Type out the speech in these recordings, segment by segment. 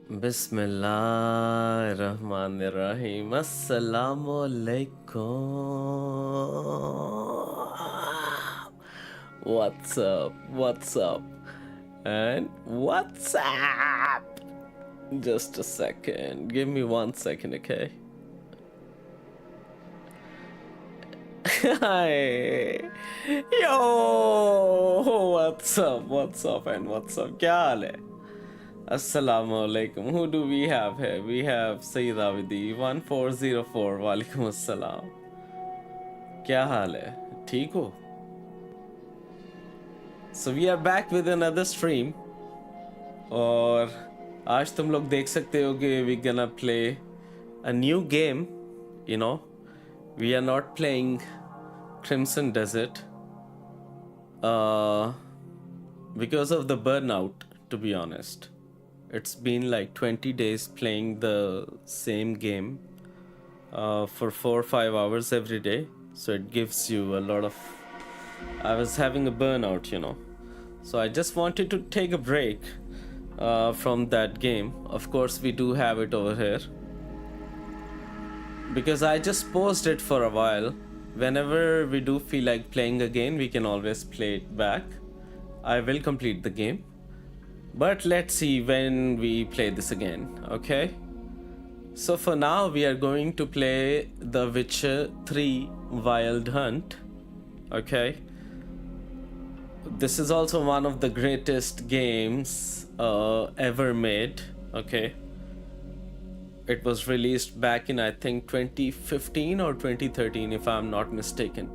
Bismillahirrahmanirrahim. Assalamu alaikum. What's up? What's up? And what's up? Just a second. Give me 1 second, okay? Hi. Yo! What's up? What's up? And what's up? क्या हाल है? Assalamu alaikum. Who do we have here? We have Sayyid Avidi 1404. Walaikum assalam. क्या हाल है? ठीक हो? So we are back with another stream. और आज तुम लोग देख सकते हो कि we gonna play a new game. You know, we are not playing Crimson Desert because of the burnout, to be honest. It's been like 20 days playing the same game for 4 or 5 hours every day. So it gives you a lot of... I was having a burnout, you know. So I just wanted to take a break from that game. Of course, we do have it over here. Because I just paused it for a while. Whenever we do feel like playing again, we can always play it back. I will complete the game. But let's see when we play this again, okay? So for now, we are going to play The Witcher 3 Wild Hunt, okay? This is also one of the greatest games ever made, okay? It was released back in, I think, 2015 or 2013, if I'm not mistaken.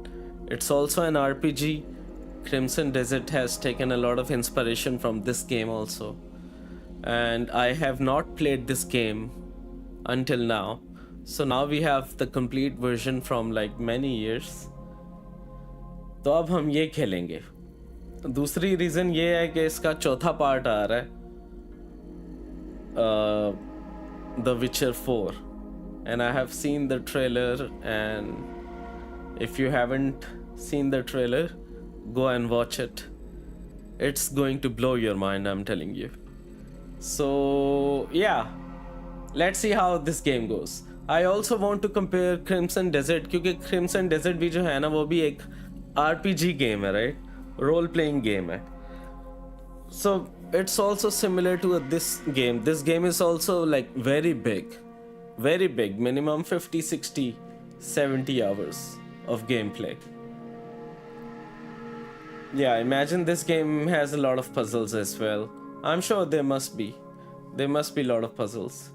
It's also an RPG. Crimson Desert has taken a lot of inspiration from this game also. And I have not played this game until now. So now we have the complete version from like many years. तो अब हम ये खेलेंगे. दूसरी reason ये है कि इसका चौथा पार्ट आ रहा है. The Witcher 4. And I have seen the trailer, and if you haven't seen the trailer, go and watch it. It's going to blow your mind, I'm telling you. So yeah, let's see how this game goes. I also want to compare Crimson Desert, क्योंकि Crimson Desert भी जो है ना वो भी एक RPG game है, right? Role playing game है. So it's also similar to this game. This game is also like very big, minimum 50, 60, 70 hours of gameplay. Yeah, imagine this game has a lot of puzzles as well. I'm sure there must be a lot of puzzles.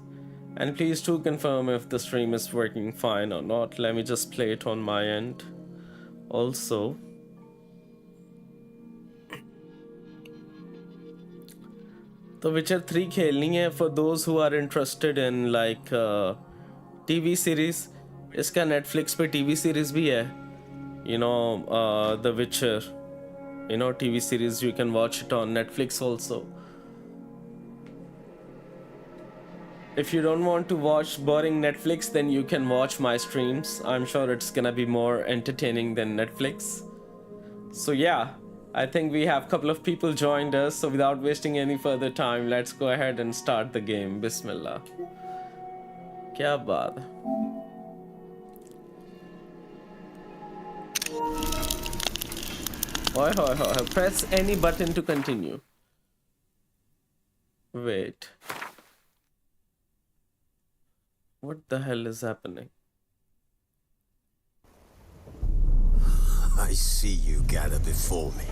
And please do confirm if the stream is working fine or not. Let me just play it on my end also. The Witcher 3 खेलनी है for those who are interested in like TV series. इसका Netflix पे TV series भी है. You know, The Witcher. You know, TV series, you can watch it on Netflix also. If you don't want to watch boring Netflix, then you can watch my streams. I'm sure it's gonna be more entertaining than Netflix. So yeah, I think we have a couple of people joined us. So without wasting any further time, let's go ahead and start the game. Bismillah. Kya baat hai? Hoi, hoi, hoi. Press any button to continue. Wait. What the hell is happening? I see you gather before me.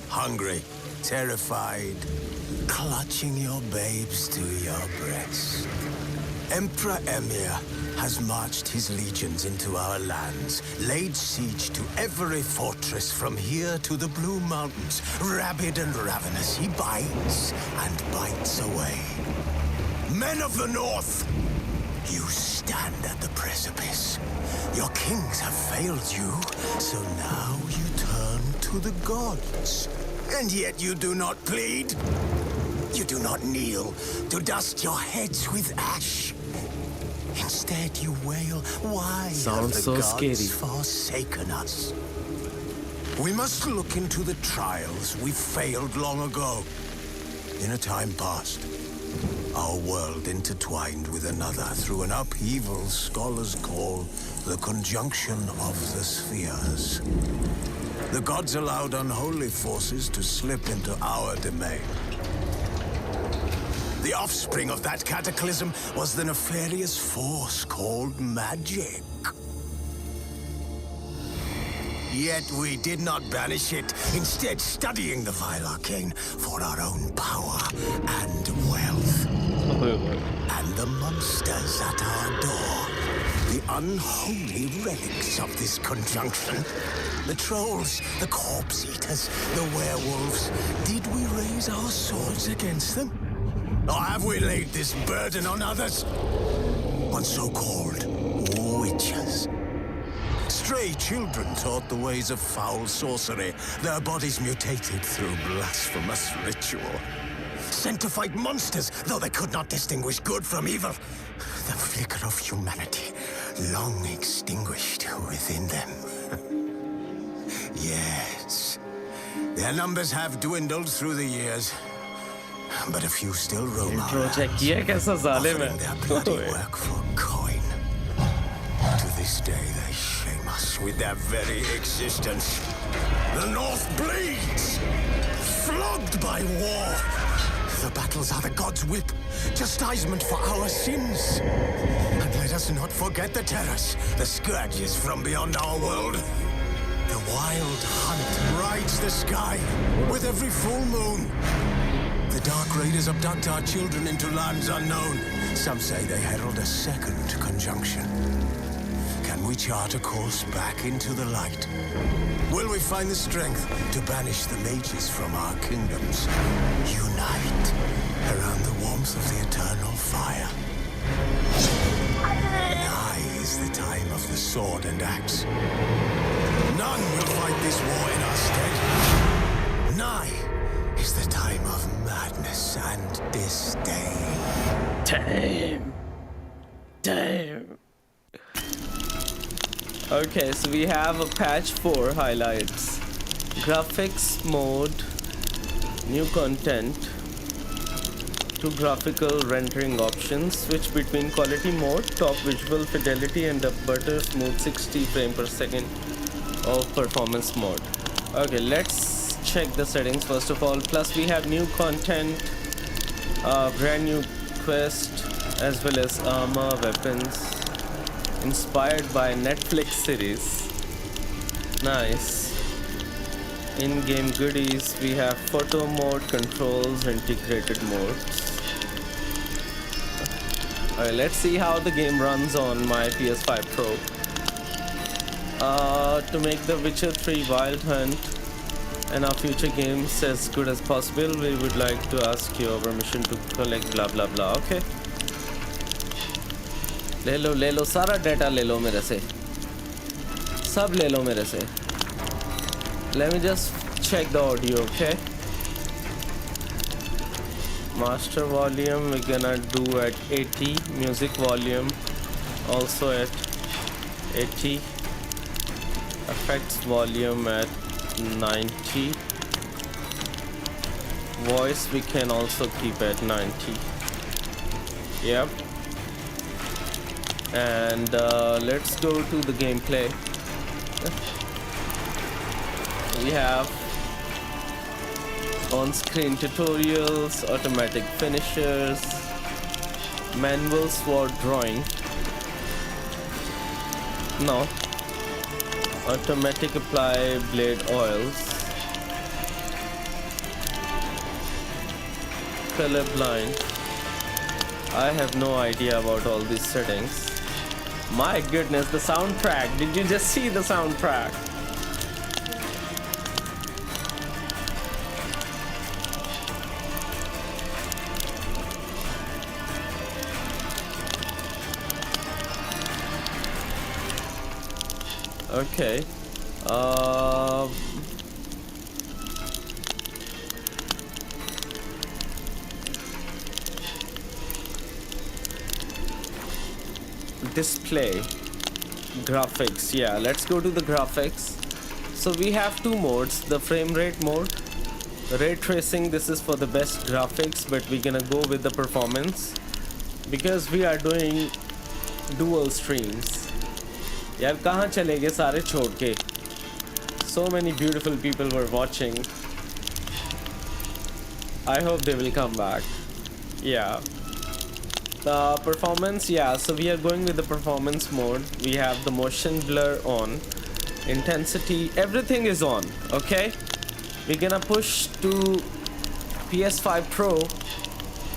Hungry, terrified, clutching your babes to your breast. Emperor Emir has marched his legions into our lands, laid siege to every fortress from here to the Blue Mountains. Rabid and ravenous, he bites and bites away. Men of the North, you stand at the precipice. Your kings have failed you, so now you turn to the gods. And yet you do not plead. You do not kneel to dust your heads with ash. Instead you wail, why have the so gods scary. forsaken us? We must look into the trials we failed long ago. In a time past, Our world intertwined with another through an upheaval scholars call the conjunction of the spheres. The gods allowed unholy forces to slip into our domain. The offspring of that cataclysm was the nefarious force called magic. Yet we did not banish it, instead studying the vile arcane for our own power and wealth. And the monsters at our door, the unholy relics of this conjunction. The trolls, the corpse eaters, the werewolves. Did we raise our swords against them? Or have we laid this burden on others? On so-called witches. Stray children taught the ways of foul sorcery, their bodies mutated through blasphemous ritual. Sent to fight monsters, though they could not distinguish good from evil. The flicker of humanity, long extinguished within them. Yes, their numbers have dwindled through the years, but a few still roam our lands, offering their bloody work for coin. To this day, they shame us with their very existence. The North bleeds, flogged by war. The battles are the gods' whip, chastisement for our sins. And let us not forget the terrors, the scourges from beyond our world. The wild hunt rides the sky with every full moon. The dark raiders abduct our children into lands unknown. Some say they herald a second conjunction. Can we chart a course back into the light? Will we find the strength to banish the mages from our kingdoms? Unite around the warmth of the eternal fire. Nigh is the time of the sword and axe. None will fight this war in our stead. Nigh is the time of madness and disdain. Damn. Okay, so we have a patch 4 highlights. Graphics mode, new content, 2 graphical rendering options, switch between quality mode, top visual fidelity and a butter smooth 60 frames per second of performance mode. Okay, let's check the settings first of all. Plus we have new content, brand new quest, as well as armor, weapons, inspired by Netflix series. Nice. In-game goodies, we have photo mode, controls, integrated modes. Alright, let's see how the game runs on my PS5 Pro. To make the Witcher 3 Wild Hunt and our future games as good as possible, we would like to ask your permission to collect blah blah blah. Okay. ले लो सारा data ले लो मेरे से, सब ले लो मेरे से. Let me just check the audio, okay? Master volume we're gonna do at 80, music volume also at 80, effects volume at 90, voice we can also keep at 90. Yep. And let's go to the gameplay. We have on-screen tutorials, automatic finishers, manual sword drawing. No. Automatic apply blade oils. Colorblind. I have no idea about all these settings. My goodness, the soundtrack. Did you just see the soundtrack? Okay. Display graphics. Yeah, let's go to the graphics. So we have 2 modes, the frame rate mode ray tracing, this is for the best graphics, but we're gonna go with the performance because we are doing dual streams. यार कहाँ चले गए सारे छोड़ के? So many beautiful people were watching. I hope they will come back. Yeah. The performance, yeah, so we are going with the performance mode. We have the motion blur on, intensity, everything is on, okay? We're gonna push to PS5 Pro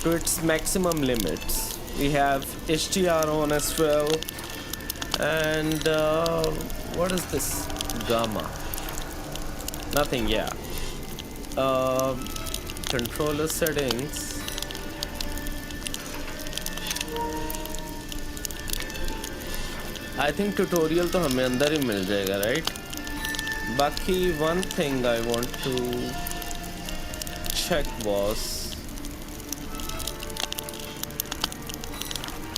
to its maximum limits. We have HDR on as well. And what is this? Gamma. Nothing, yeah. Controller settings. I think tutorial तो हमें अंदर ही मिल जाएगा, right? बाकी one thing I want to check was,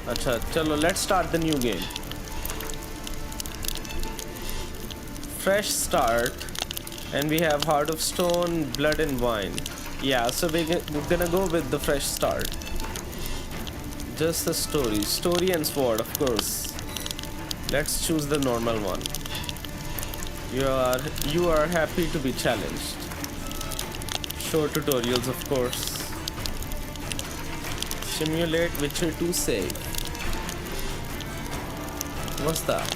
अच्छा चलो let's start the new game. Fresh start, and we have Heart of Stone, Blood and Wine. Yeah, so we're gonna go with the fresh start. Just the story and sword, of course. Let's choose the normal one. You are happy to be challenged. Show tutorials, of course. Simulate Witcher 2 save. What's that?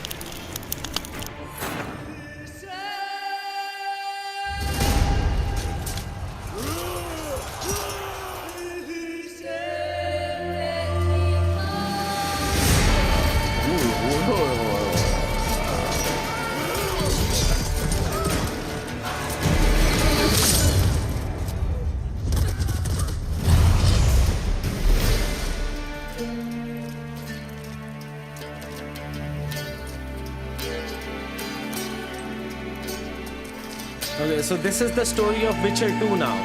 Okay, so this is the story of Witcher 2 now.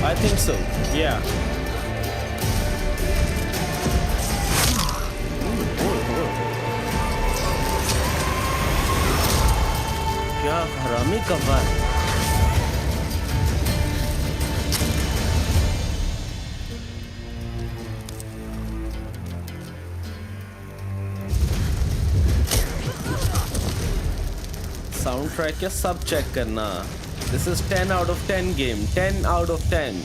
I think so, yeah. क्या हरामी कव्वा है. Soundtrack या सब check करना. This is 10 out of 10 game. 10 out of 10.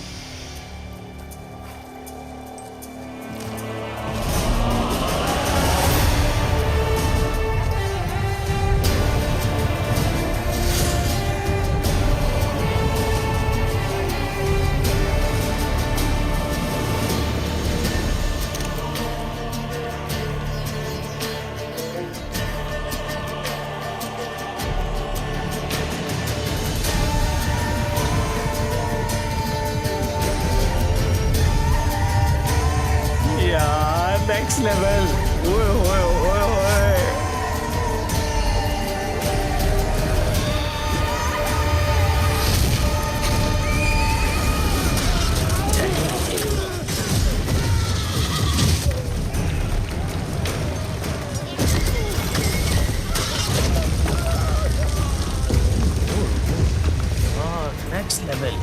Next level. Oy, oy, oy, oy. Oh, next level.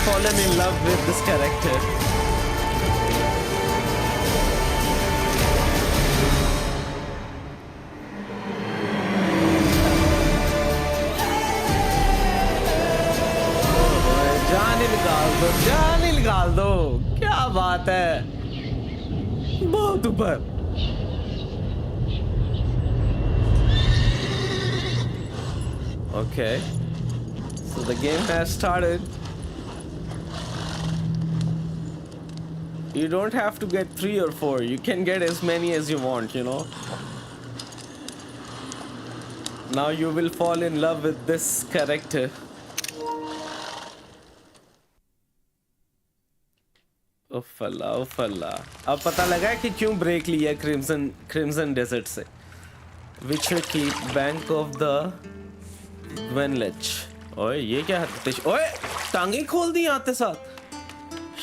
Fallen in love with this character. जान ही निकाल दो. क्या बात है, बहुत ऊपर. Okay, so the game has started. You don't have to get 3 or 4. You can get as many as you want, you know. Now you will fall in love with this character. उफला उफला अब पता लगा कि क्यों break लिया crimson desert से which keep bank of the वेनलेच ओए ये क्या है ओए टांगे खोल दी आते साथ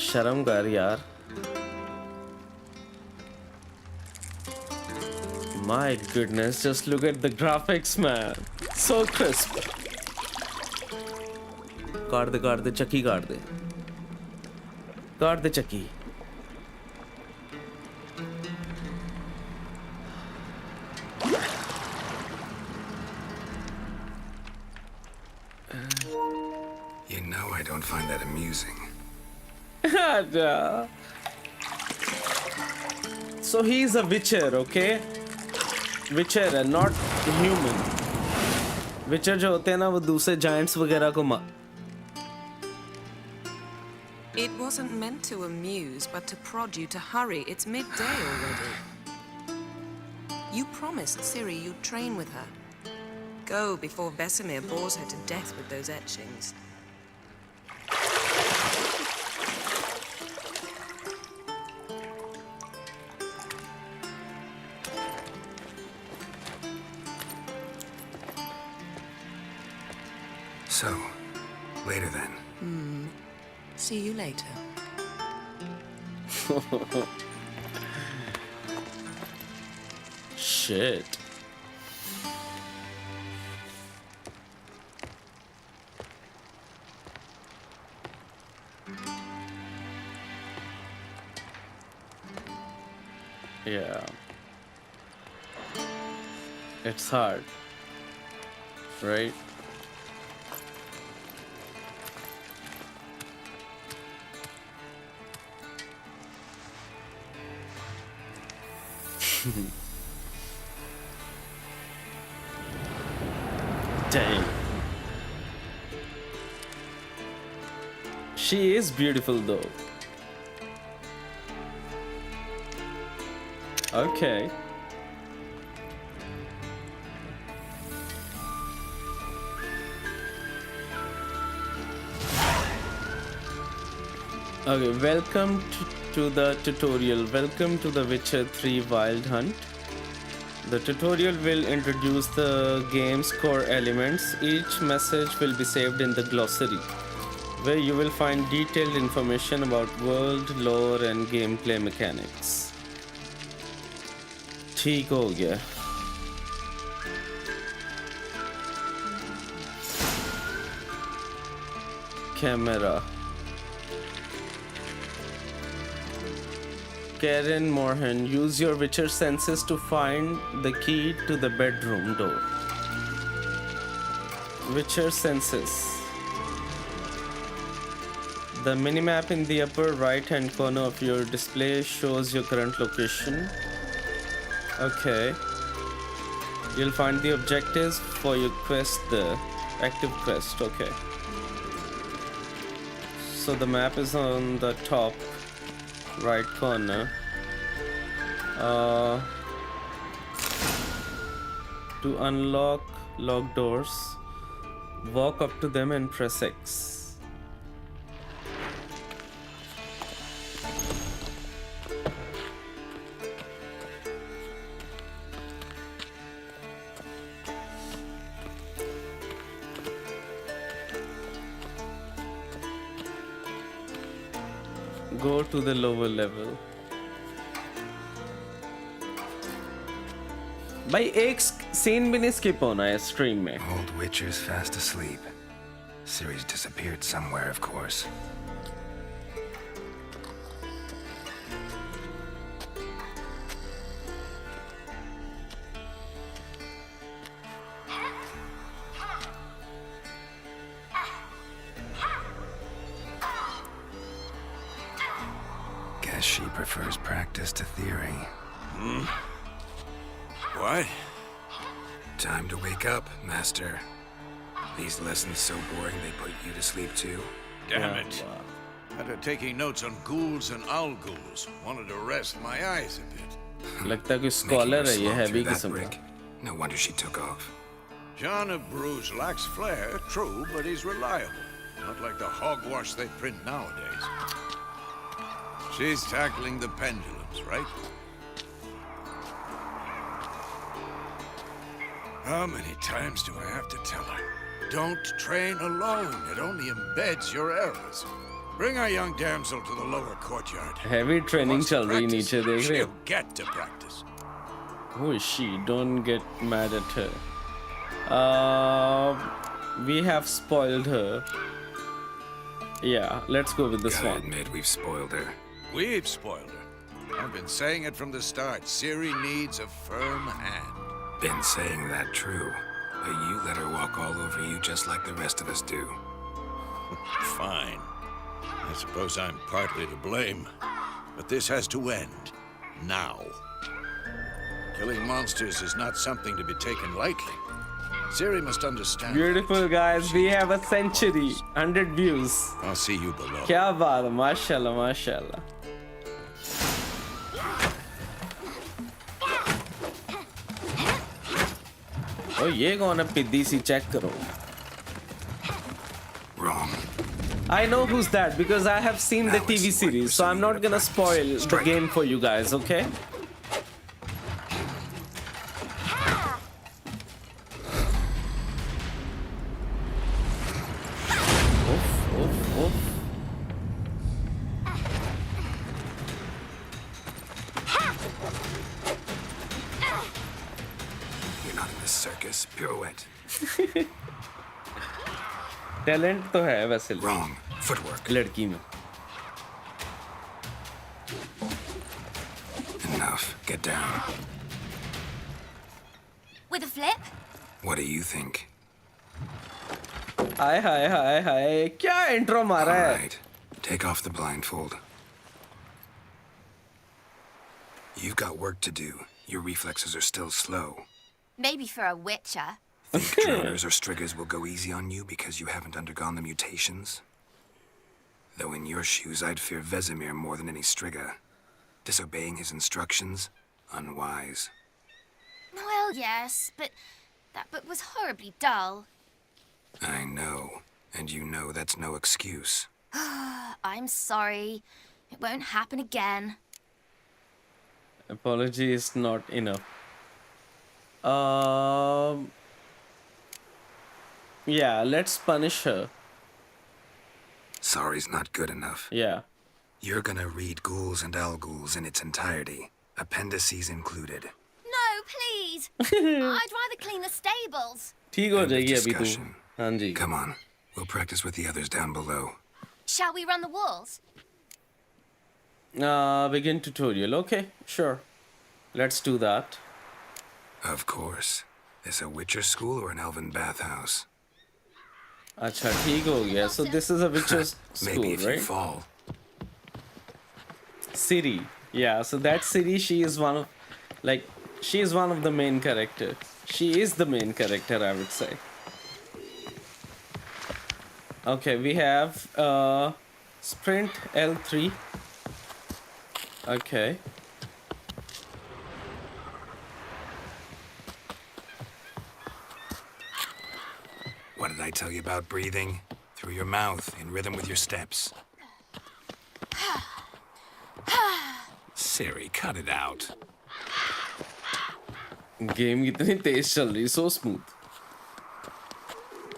शर्म कर यार My goodness, just look at the graphics, man. So crisp. काट दे चक्की काट दे चक्की You know I don't find that amusing. So he's a witcher, okay? Witcher and not human. Witcher जो होते हैं ना वो दूसरे giants वगैरह को It wasn't meant to amuse, but to prod you to hurry. It's midday already. You promised Ciri you'd train with her. Go before Vesemir bores her to death with those etchings. So, later then. See you later. Shit. Yeah. It's hard. Right? Dang. She is beautiful though. Okay. Okay, welcome to the tutorial. Welcome to the Witcher 3 Wild Hunt. The tutorial will introduce the game's core elements. Each message will be saved in the glossary, where you will find detailed information about world, lore, and gameplay mechanics. ठीक हो गया. Camera. Karen Morhan, use your Witcher senses to find the key to the bedroom door. Witcher senses. The minimap in the upper right hand corner of your display shows your current location. Okay. You'll find the objectives for your quest there. Active quest, okay. So the map is on the top right corner. To unlock locked doors, walk up to them and press X. Go to the lower level. भाई एक scene भी नहीं skip होना है stream में. Old Witcher's fast asleep. Ciri's disappeared somewhere, of course. Guess she prefers practice to theory. What? Time to wake up, Master. These lessons so boring they put you to sleep too. Damn it. After taking notes on ghouls and owl ghouls, wanted to rest my eyes a bit. लगता है कोई scholar है ये heavy किस्म का. No wonder she took off. John of Bruges lacks flair, true, but he's reliable. Not like the hogwash they print nowadays. She's tackling the pendulums, right? How many times do I have to tell her? Don't train alone. It only embeds your errors. Bring our young damsel to the lower courtyard. Heavy training Wants to चल रही practice, नीचे देख रहे हो? she'll get to practice. Who is she? Don't get mad at her. We have spoiled her. Yeah, let's go with this Gotta one. admit, we've spoiled her. We've spoiled her. I've been saying it from the start. Ciri needs a firm hand. Been saying that true. But you let her walk all over you just like the rest of us do. Fine. I suppose I'm partly to blame. But this has to end. Now. Killing monsters is not something to be taken lightly. Ciri must understand. Beautiful guys, we have a century, 100 views. I'll see you below. क्या बात है, माशाल्लाह माशाल्लाह. ओ ये कौन है पिद्दी सी check करो. Wrong. I know who's that because I have seen the TV series, so I'm not gonna spoil the game for you guys, okay? You're not in this circus. Pirouette. Talent तो है वैसे Wrong. Footwork. लड़की में. Enough. Get down. With a flip? What do you think? हाय हाय हाय हाय क्या intro मारा है. Alright. Take off the blindfold. You've got work to do. Your reflexes are still slow. Maybe for a witcher. Think droners or striggers will go easy on you because you haven't undergone the mutations? Though in your shoes, I'd fear Vesemir more than any strigger. Disobeying his instructions? Unwise. Well, yes, but that book was horribly dull. I know. And you know that's no excuse. I'm sorry. It won't happen again. Apology is not enough. Yeah, let's punish her. Sorry's not good enough. Yeah. You're gonna read Ghouls and Al-Ghouls in its entirety. Appendices included. No, please. I'd rather clean the stables. ठीक हो End of जाएगी अभी तू. discussion. हाँ जी. Come on. We'll practice with the others down below. Shall we run the walls? Begin tutorial. Okay, sure. Let's do that. Of course. Is a Witcher school or an elven bathhouse? अच्छा ठीक हो गया. So this is a witcher's school, Maybe if you right? fall. Ciri. Yeah, so that Ciri, she is one of the main character. She is the main character, I would say. Okay, we have sprint L3. Okay. What did I tell you about breathing? Through your mouth, in rhythm with your steps. Siri, cut it out. Game कितनी तेज चल रही, so smooth.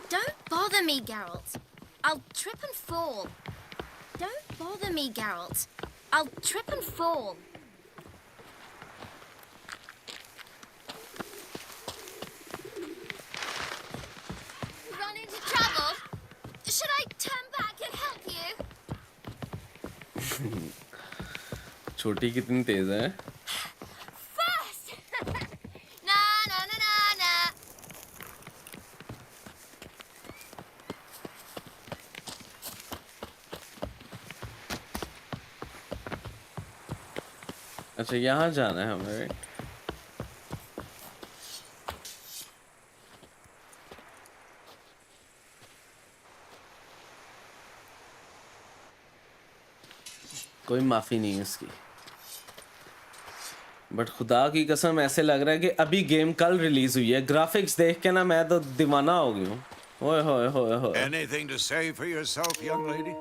Don't bother me, Geralt. I'll trip and fall. Don't bother me, Geralt. I'll trip and fall. Run into trouble? Should I turn back and help you? छोटी कितनी तेज है. First! Na na na na na. अच्छा यहाँ जाना है हमें. कोई माफी नहीं है इसकी. बट खुदा की कसम ऐसे लग रहा है कि अभी गेम कल रिलीज हुई है. ग्राफिक्स देख के ना मैं तो दीवाना हो गया हूँ. ओए होए होए होए. Anything to say for yourself, young lady?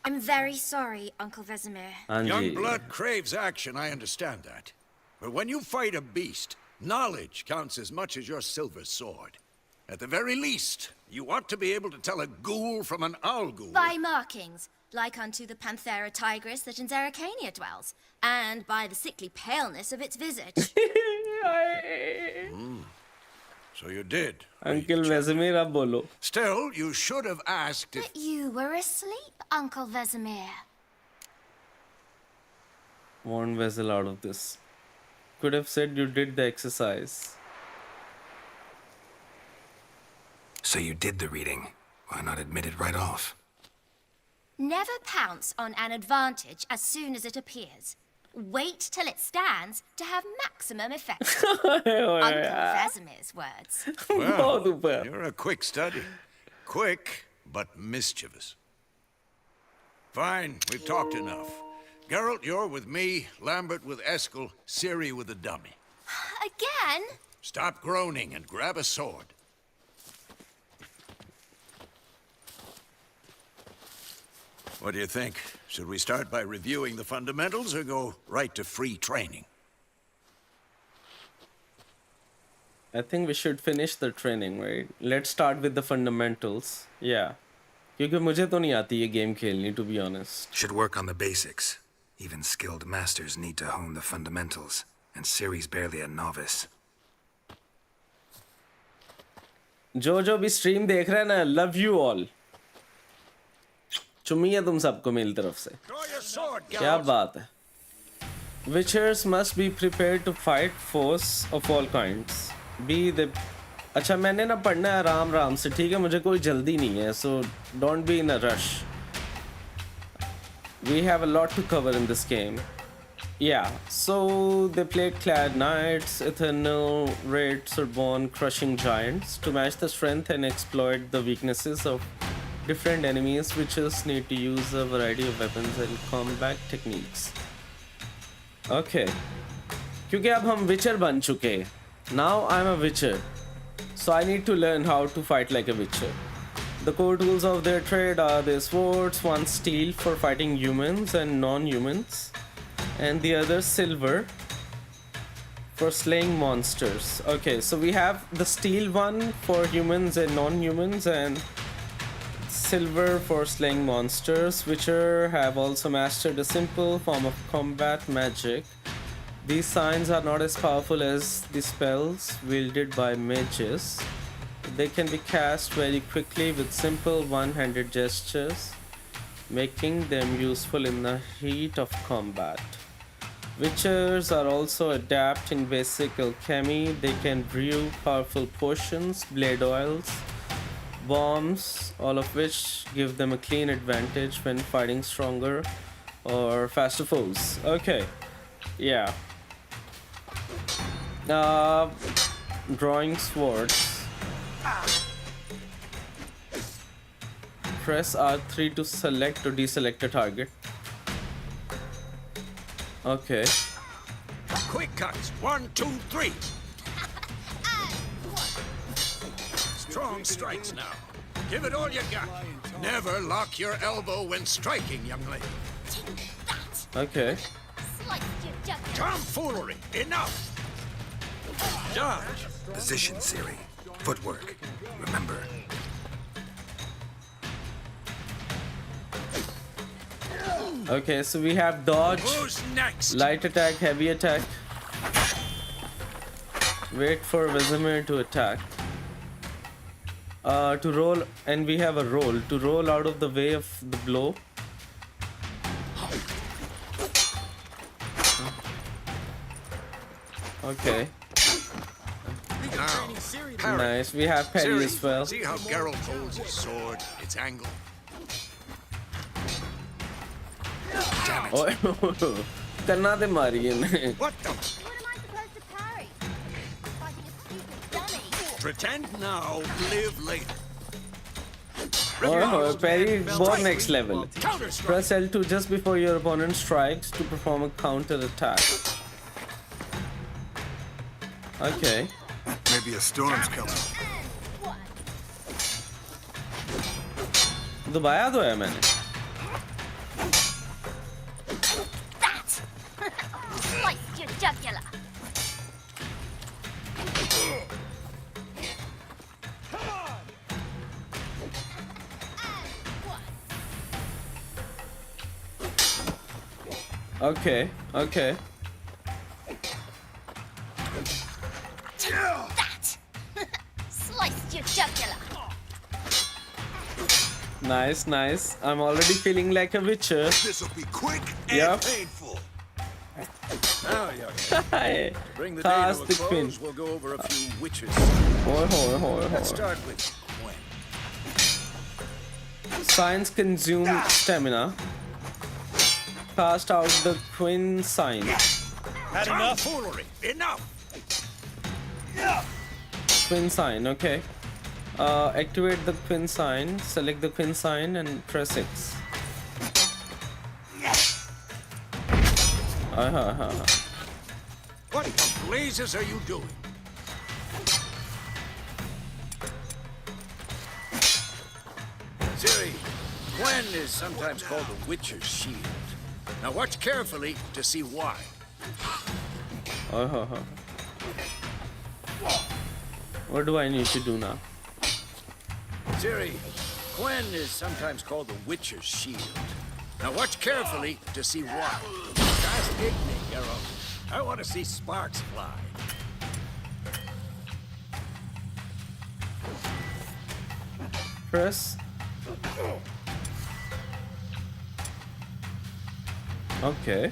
I'm very sorry, Uncle Vesemir. हाँ Young ji. blood craves action, I understand that. But when you fight a beast, knowledge counts as much as your silver sword. At the very least, you ought to be able to tell a ghoul from an owl ghoul. By markings, like unto the Panthera tigris that in Zeracania dwells, and by the sickly paleness of its visage. So you did. Uncle Vesemir, अब बोलो. Still, you should have asked if... But you were asleep, Uncle Vesemir. One vessel out of this. Could have said you did the exercise. So you did the reading. Why not admit it right off? Never pounce on an advantage as soon as it appears. Wait till it stands to have maximum effect. Uncle Vesemir's words. Well, बहुत ऊपर. you're a quick study. Quick, but mischievous. Fine, we've talked enough. Geralt, you're with me, Lambert with Eskel, Ciri with the dummy. Again? Stop groaning and grab a sword. What do you think? Should we start by reviewing the fundamentals or go right to free training? I think we should finish the training, right? Let's start with the fundamentals. Yeah. क्योंकि मुझे तो नहीं आती ये game खेलनी, to be honest. Should work on the basics. Even skilled masters need to hone the fundamentals, and Ciri's barely a novice. जो भी stream देख रहा है ना, love you all. चुम्मी है तुम सबको मेरी तरफ से. Draw your sword, क्या Geralt. बात है. Witchers must be prepared to fight foes of all kinds. Be the अच्छा मैंने ना पढ़ना है आराम से, ठीक है? मुझे कोई जल्दी नहीं है, so don't be in a rush. We have a lot to cover in this game. Yeah, so they played Clad Knights, Eternal Raids are born crushing giants. To match the strength and exploit the weaknesses of different enemies, witches need to use a variety of weapons and combat techniques. Okay. क्योंकि अब हम witcher बन चुके हैं. Now I'm a witcher. So I need to learn how to fight like a witcher. The core tools of their trade are their swords, one steel for fighting humans and non-humans, and the other silver for slaying monsters. Okay, so we have the steel one for humans and non-humans, and silver for slaying monsters. Witcher have also mastered a simple form of combat magic. These signs are not as powerful as the spells wielded by mages. They can be cast very quickly with simple one-handed gestures, making them useful in the heat of combat. Witchers are also adept in basic alchemy. They can brew powerful potions, blade oils, bombs, all of which give them a clean advantage when fighting stronger or faster foes. Okay, yeah. Drawing swords. Press R3 to select or deselect a target. Okay. Quick cuts. 1, 2, 3. Strong strikes now. Give it all you got. Never lock your elbow when striking, young lady. Okay. Sliced your jugular. Tomfoolery. Enough. Dodge. Position, Ciri. Footwork. Remember. Okay, so we have dodge, Who's next? light attack, heavy attack. Wait for Vesemir to attack. To roll, and we have a roll. To roll out of the way of the blow. Okay. Now, parry. Nice. We have parry Ciri, as well. see how Geralt holds his sword, its angle. Damn it. Oh, करना दे मारी इन्हें. What the? What am I supposed to parry? Fighting a stupid dummy. Pretend now, live later. Oh, parry बहुत next level. Counter strike. Press L2 just before your opponent strikes to perform a counter attack. Okay. Maybe a storm's coming. दबाया तो है मैंने. jugular. Okay, okay. That! Sliced your jugular. Nice, nice. I'm already feeling like a witcher. This'll be quick and Yep. painful. Now, young Hey, to bring the day to a cast the queen. close, we'll go over a few witches. Hold. Let's start with Gwen. Signs consume stamina. Cast out the Queen sign. Had enough foolery. Enough. Queen sign, okay. Activate the Queen sign. Select the Queen sign and press X. What the blazes are you doing? Ciri, Gwen is sometimes called the Witcher's Shield. Now watch carefully to see why. What do I need to do now? Ciri, Gwen is sometimes called the Witcher's Shield. Now watch carefully to see why. Castigate me, Geralt. I want to see sparks fly. Press. Okay.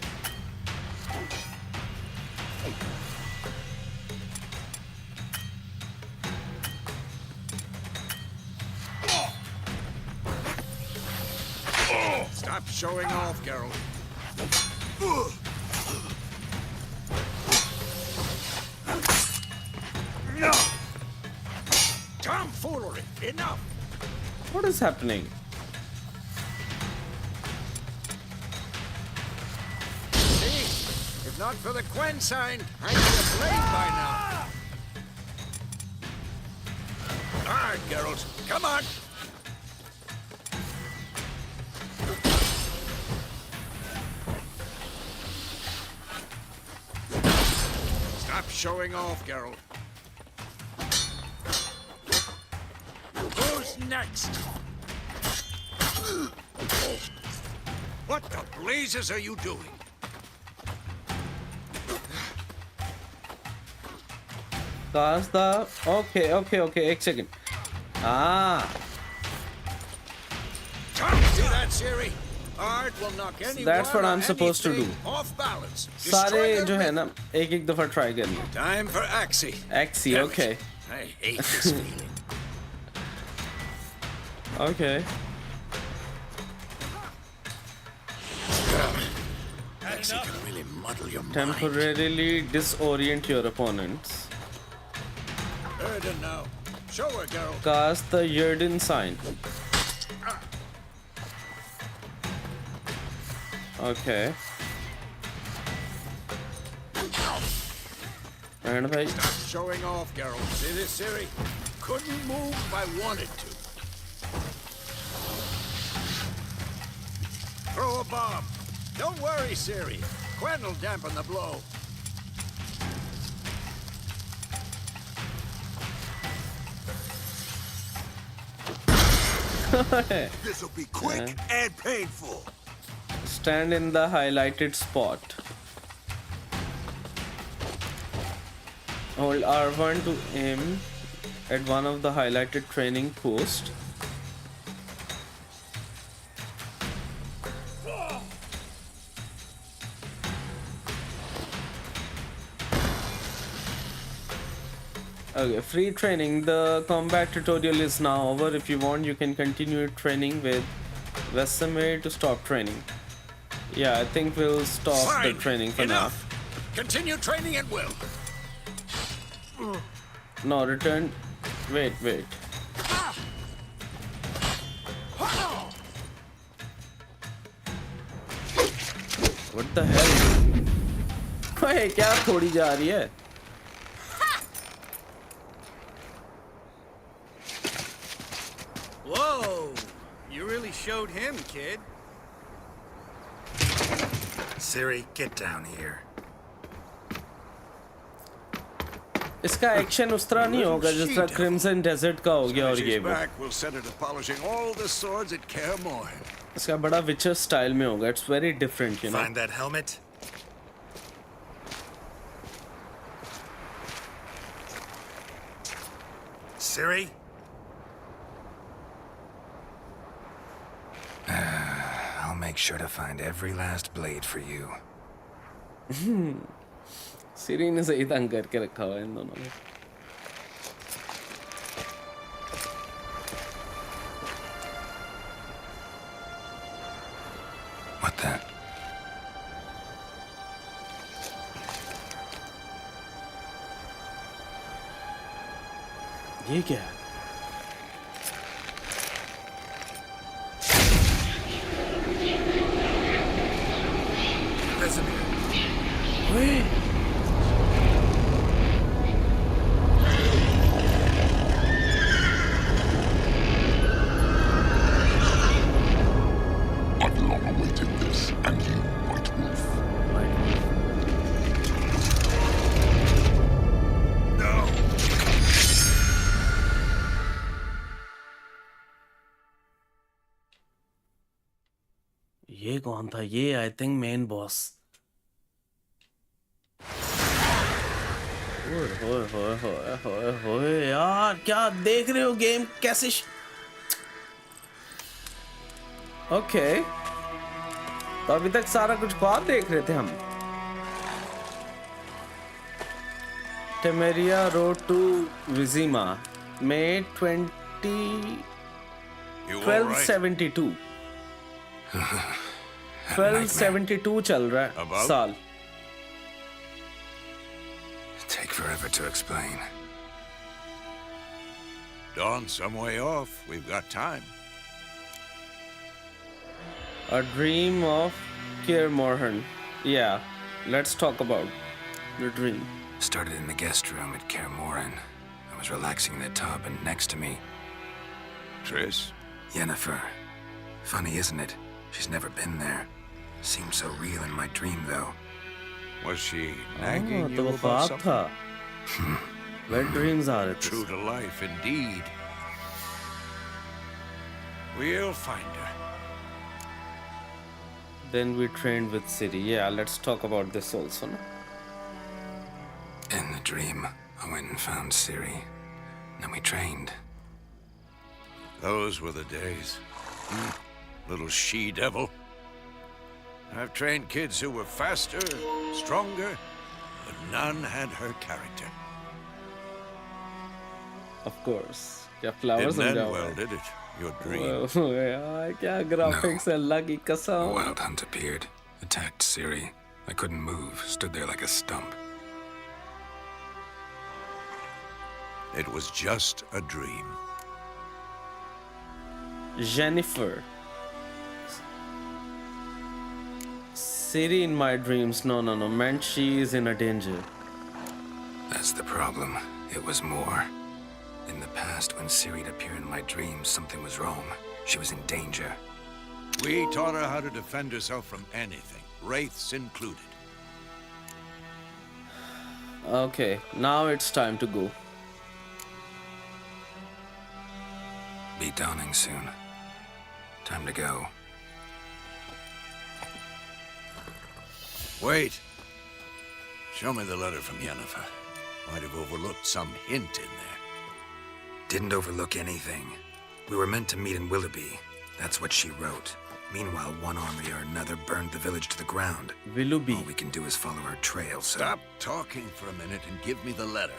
Stop showing off, Geralt. Tomfoolery! Enough! What is happening? See? If not for the Gwen sign, I'd be afraid by now. All right, Geralt. Come on! Stop showing off, Geralt. Who's next? What the blazes are you doing? Cast the. Okay. One second. See that, Ciri? Art will knock anyone That's what I'm or supposed to do. anything off balance. सारे Destroy जो their है ना एक दफा try करनी. Time for Axie. Axie, Damn it. okay. I hate this feeling. Okay. Axie can really muddle your mind. Temporarily disorient your opponents. Urdu now. Show her, girl. Cast the Urdu sign. Okay. And bhai, Stop showing off, Geralt. See this, Ciri? Couldn't move if I wanted to. Throw a bomb. Don't worry, Ciri. Gwen will dampen the blow. This'll be quick and painful. stand in the highlighted spot. Hold R1 to aim at one of the highlighted training posts. Okay, free training. The combat tutorial is now over. If you want, you can continue training with Vesemir to stop training. Yeah, I think we'll stop Fine. the training for Enough. Continue training at will. now. No, return. Wait. What the hell? Hey, क्या थोड़ी जा रही है? Whoa! You really showed him, kid. Ciri, get down here. इसका action उस तरह नहीं होगा जिस तरह क्रिम्सन डेजर्ट का हो गया और ये She's वो back, we'll set her to polishing all the swords at Kaer Morhen. इसका बड़ा विचर स्टाइल में होगा. It's very different you know. Find that helmet? Siri? I'll make sure to find every last blade for you. सीरी ने सही तंग करके रखा हुआ है इन दोनों में. What the? ये क्या है? Vesemir. ओए I've long awaited this, and you, White Wolf. No! ये कौन था? ये आई थिंक मेन बॉस. ओए होए होए होए होए होए यार, क्या देख रहे हो गेम कैसे? ओके, तो अभी तक सारा कुछ ख्वाब देख रहे थे हम. टेमेरिया रोड टू विजिमा में 1272 1272 चल रहा है About? साल. Take forever to explain. Dawn's some way off. We've got time. A dream of Kaer Morhen. Yeah, let's talk about the dream. Started in the guest room at Kaer Morhen. I was relaxing in the tub, and next to me, Triss? Yennefer. Funny, isn't it? She's never been there. Seemed so real in my dream, though. Was she nagging तो you वो about ख्वाब something? था. Wet dreams आ रहे थे. True to life, indeed. We'll find her. Then we trained with Ciri. Yeah, let's talk about this also. No? In the dream, I went and found Ciri. Then we trained. Those were the days. Little she-devil. I've trained kids who were faster, stronger, but none had her character. Of course. क्या flowers Didn't end समझाओ? well, did it? Your dream. ओह यार, क्या graphics है, अल्लाह की A कसम. wild hunt appeared, attacked Ciri. I couldn't move, stood there like a stump. It was just a dream. Jennifer. Ciri in my dreams. No. Meant she is in a danger. That's the problem. It was more. In the past, when Ciri'd appear in my dreams, something was wrong. She was in danger. We taught her how to defend herself from anything, wraiths included. Okay, now it's time to go. Be dawning soon. Time to go. Wait. Show me the letter from Yennefer. Might have overlooked some hint in there. Didn't overlook anything. We were meant to meet in Willoughby. That's what she wrote. Meanwhile, one army or another burned the village to the ground. Willoughby. All we can do is follow her trail, so... Stop talking for a minute and give me the letter.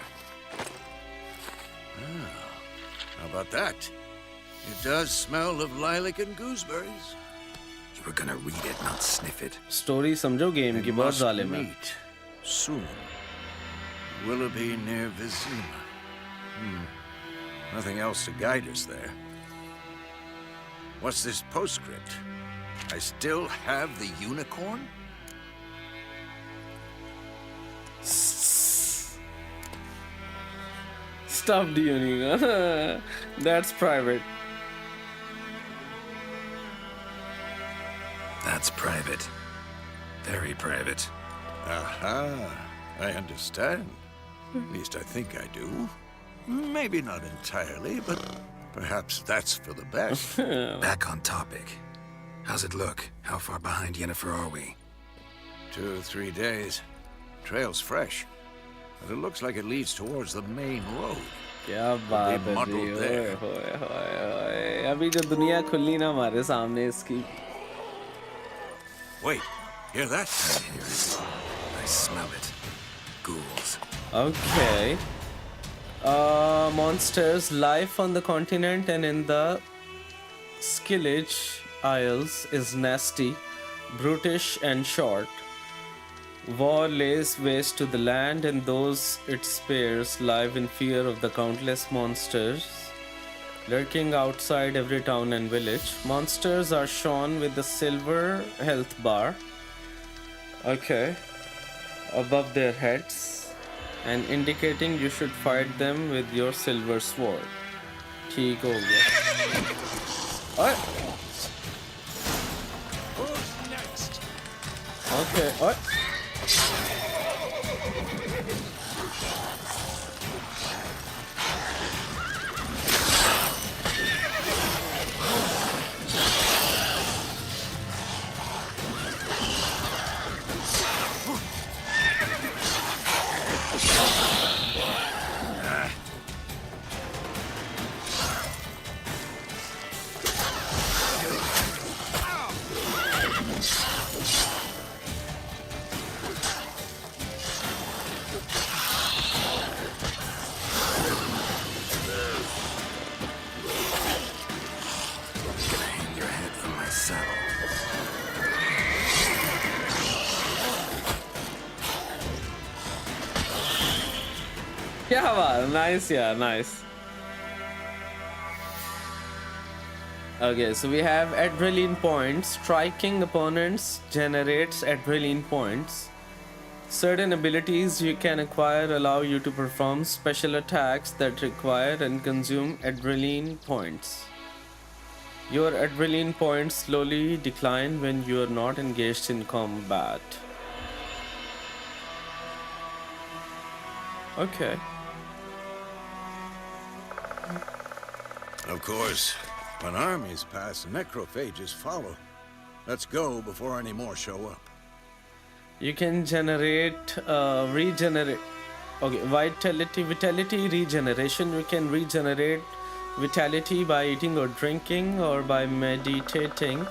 Ah, how about that? It does smell of lilac and gooseberries. You were gonna read it, not sniff it. Story समझो game की, बहुत Must जालिम है. meet soon. Willoughby near Vizima. Nothing else to guide us there. What's this postscript? I still have the unicorn? Stop tuning. That's private. That's private. Very private. Aha, I understand. At least I think I do. Maybe not entirely, but perhaps that's for the best. Back on topic. How's it look? How far behind Yennefer are we? 2 or 3 days. Trail's fresh, but it looks like it leads towards the main road. क्या बात है जी, ओए होए होए होए, अभी जो दुनिया खुली ना हमारे सामने इसकी. Wait, hear that? I hear it. I smell it. Ghouls. Okay. Monsters. Life on the continent and in the Skillage Isles is nasty, brutish, and short. War lays waste to the land, and those it spares live in fear of the countless monsters lurking outside every town and village. Monsters are shown with the silver health bar, okay, above their heads, and indicating you should fight them with your silver sword. ठीक हो गया. Alright. Okay. Alright. क्या बात, nice, yeah, nice. Okay, so we have adrenaline points. Striking opponents generates adrenaline points. Certain abilities you can acquire allow you to perform special attacks that require and consume adrenaline points. Your adrenaline points slowly decline when you are not engaged in combat. Okay. Of course, when armies pass, necrophages follow. Let's go before any more show up. You can generate, regenerate. Okay, vitality regeneration. You can regenerate vitality by eating or drinking or by meditating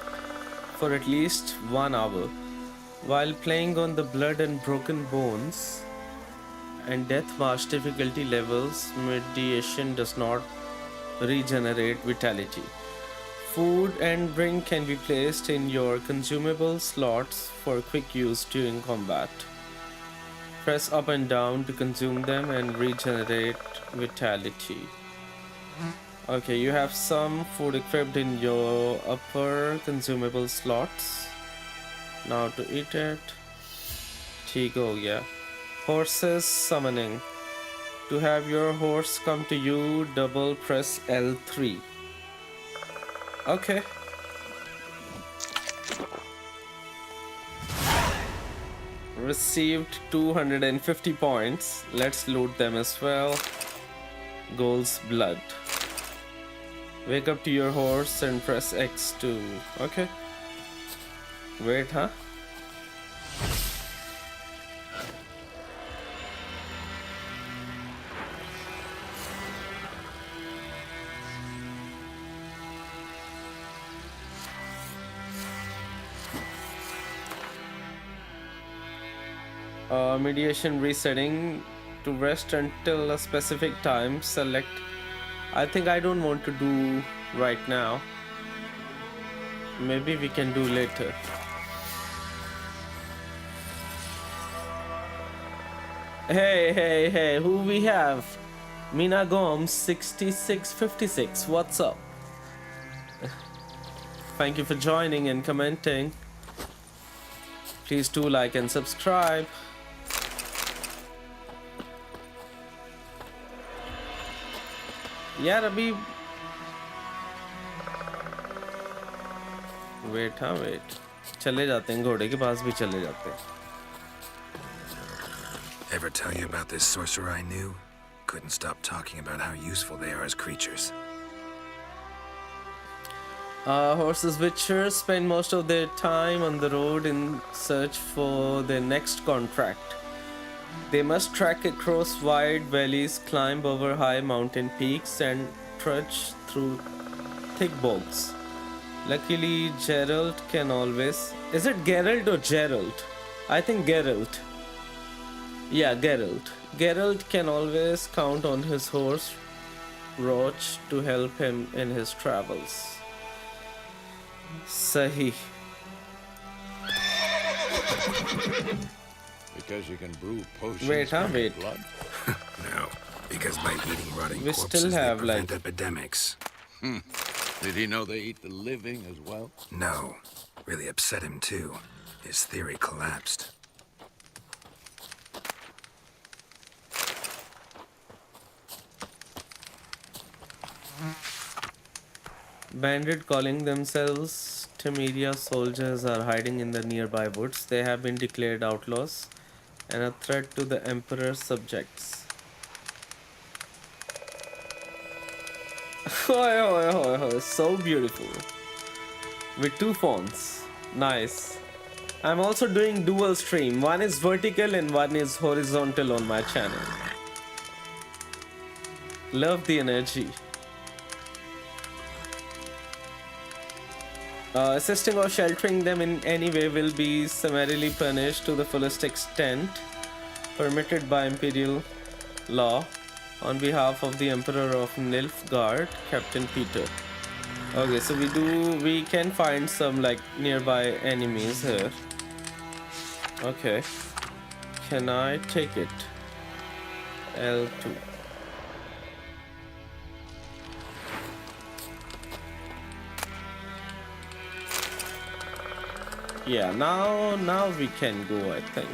for at least 1 hour. While playing on the blood and broken bones and death march difficulty levels, meditation does not regenerate vitality. Food and drink can be placed in your consumable slots for quick use during combat. Press up and down to consume them and regenerate vitality. Okay, you have some food equipped in your upper consumable slots. Now to eat it. ठीक हो गया. Horses summoning. To have your horse come to you, double press L3. Okay. Received 250 points. Let's loot them as well. Goal's blood. Wake up to your horse and press X2. Okay. Wait, huh? Mediation resetting. To rest until a specific time, select. I think I don't want to do right now. Maybe we can do later. Hey, who we have? Mina Gomes 6656. What's up? Thank you for joining and commenting. Please do like and subscribe. यार अभी wait, हाँ wait, चले जाते हैं, घोड़े के पास भी चले जाते हैं. Ever tell you about this sorcerer I knew? Couldn't stop talking about how useful they are as creatures. Horses witchers spend most of their time on the road in search for their next contract. They must trek across wide valleys, climb over high mountain peaks, and trudge through thick bogs. Luckily, Geralt can always... Is it Geralt or Geralt? I think Geralt. Yeah, Geralt. Geralt can always count on his horse, Roach, to help him in his travels. Sahi. Because you can brew potions Wait, from wait. blood? No, because by eating rotting We corpses still have, they prevent like- epidemics. Did he know they eat the living as well? No, really upset him too. His theory collapsed. Bandit calling themselves Temeria soldiers are hiding in the nearby woods. They have been declared outlaws and a threat to the Emperor's subjects. Oi, oi, oi, oi. So beautiful. With 2 fonts. Nice. I'm also doing dual stream. One is vertical and one is horizontal on my channel. Love the energy. Assisting or sheltering them in any way will be summarily punished to the fullest extent permitted by imperial law on behalf of the Emperor of Nilfgaard, Captain Peter. Okay, so we can find some like nearby enemies here. Okay. Can I take it? L2. Yeah, now we can go, I think.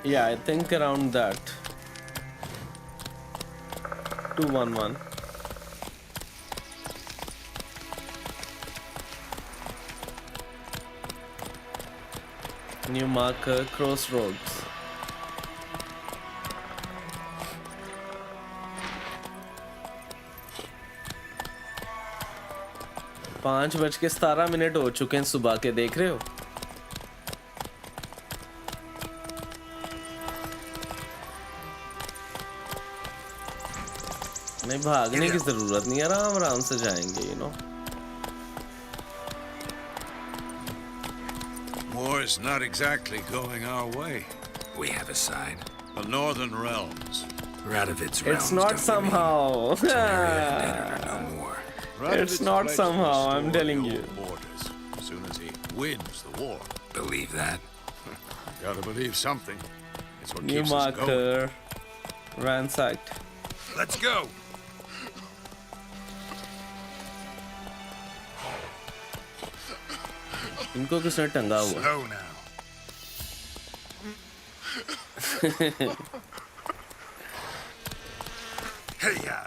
Yeah, I think around that. 211. New marker, crossroads. पाँच बज के 17 minute हो चुके हैं सुबह के, देख रहे हो? नहीं भागने की जरूरत नहीं, आराम आराम से जाएंगे, you know. War's not exactly going our way. We have a side. The northern realms. Radovid's realms It's not don't somehow. remain. Temeria and Nenner no more. Radovid's not pledged to somehow, I'm restore telling the you. old borders as soon as he wins the war. Believe that? Gotta believe something. It's what New keeps us going. marker. Ransacked. Let's go. इनको किसने टंगा हुआ? Slow now. Hey ya.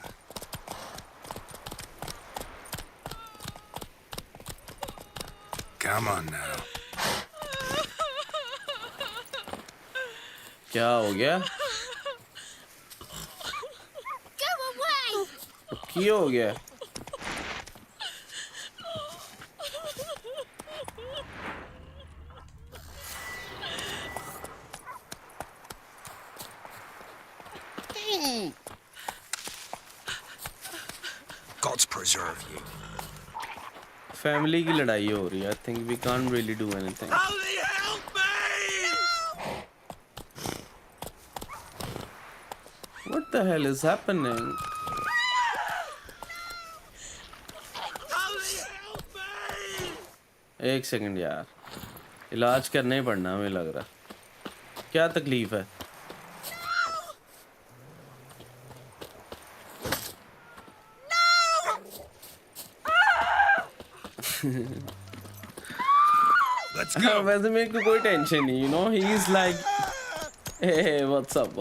Come on now. क्या हो गया? Go away! की हो गया? Gods preserve you. फैमिली की लड़ाई हो रही है. I think we can't really do anything. Holy help me! What the hell is happening? Holy help me! एक सेकंड यार, इलाज करना ही पड़ना हमें लग रहा. क्या तकलीफ है? Let's go. वैसे मेरे को कोई टेंशन नहीं, you know, he is like, hey, what's up,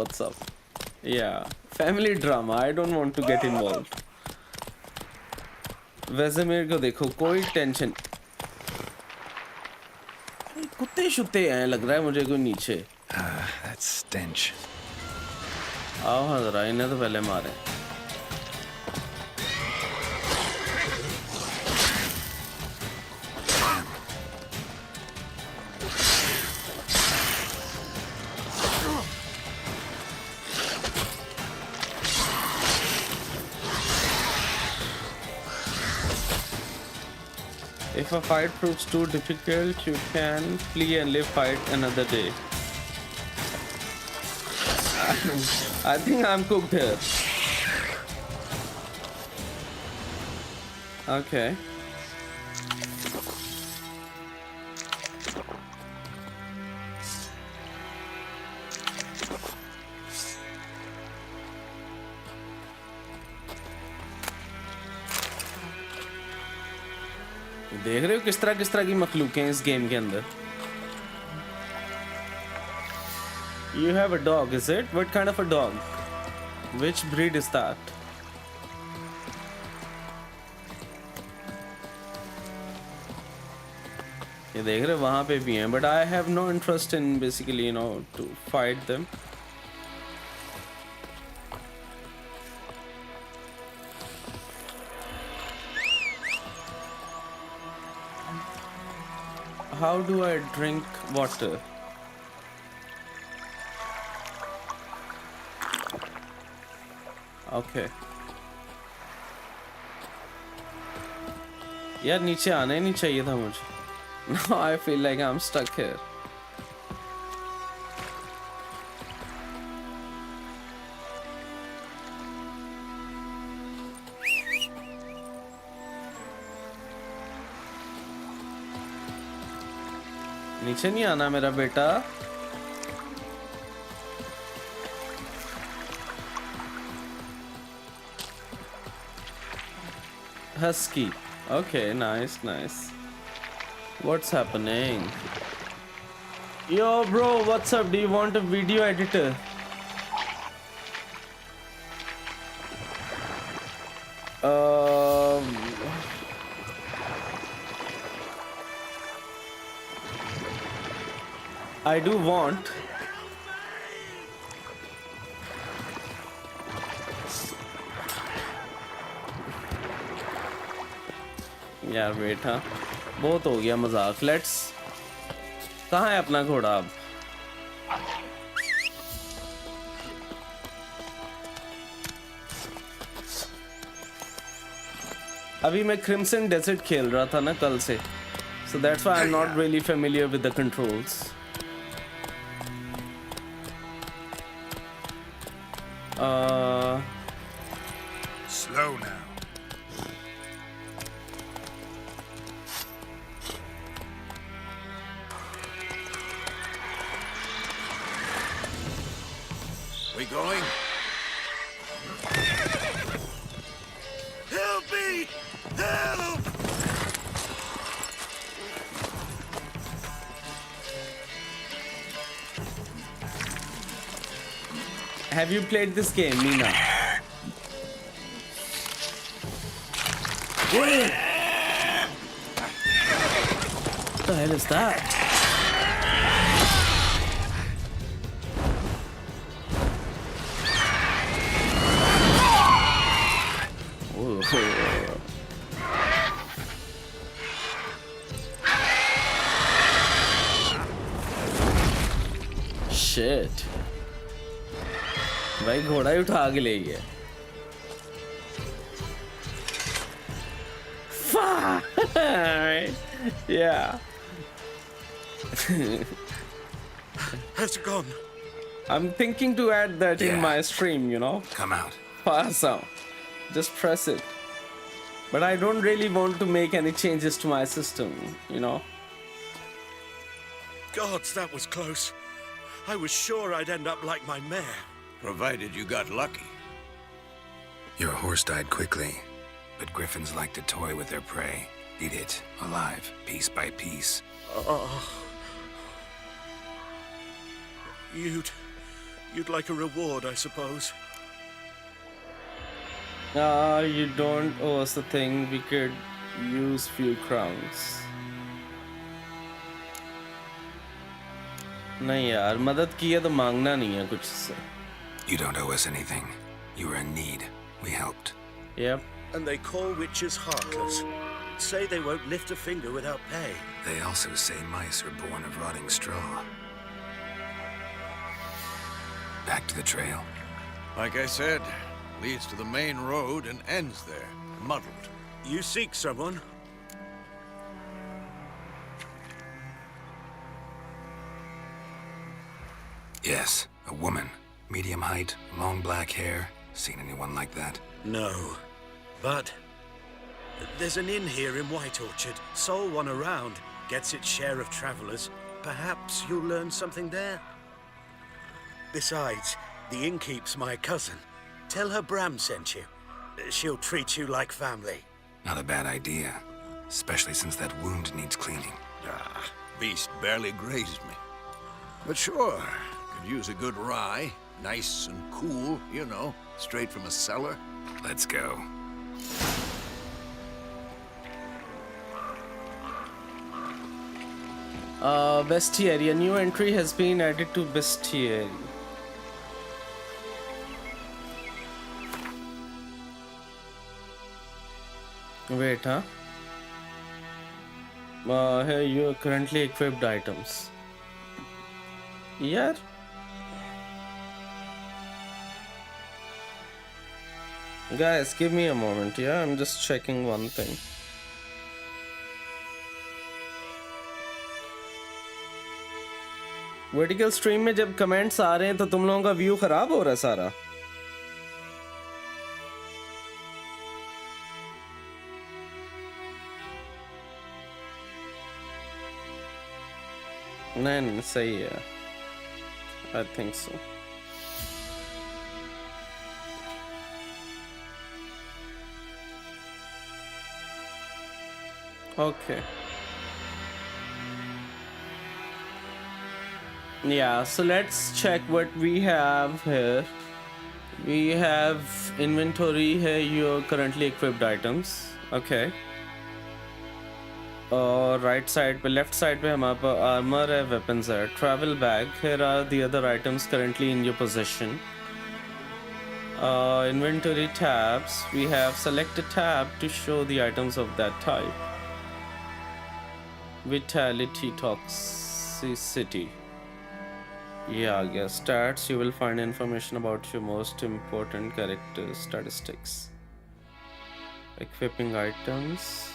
yeah, family drama, I don't want to get involved. वेज़ेमिर को देखो, कोई टेंशन। कुत्ते शुत्ते हैं लग रहा है मुझे कोई नीचे। That stench. आओ हाँ जरा, इन्हें तो पहले मारे। If a fight proves too difficult, you can flee and live fight another day. I think I'm cooked here. Okay. देख रहे हो किस तरह की मखलूकें हैं इस गेम के अंदर। You have a dog, is it? What kind of a dog? Which breed is that? ये देख रहे हो वहाँ पे भी हैं, but I have no interest in basically, you know, to fight them. How do I drink water? Okay. यार नीचे आना ही नहीं चाहिए था मुझे। Now I feel like I'm stuck here. नीचे नहीं आना मेरा बेटा। Husky. Okay, nice. What's happening? Yo, bro, what's up? Do you want a video editor? I do want. यार बेटा बहुत हो गया मजाक। लेट्स, कहाँ है अपना घोड़ा अब? अभी मैं क्रिम्सन डेजर्ट खेल रहा था ना कल से, so that's why I'm not really familiar with the controls. Slow now. We going? Help me! Help! Have you played this game, Nina? What the hell is that? Shit. भाई घोड़ा ही उठा के ले गया। Yeah. How's it gone? I'm thinking to add that in my stream, you know. Come out. Fast sound. Just press it. But I don't really want to make any changes to my system, you know. Gods, that was close. I was sure I'd end up like my mare. Provided you got lucky. Your horse died quickly, but griffins like to toy with their prey. Eat it, alive, piece by piece. You'd like a reward, I suppose. You don't owe us a thing. We could use few crowns. नहीं यार, मदद की है तो मांगना नहीं है कुछ से. You don't owe us anything. You were in need. We helped. Yep. And they call witches heartless. Say they won't lift a finger without pay. They also say mice are born of rotting straw. Back to the trail. Like I said, leads to the main road and ends there, muddled. You seek someone? Yes, a woman. Medium height, long black hair. Seen anyone like that? No. But there's an inn here in White Orchard. Sole one around. Gets its share of travelers. Perhaps you'll learn something there. Besides, the innkeep's my cousin. Tell her Bram sent you. She'll treat you like family. Not a bad idea. Especially since that wound needs cleaning. Ah, beast barely grazed me. But sure, could use a good rye. Nice and cool, you know, straight from a cellar. Let's go. Bestiary. A new entry has been added to Bestiary. Wait, huh? Here you are currently equipped items. Yeah. Guys, give me a moment, yeah? I'm just checking one thing. Vertical stream में जब comments आ रहे हैं तो तुम लोगों का view खराब हो रहा है सारा. नहीं सही है. I think so. Okay. Yeah, so let's check what we have here. We have inventory here, your currently equipped items. Okay. Right side पे left side पे हमारे पास armor है, weapons है, travel bag. Here are the other items currently in your possession. Inventory tabs. We have select a tab to show the items of that type. Vitality, toxicity. Yeah, I guess stats. You will find information about your most important character statistics. Equipping items.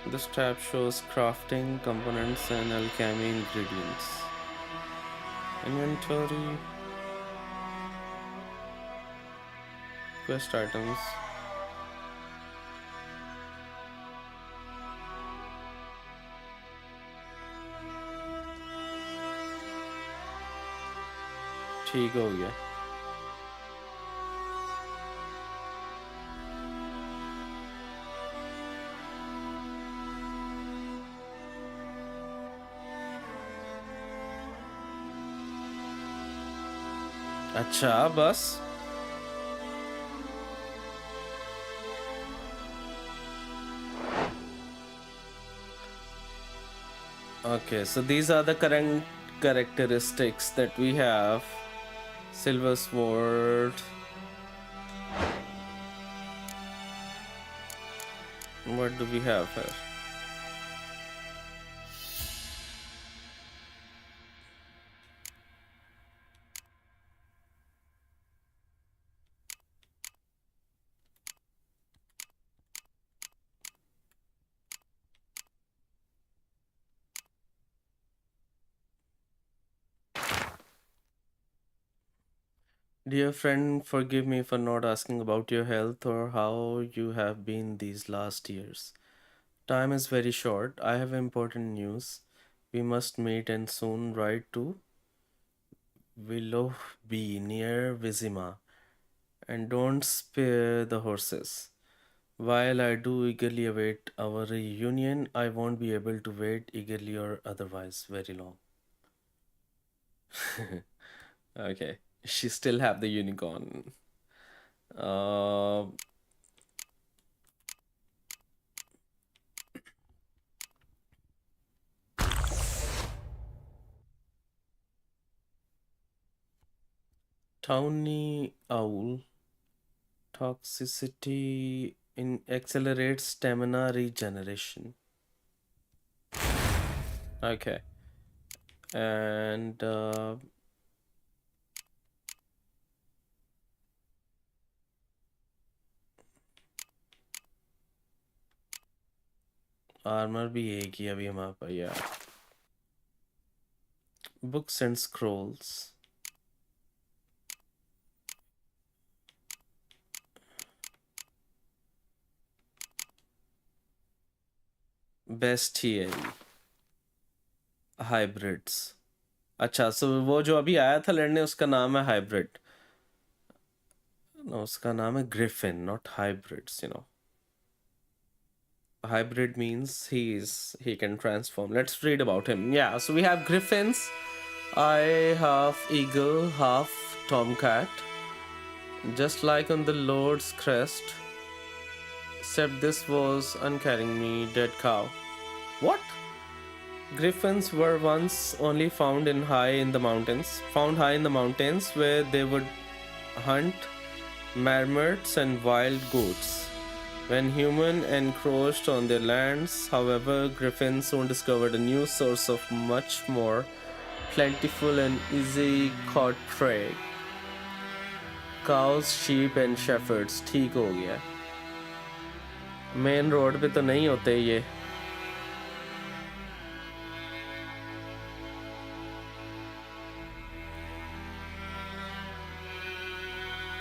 This tab shows crafting components and alchemy ingredients. Inventory. Quest items. ठीक हो गया. अच्छा बस. Okay, so these are the current characteristics that we have. Silver sword. What do we have here? Dear friend, forgive me for not asking about your health or how you have been these last years. Time is very short. I have important news. We must meet and soon ride to Willoughby near Vizima. And don't spare the horses. While I do eagerly await our reunion, I won't be able to wait eagerly or otherwise very long. Okay, she still have the unicorn. Uh, Tawny Owl. Toxicity accelerates stamina regeneration. Okay. And armor भी एक ही अभी हमारे पास यार. Books and scrolls. Bestiary. Hybrids. अच्छा, so वो जो अभी आया था लड़ने उसका नाम है हाइब्रिड. No, उसका नाम है Griffin, not hybrids, you know. Hybrid means he can transform. Let's read about him. Yeah, so we have griffins. I half eagle, half tomcat. Just like on the Lord's crest. Except this was uncarrying me, dead cow. What? Griffins were once only found high in the mountains, where they would hunt marmots and wild goats. When humans encroached on their lands, however, griffins soon discovered a new source of much more plentiful and easy caught prey. Cows, sheep and shepherds. ठीक हो गया. Main road पे तो नहीं होते ये.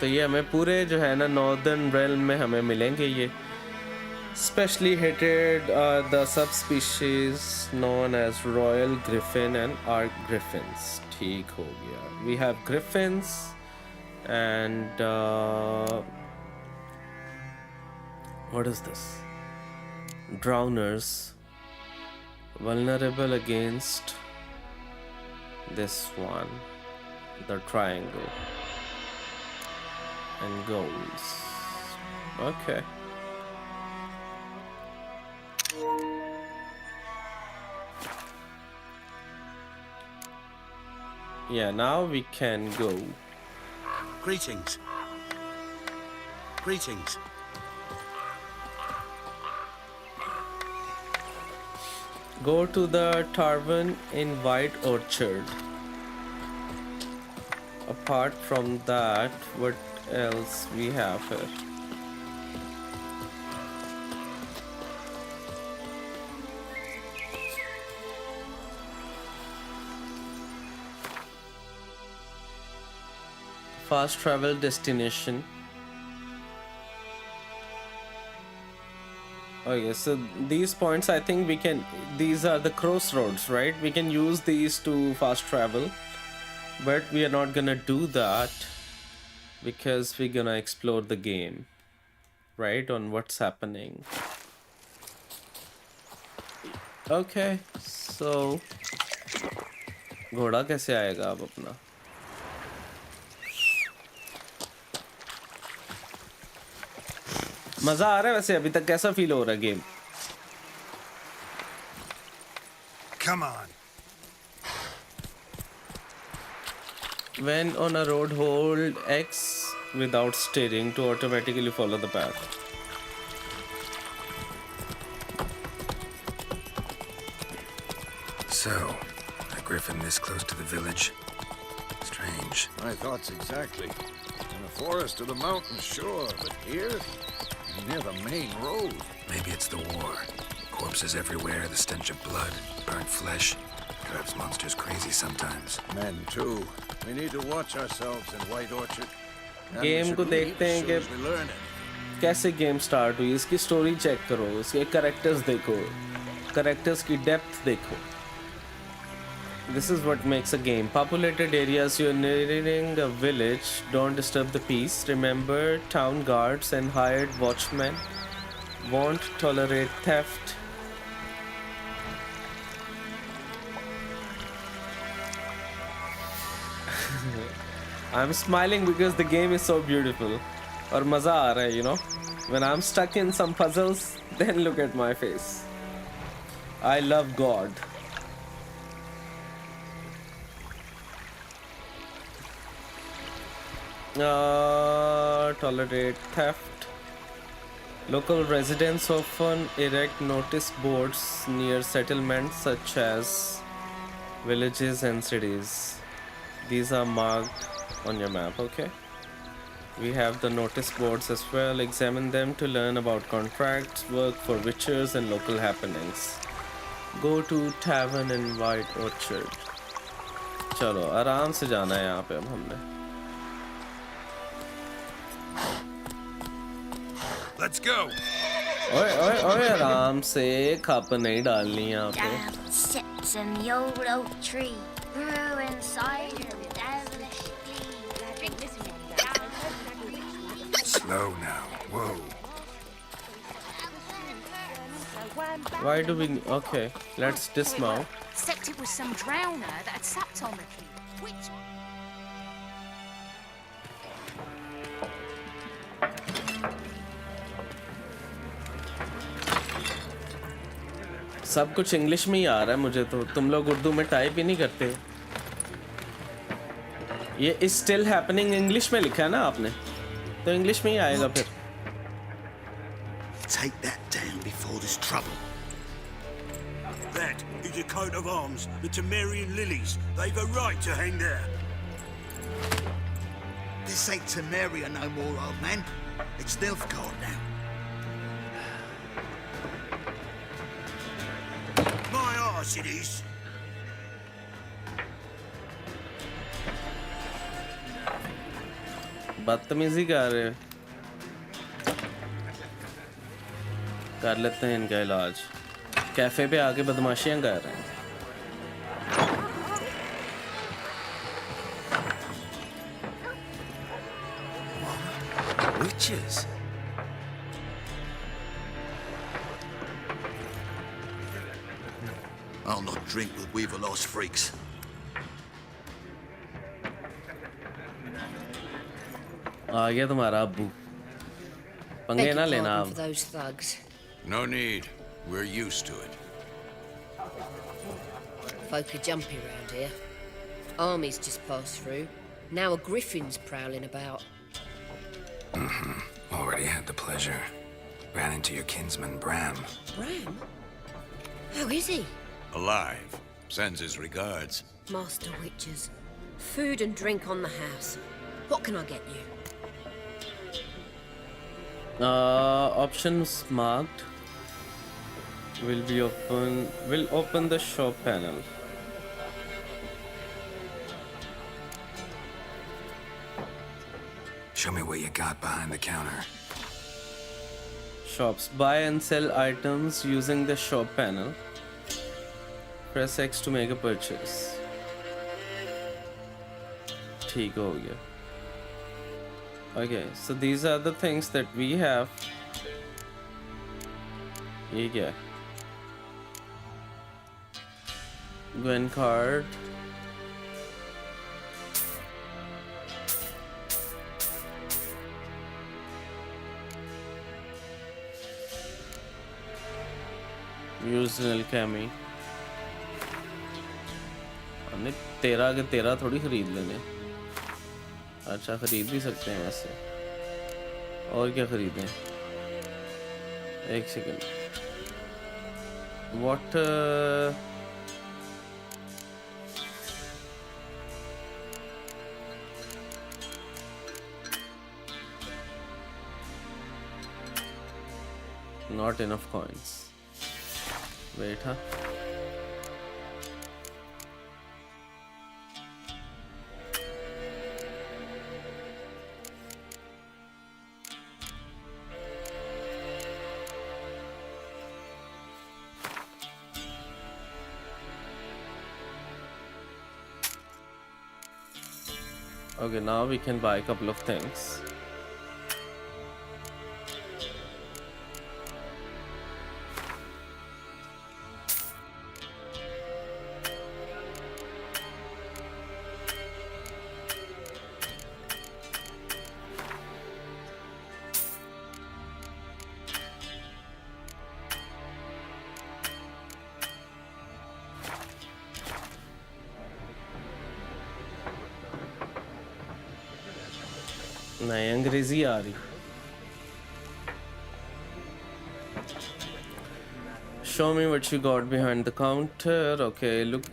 तो ये हमें पूरे जो है ना नॉर्दर्न रेल्म में हमें मिलेंगे ये. Specially hated are the subspecies known as royal griffin and arc griffins. ठीक हो गया. We have griffins and what is this? Drowners, vulnerable against this one, the triangle, and goals. Okay. Yeah, now we can go. Greetings. Greetings. Go to the tavern in White Orchard. Apart from that, what else we have here? Fast travel destination. Okay, so these points, I think we can, these are the crossroads, right? We can use these to fast travel, but we are not gonna do that because we're gonna explore the game, right? On what's happening. Okay, so घोड़ा कैसे आएगा अब अपना? मजा आ रहा है वैसे अभी तक कैसा फील हो रहा है game? Come on. When on a road, hold X without steering to automatically follow the path. So, a griffin this close to the village? Strange. My thoughts exactly. In the forest or the mountains, sure, but here? Near the main road. Maybe it's the war. Corpses everywhere, the stench of blood, burnt flesh. Drives monsters crazy sometimes. Men too. We need to watch ourselves in White Orchard. And we game should को leave देखते हैं as कि soon as we learn anything. कैसे game start हुई, इसकी story check करो, इसके characters देखो, कैरेक्टर्स की डेप्थ देखो. This is what makes a game. Populated areas, you're nearing a village. Don't disturb the peace. Remember, town guards and hired watchmen won't tolerate theft. I'm smiling because the game is so beautiful. और मजा आ रहा है, you know. When I'm stuck in some puzzles, then look at my face. I love God. Tolerate theft. Local residents often erect notice boards near settlements such as villages and cities. These are marked on your map, okay? We have the notice boards as well. Examine them to learn about contracts, work for witchers, and local happenings. Go to tavern in White Orchard. चलो आराम से जाना है यहाँ पे अब हमने. Let's go. ओए ओए ओए आराम से खप नहीं डालनी यहाँ पे. Geralt sits in the old oak tree, brewing cider with devilish glee. Slow now. Whoa. Why do we? Okay, let's dismount. Except it was some drowner that had sapped on the key. Which? सब कुछ English में ही आ रहा है मुझे तो. तुम लोग उर्दू में टाइप ही नहीं करते. ये इज स्टिल हैपनिंग इंग्लिश में लिखा है ना आपने, तो इंग्लिश में ही आएगा फिर. Take that down before there's trouble. That is a coat of arms, the Temerian lilies. They've a right to hang there. This ain't Temeria no more, old man. It's Nilfgaard now. My arse it is. बदतमीजी कर रहे. कर लेते हैं इनका इलाज. Cafe पे आके बदमाशियां कर रहे हैं. Witches? I'll not drink with Weaverlost freaks. आ गया तुम्हारा अब्बू. पंगे ना लेना for अब. those thugs. No need. We're used to it. Folk are jumpy round here. Armies just passed through. Now a griffin's prowling about. Already had the pleasure. Ran into your kinsman, Bram. Bram? How is he? Alive. Sends his regards. Master Witches. Food and drink on the house. What can I get you? Options marked will open the shop panel. Show me what you got behind the counter. Shops. Buy and sell items using the shop panel. Press X to make a purchase. ठीक हो गया. Okay, so these are the things that we have. ये क्या है? Gwen card. Use an alchemy. हमने 13 के 13 थोड़ी खरीद लेने. अच्छा खरीद भी सकते हैं वैसे. और क्या खरीदें? एक second. What not enough coins. Wait, huh? Okay, now we can buy a couple of things. नहीं अंग्रेजी आ रही. Show me what you got behind the counter. Okay, look.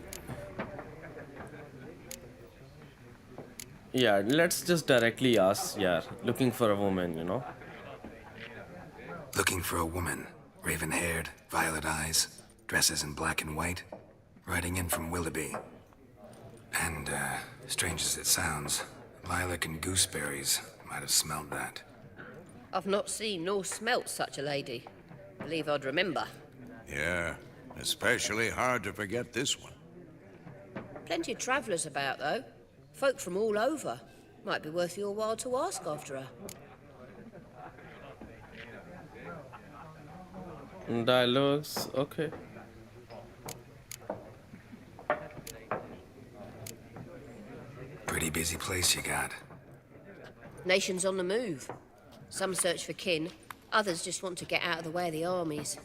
Yeah, let's just directly ask. Yeah, looking for a woman, you know. Looking for a woman. Raven-haired, violet eyes, dresses in black and white. Riding in from Willoughby. And, strange as it sounds, lilac and gooseberries might have smelled that. I've not seen nor smelt such a lady. Believe I'd remember. Yeah, especially hard to forget this one. Plenty of travellers about, though. Folk from all over. Might be worth your while to ask after her. Dialogues, okay. Pretty busy place you got. Nations on the move. Some search for kin, others just want to get out of the way of the armies.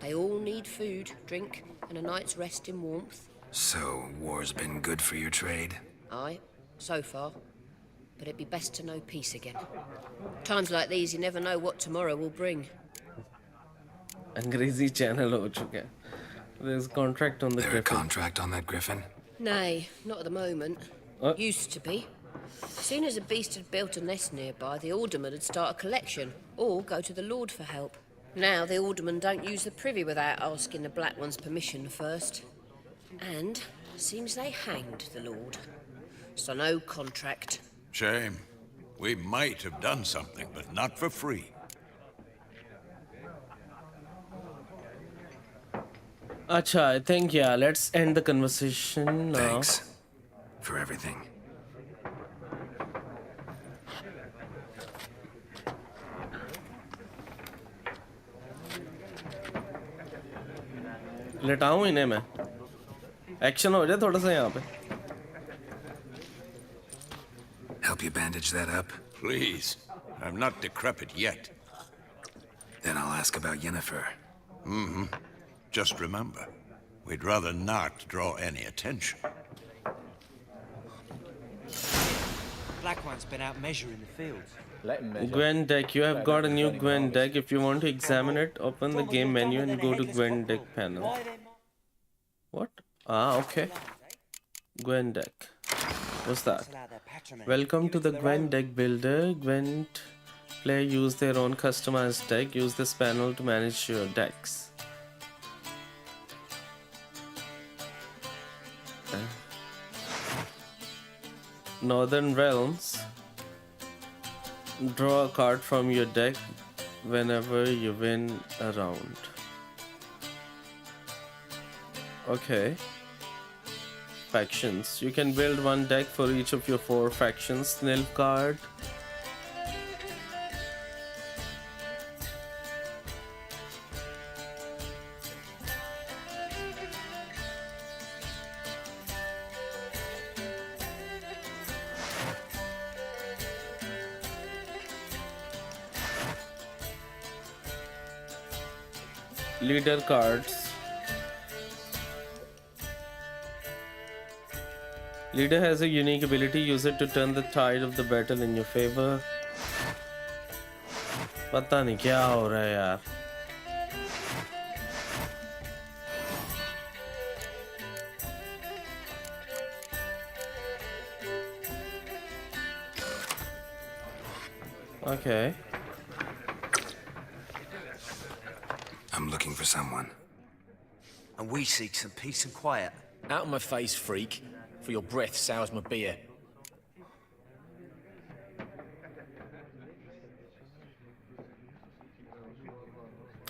They all need food, drink, and a night's rest in warmth. So, war's been good for your trade? Aye, so far. But it'd be best to know peace again. Times like these, you never know what tomorrow will bring. अंग्रेजी channel हो चुका है. There's contract on the There a Griffin. contract on that griffin? Nay, not at the moment. Used to be. Soon as a beast had built a nest nearby, the alderman would start a collection, or go to the Lord for help. Now the aldermen don't use the privy without asking the Black One's permission first. And seems they hanged the Lord. So no contract. Shame. We might have done something, but not for free. Acha, I think yeah, let's end the conversation now. Thanks for everything. लेटाऊं इन्हें मैं. Action हो जाए थोड़ा सा यहाँ पे. Help you bandage that up? Please. I'm not decrepit yet. Then I'll ask about Yennefer. Mm-hmm. Just remember, we'd rather not draw any attention. Black One's been out measuring the fields. Gwen deck. You have got a new Gwen deck. If you want to examine it, open the game menu and go to Gwen deck panel. What? Ah, okay. Gwen deck. What's that? Welcome to the Gwen deck builder. Gwen player use their own customized deck. Use this panel to manage your decks. Northern Realms. Draw a card from your deck whenever you win a round. Okay. Factions. You can build one deck for each of your 4 factions. Nilfgaard. Leader cards. Leader has a unique ability. Use it to turn the tide of the battle in your favor. पता नहीं क्या हो रहा है यार. Okay. I'm looking for someone. And we seek some peace and quiet. Out of my face, freak. For your breath sours my beer.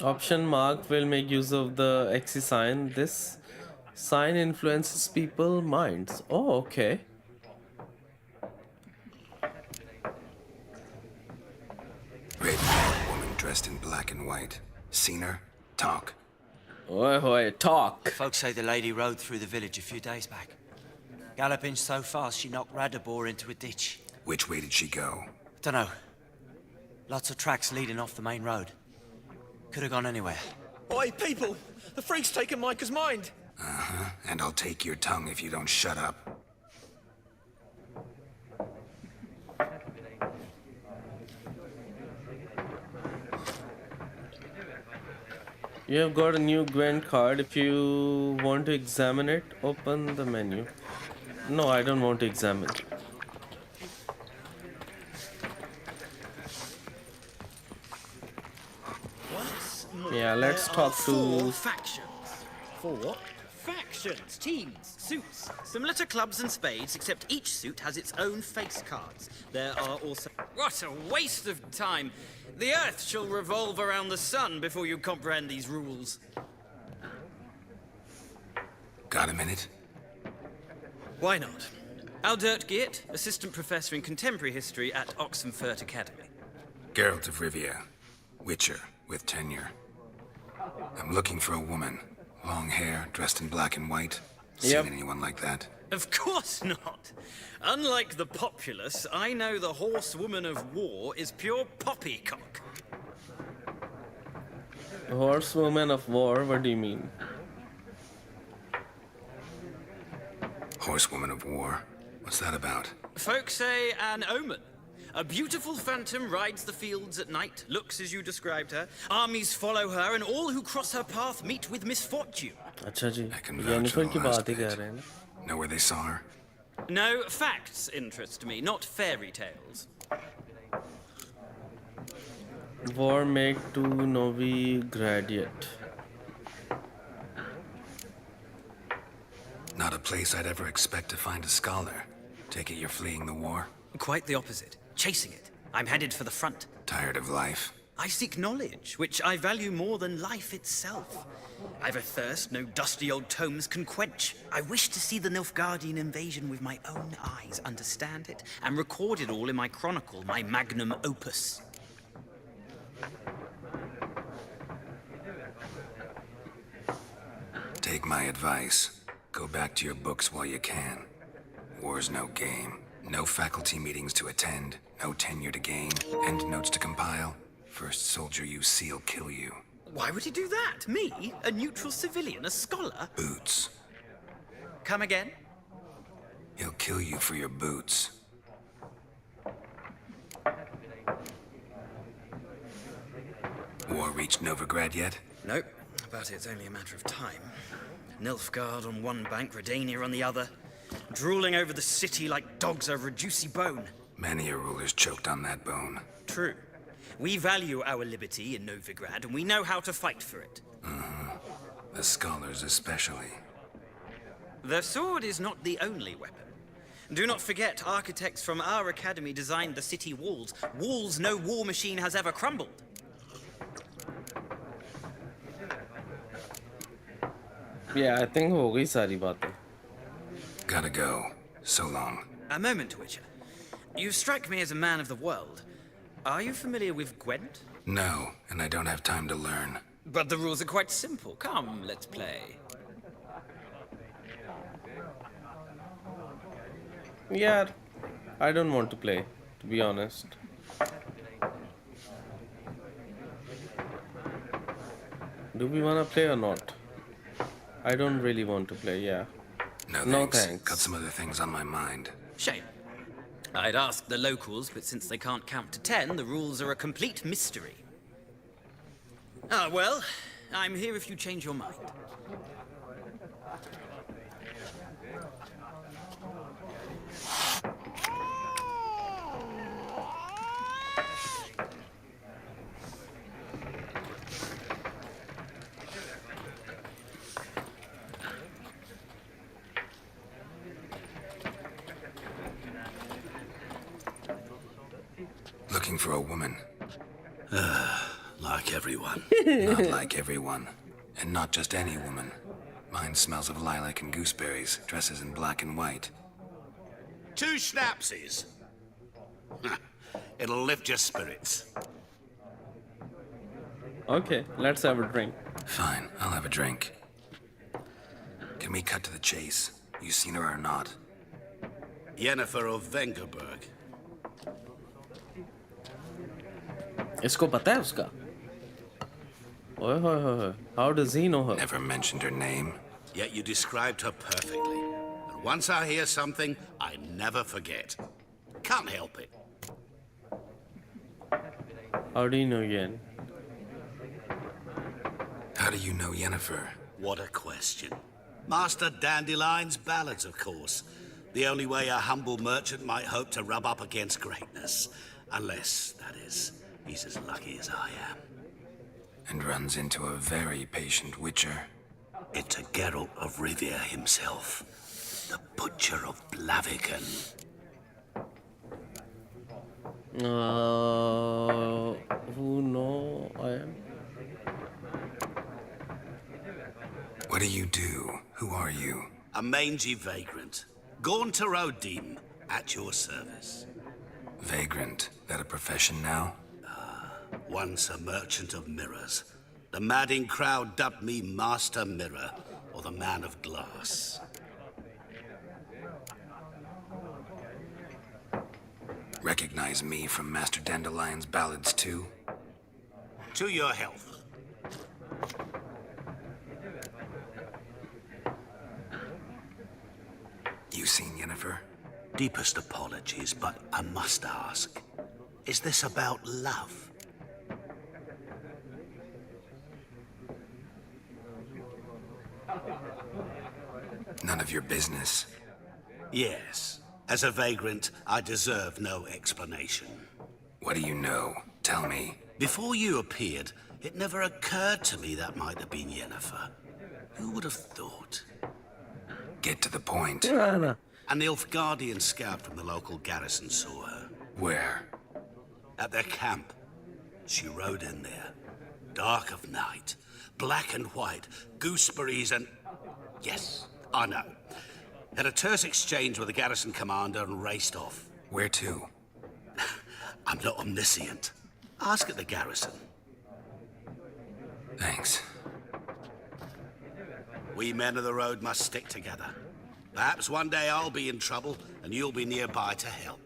Option mark will make use of the Xe sign. This sign influences people's minds. Oh, okay. Raven-haired woman dressed in black and white. Seen her? Talk. Oi, oi, talk. Folks say the lady rode through the village a few days back. Galloping so fast she knocked Radabor into a ditch. Which way did she go? Dunno. Lots of tracks leading off the main road. Could have gone anywhere. Oi, people! The freak's taken Micah's mind! Uh-huh. And I'll take your tongue if you don't shut up. You have got a new Gwent card. If you want to examine it, open the menu. No, I don't want to examine. Yeah, let's talk to... factions. Four what? Factions, teams, suits. Similar to clubs and spades, except each suit has its own face cards. There are also... What a waste of time! The Earth shall revolve around the sun before you comprehend these rules. Got a minute? Why not? Aldert Geert, Assistant Professor in Contemporary History at Oxenfurt Academy. Geralt of Rivia, Witcher, with tenure. I'm looking for a woman. Long hair, dressed in black and white. Seen anyone like that? Of course not. Unlike the populace, I know the horsewoman of war is pure poppycock. Horsewoman of war? What do you mean? Horsewoman of war? What's that about? Folks say an omen. A beautiful phantom rides the fields at night, looks as you described her. Armies follow her, and all who cross her path meet with misfortune. अच्छा जी, I can vouch for Jennifer the की last बात ही bit. कर रहे हैं ना? Know where they saw her? No, facts interest me, not fairy tales. War make to Novi Graduate. Not a place I'd ever expect to find a scholar. Take it you're fleeing the war? Quite the opposite. Chasing it. I'm headed for the front. Tired of life? I seek knowledge, which I value more than life itself. I've a thirst no dusty old tomes can quench. I wish to see the Nilfgaardian invasion with my own eyes, understand it, and record it all in my chronicle, my magnum opus. Take my advice. Go back to your books while you can. War's no game. No faculty meetings to attend. No tenure to gain. End notes to compile. First soldier you see'll kill you. Why would he do that? Me? A neutral civilian? A scholar? Boots. Come again? He'll kill you for your boots. War reached Novigrad yet? Nope, but it's only a matter of time. Nilfgaard on one bank, Redania on the other. Drooling over the city like dogs over a juicy bone. Many a ruler's choked on that bone. True. We value our liberty in Novigrad, and we know how to fight for it. The scholars especially. The sword is not the only weapon. Do not forget, architects from our academy designed the city walls. Walls no war machine has ever crumbled. Yeah, I think हो गई सारी बातें. Gotta go. So long. A moment, Witcher. You strike me as a man of the world. Are you familiar with Gwent? No, and I don't have time to learn. But the rules are quite simple. Come, let's play. Yeah, I don't want to play, to be honest. Do we wanna play or not? I don't really want to play, yeah. No thanks. Got some other things on my mind. Shame. I'd ask the locals, but since they can't count to 10, the rules are a complete mystery. Ah, well, I'm here if you change your mind. Looking for a woman. Like everyone. Not like everyone. And not just any woman. Mine smells of lilac and gooseberries, dresses in black and white. 2 schnapsies. It'll lift your spirits. Okay, let's have a drink. Fine, I'll have a drink. Can we cut to the chase? You seen her or not? Yennefer of Vengerberg. इसको पता है उसका? ओए होए होए. How does he know her? Never mentioned her name. Yet you described her perfectly. And once I hear something, I never forget. Can't help it. How do you know Yen? How do you know Yennefer? What a question. Master Dandelion's ballads, of course. The only way a humble merchant might hope to rub up against greatness. Unless, that is, he's as lucky as I am. And runs into a very patient witcher. It's a Geralt of Rivia himself. The Butcher of Blaviken. Who know I am? What do you do? Who are you? A mangy vagrant. Gaunter Odim, at your service. Vagrant. That a profession now? Once a merchant of mirrors. The madding crowd dubbed me Master Mirror, or the Man of Glass. Recognize me from Master Dandelion's ballads, too? To your health. You seen Yennefer? Deepest apologies, but I must ask. Is this about love? None of your business. Yes. As a vagrant, I deserve no explanation. What do you know? Tell me. Before you appeared, it never occurred to me that might have been Yennefer. Who would have thought? Get to the point. An Nilfgaardian scout from the local garrison saw her. Where? At their camp. She rode in there. Dark of night. Black and white. Gooseberries and... Yes, I know. Had a terse exchange with the garrison commander and raced off. Where to? I'm not omniscient. Ask at the garrison. Thanks. We men of the road must stick together. Perhaps one day I'll be in trouble and you'll be nearby to help.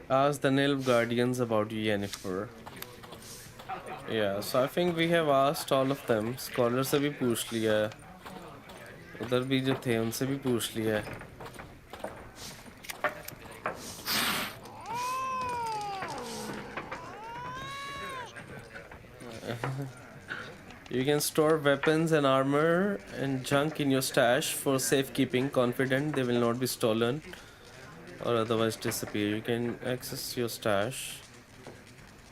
Ask the Nilfgaardians about Yennefer. Yeah, so I think we have asked all of them. Scholar से भी पूछ लिया है. उधर भी जो थे उनसे भी पूछ लिया है. You can store weapons and armor and junk in your stash for safekeeping, confident they will not be stolen or otherwise disappear. You can access your stash.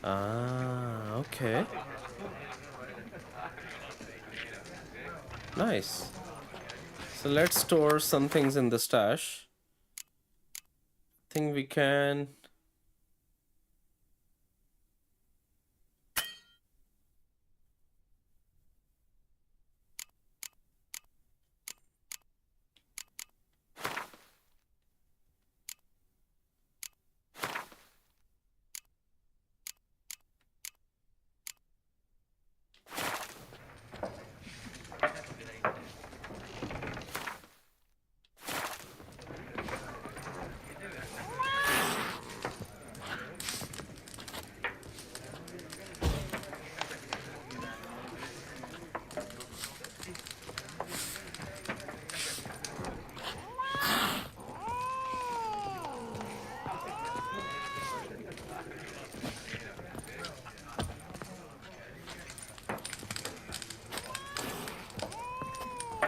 Ah, okay. Nice. So let's store some things in the stash. I think we can...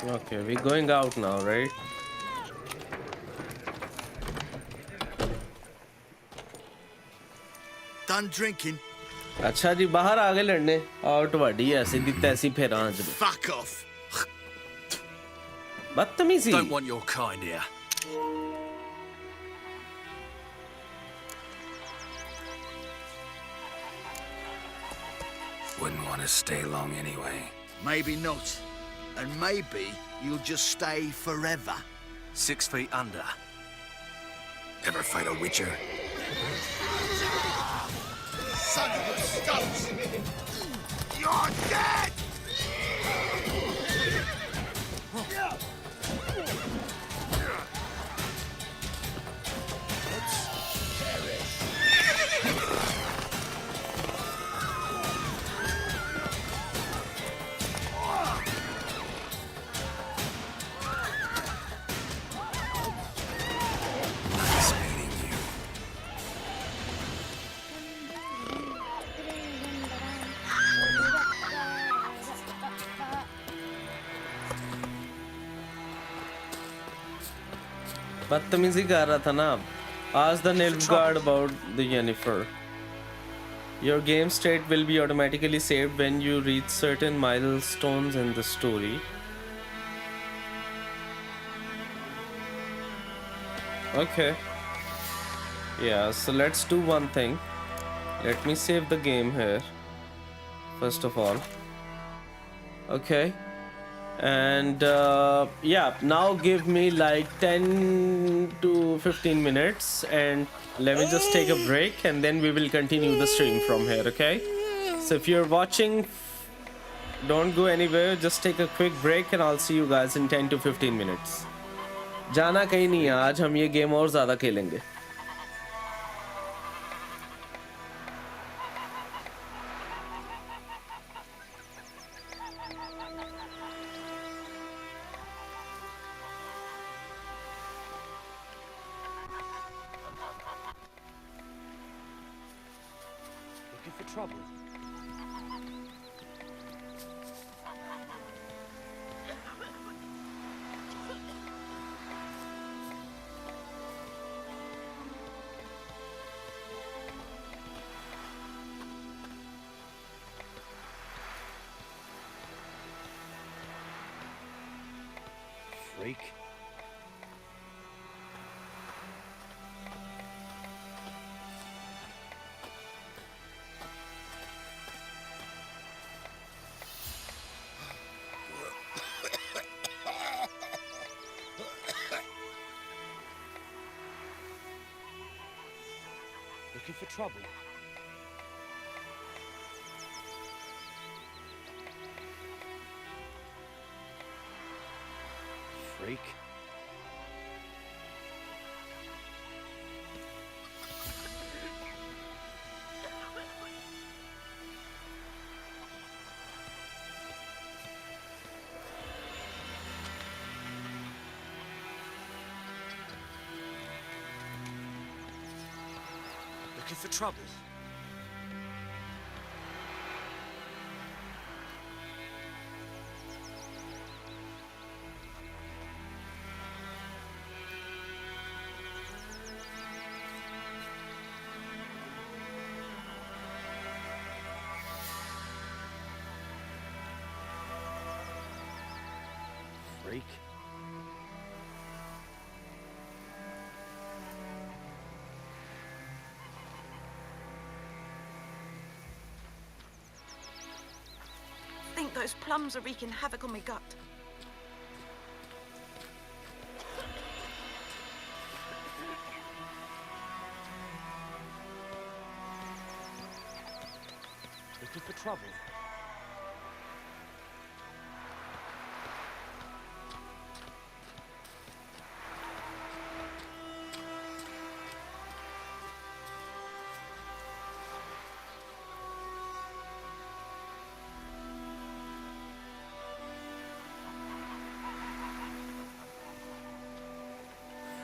Okay, we're going out now, right? Done drinking? अच्छा जी बाहर आ गए लड़ने और वाड़ी ऐसी दी तैसी फिर आज Fuck off. बदतमीजी Don't want your kind here. Wouldn't want to stay long anyway. Maybe not. And maybe you'll just stay forever. 6 feet under. Ever fight a witcher? Son of a scout! You're dead! बदतमीजी कर रहा था ना. Ask the Nilfgaard about the Yennefer. Your game state will be automatically saved when you reach certain milestones in the story. Okay. Yeah, so let's do one thing. Let me save the game here. First of all. Okay. And yeah, now give me like 10 to 15 minutes and let me just take a break and then we will continue the stream from here, okay? So if you're watching, don't go anywhere, just take a quick break and I'll see you guys in 10 to 15 minutes. जाना कहीं नहीं है, आज हम ये game और ज़्यादा खेलेंगे. Trouble. Freak. Looking for trouble. Freak. Looking for trouble. Freak. I think those plums are wreaking havoc on my gut. Looking for trouble.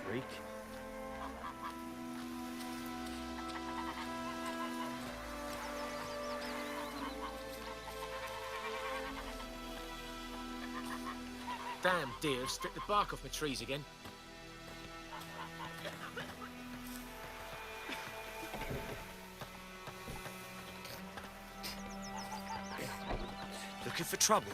Freak. Damn deer, stripped the bark off my trees again. Looking for trouble.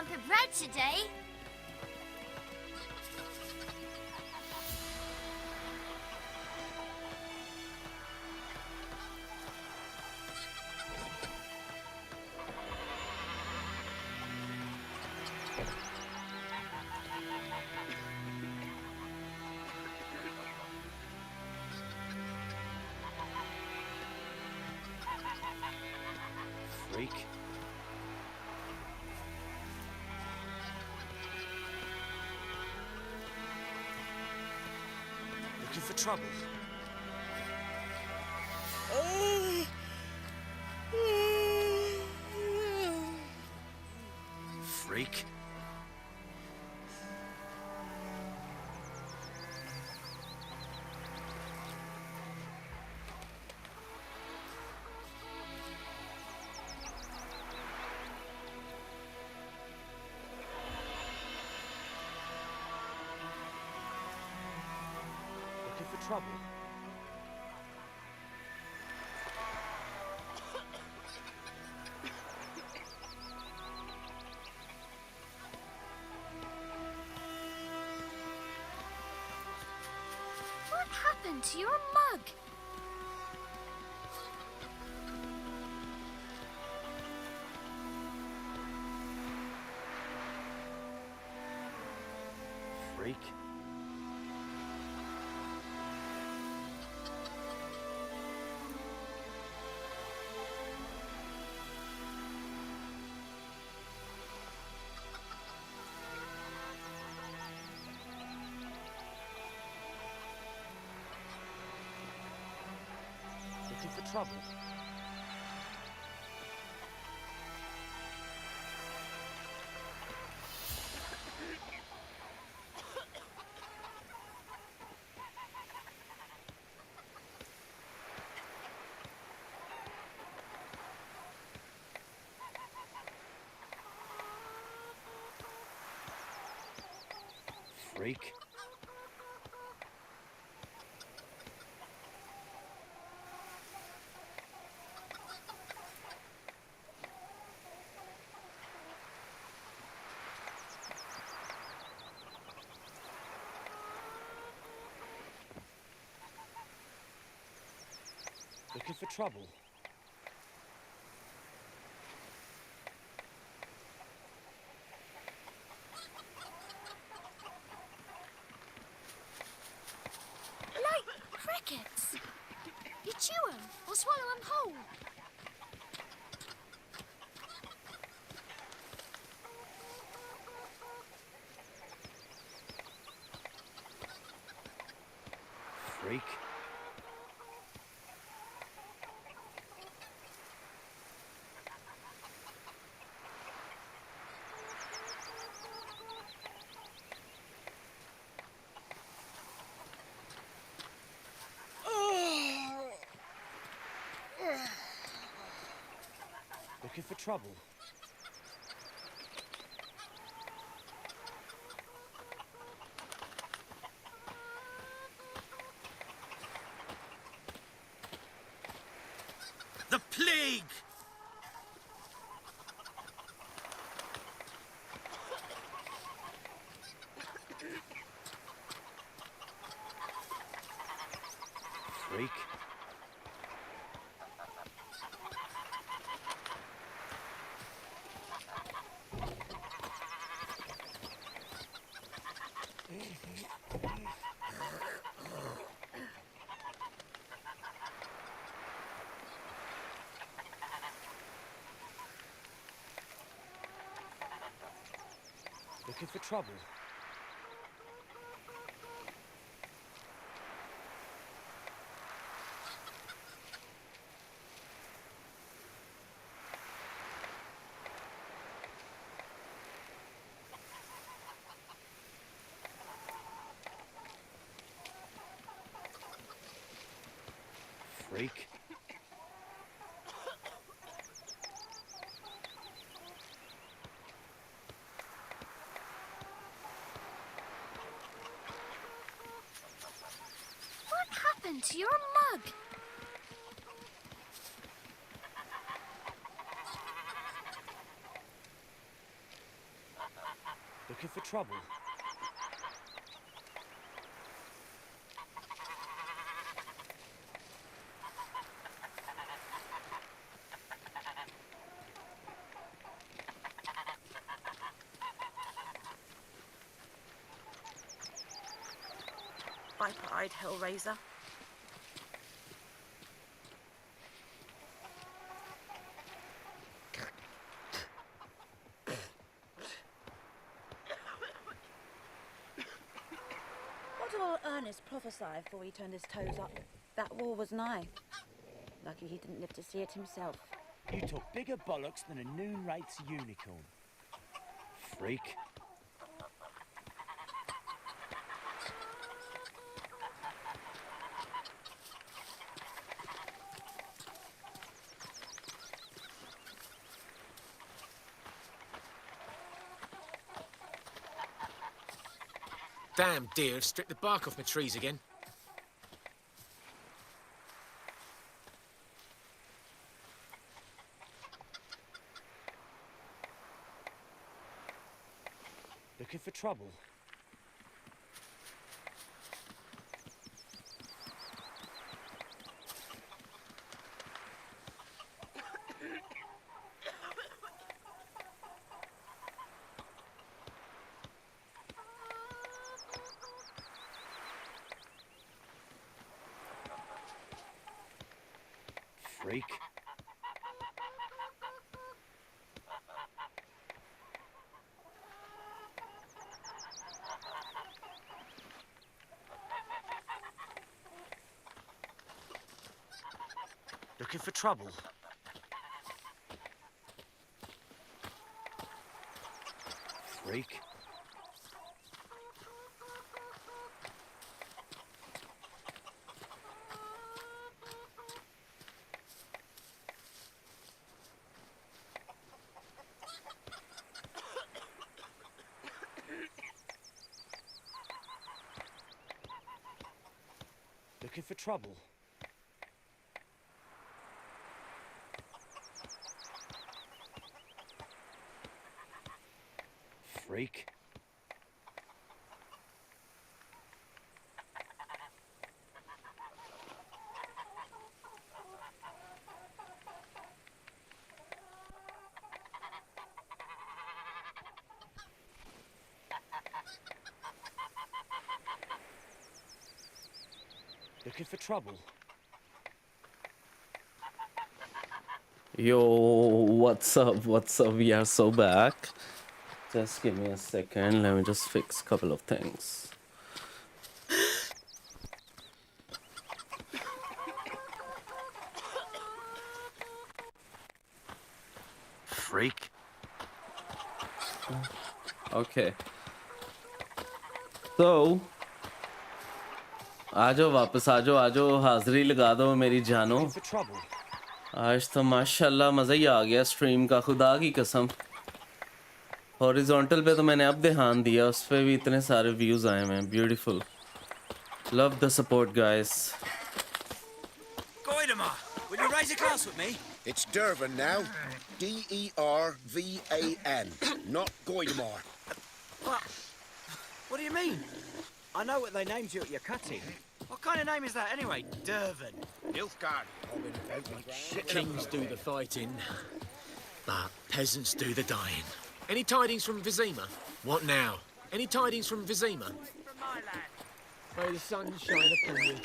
lump of bread today. Freak. Looking for trouble? Freak. Looking for trouble? What happened to your mug? Freak. Looking for trouble? Freak. Looking for trouble? Like crickets. You chew them or swallow them whole. Freak. Looking for trouble? The plague! Freak. Looking for trouble? Freak. What happened to your mug? Looking for trouble? Viper-eyed Hellraiser. What did old Ernest prophesy before he turned his toes up? That war was nigh. Lucky he didn't live to see it himself. You took bigger bollocks than a noon-rate's unicorn. Freak. Damn deer have stripped the bark off my trees again. Looking for trouble? Freak. Looking for trouble? Freak. Looking for trouble? Freak. Looking for trouble? Yo, what's up? What's up? We are so back. Just give me a second. Let me just fix a couple of things. Freak. Okay. So, आ जाओ वापस आ जाओ हाजिरी लगा दो मेरी जानो. आज तो माशाल्लाह मज़ा ही आ गया स्ट्रीम का, खुदा की कसम. हॉरिजॉन्टल पे तो मैंने अब ध्यान दिया, उस पे भी इतने सारे व्यूज़ आए हैं. Beautiful. Love the support guys. Goidemar, will you raise a glass with me? It's Dervan now. D-E-R-V-A-N, not Goidemar. What do you mean? I know what they named you at your cutting. What kind of name is that anyway? Dervan. Nilfgaard. Kings do the fighting, but peasants do the dying. Any tidings from Vizima? What now? Any tidings from Vizima? From my land. May the sun shine upon you.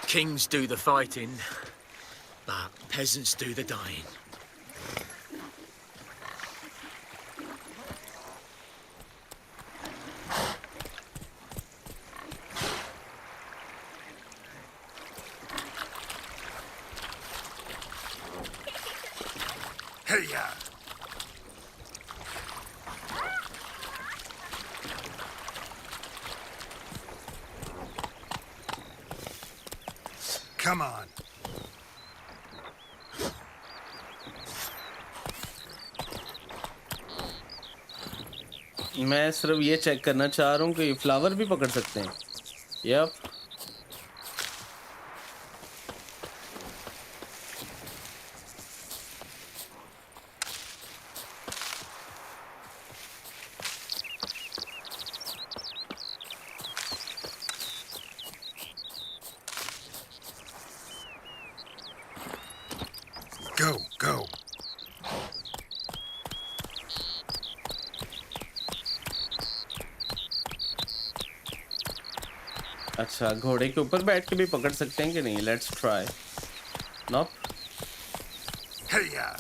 Kings do the fighting, but peasants do the dying. Hey-ya! Come on. मैं सिर्फ ये check करना चाह रहा हूँ कि flower भी पकड़ सकते हैं. यप. अच्छा घोड़े के ऊपर बैठ के भी पकड़ सकते हैं कि नहीं? Let's try. Knob. Hey-ya!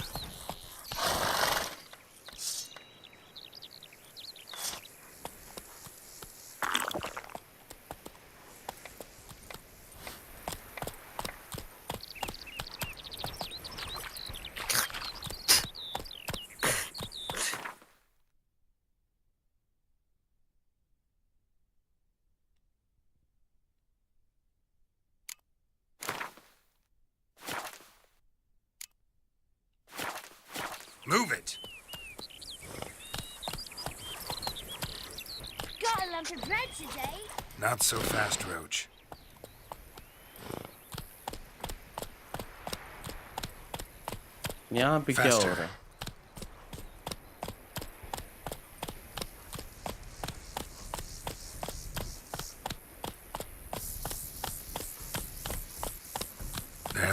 Move it! Got a lump of bread today. Not so fast, Roach. यहाँ पे क्या हो रहा है?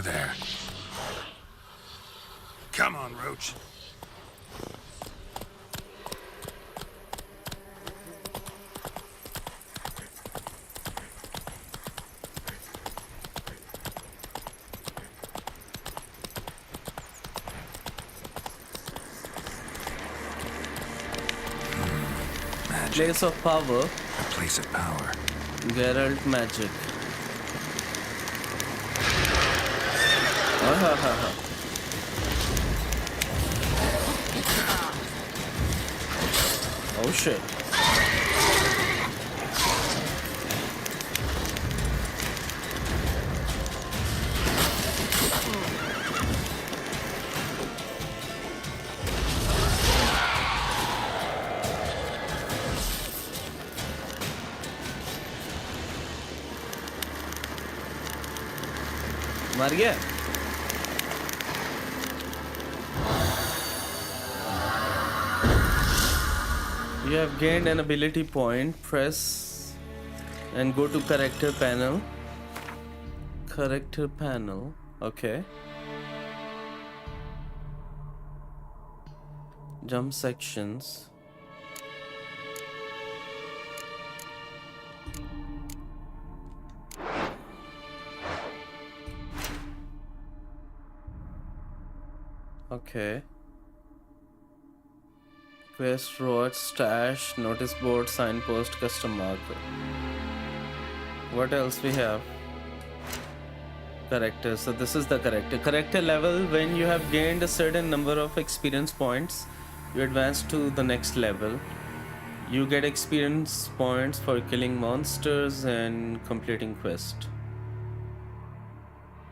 There. Come on, Roach. Place of power. A place of power. Geralt magic. Oh shit. मर गया. You have gained an ability point. Press and go to character panel. Character panel. Okay. Jump sections. Okay. Quest, road, stash, notice board, signpost, custom marker. What else we have? Character. So this is the character. Character level. When you have gained a certain number of experience points, you advance to the next level. You get experience points for killing monsters and completing quest.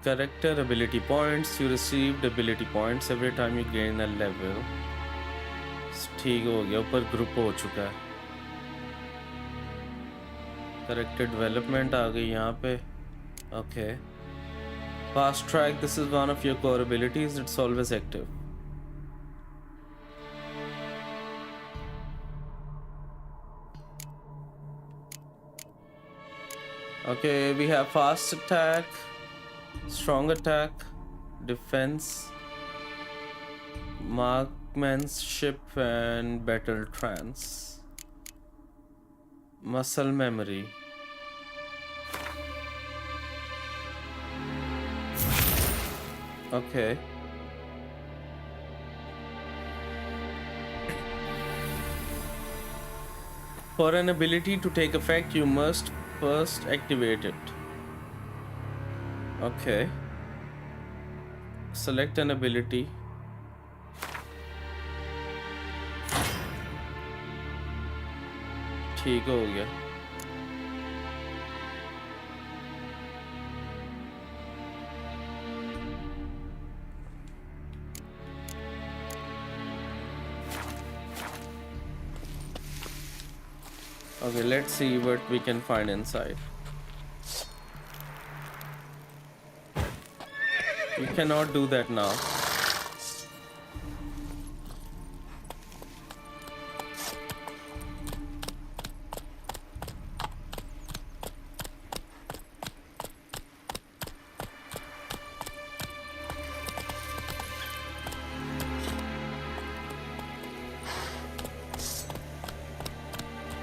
Character ability points. You received ability points every time you gain a level. ठीक हो गया. ऊपर group हो चुका है. Character development आ गई यहाँ पे. Okay. Fast track. This is one of your core abilities. It's always active. Okay, we have fast attack, strong attack, defense, marksmanship, and battle trance. Muscle memory. Okay. For an ability to take effect, you must first activate it. Okay. Select an ability. ठीक हो गया. Okay, let's see what we can find inside. You cannot do that now.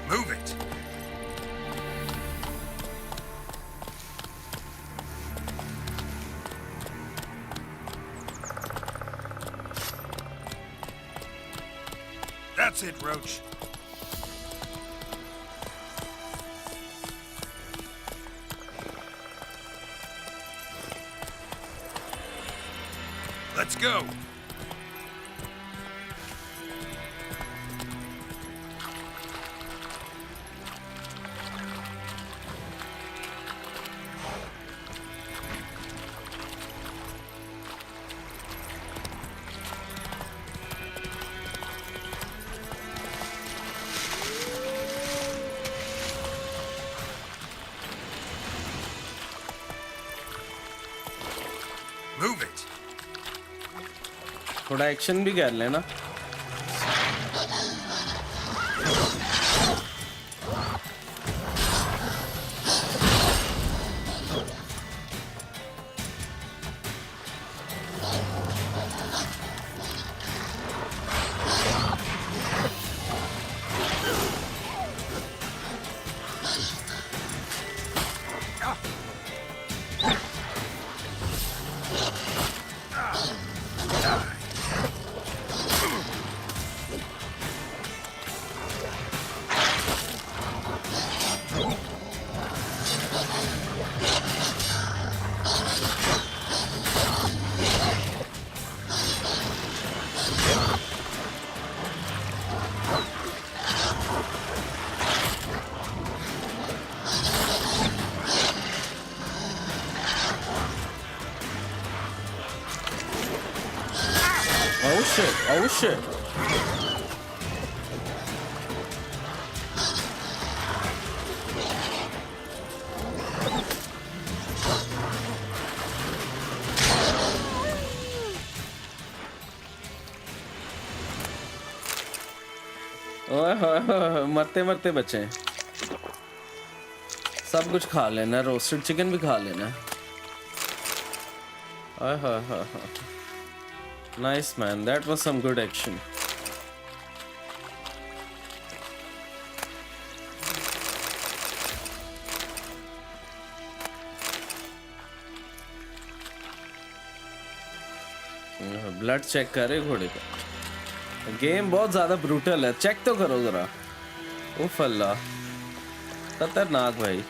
Move it. That's it, Roach. Let's go. Move it. थोड़ा action भी कर लेना. Oh shit. ओए मरते मरते बचे हैं. सब कुछ खा लेना, रोस्टेड चिकन भी खा लेना. Nice man, that was some good action. Blood check करे घोड़े का. गेम बहुत ज्यादा ब्रूटल है, चेक तो करो जरा. उफ अल्लाह, खतरनाक भाई.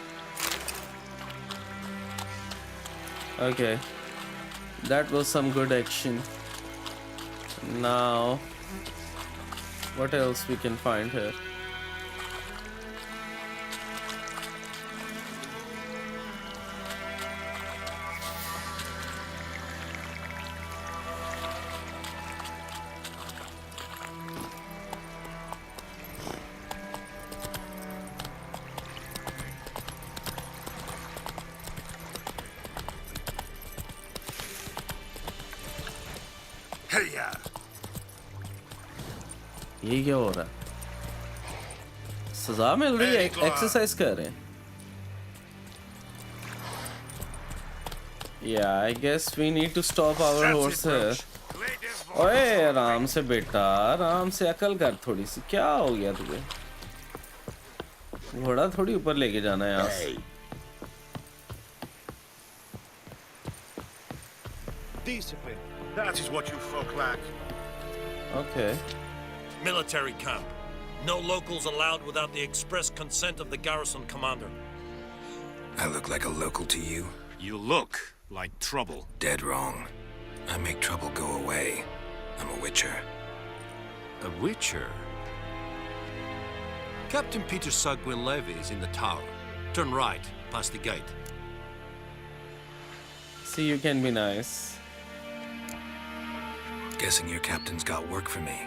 Okay, that was some good action. Now, what else we can find here? ये क्या हो रहा है? सजा मिल रही है, एक्सरसाइज कर रहे हैं. Yeah, I guess we need to stop our horse here. ओए आराम से बेटा, आराम से अकल कर थोड़ी सी. क्या हो गया तुझे? घोड़ा थोड़ी ऊपर लेके जाना है यहाँ से. Discipline. That is what you folk lack. Okay. Military camp. No locals allowed without the express consent of the garrison commander. I look like a local to you? You look like trouble. Dead wrong. I make trouble go away. I'm a witcher. A witcher? Captain Peter Sagwin Levy is in the tower. Turn right, past the gate. See, you can be nice. Guessing your captain's got work for me.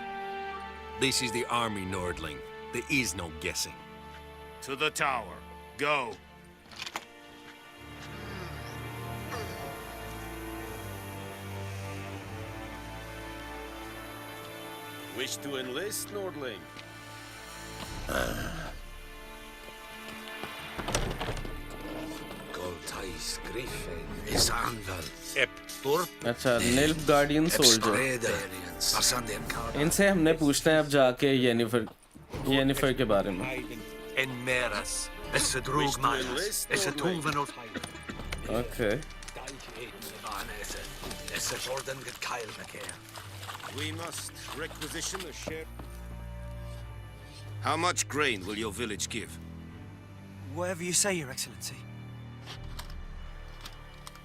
This is the army, Nordling. There is no guessing. To the tower. Go. Wish to enlist, Nordling? अच्छा, निल्फ guardian soldier. इनसे हमने पूछना है अब जाके Jennifer के बारे में. Okay. We must requisition a ship. How much grain will your village give? Whatever you say, Your Excellency.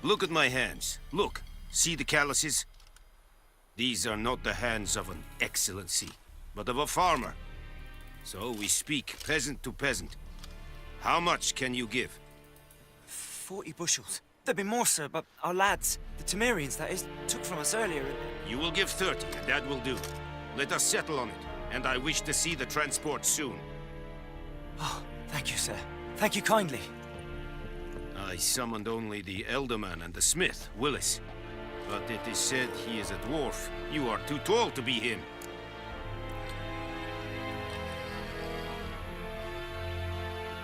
Look at my hands. Look. See the calluses? These are not the hands of an excellency, but of a farmer. So we speak peasant to peasant. How much can you give? 40 bushels. There'd be more, sir, but our lads, the Temerians, that is, took from us earlier. You will give 30, and that will do. Let us settle on it, and I wish to see the transport soon. Oh, thank you, sir. Thank you kindly. I summoned only the Elderman and the smith, Willis. But it is said he is a dwarf. You are too tall to be him.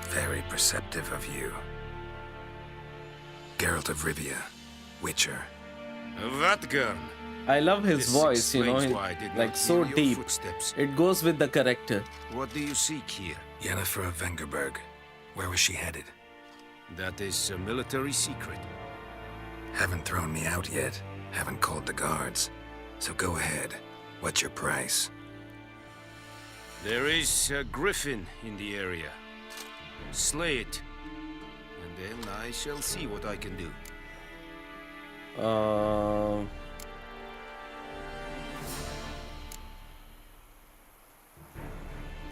Very perceptive of you. Geralt of Rivia, Witcher. Vatgern. I love his This voice, you know, explains why I did like not so hear your deep. footsteps. It goes with the character. What do you seek here? Yennefer of Vengerberg. Where was she headed? That is a military secret. Haven't thrown me out yet. Haven't called the guards. So go ahead. What's your price? There is a griffin in the area. Slay it. And then I shall see what I can do.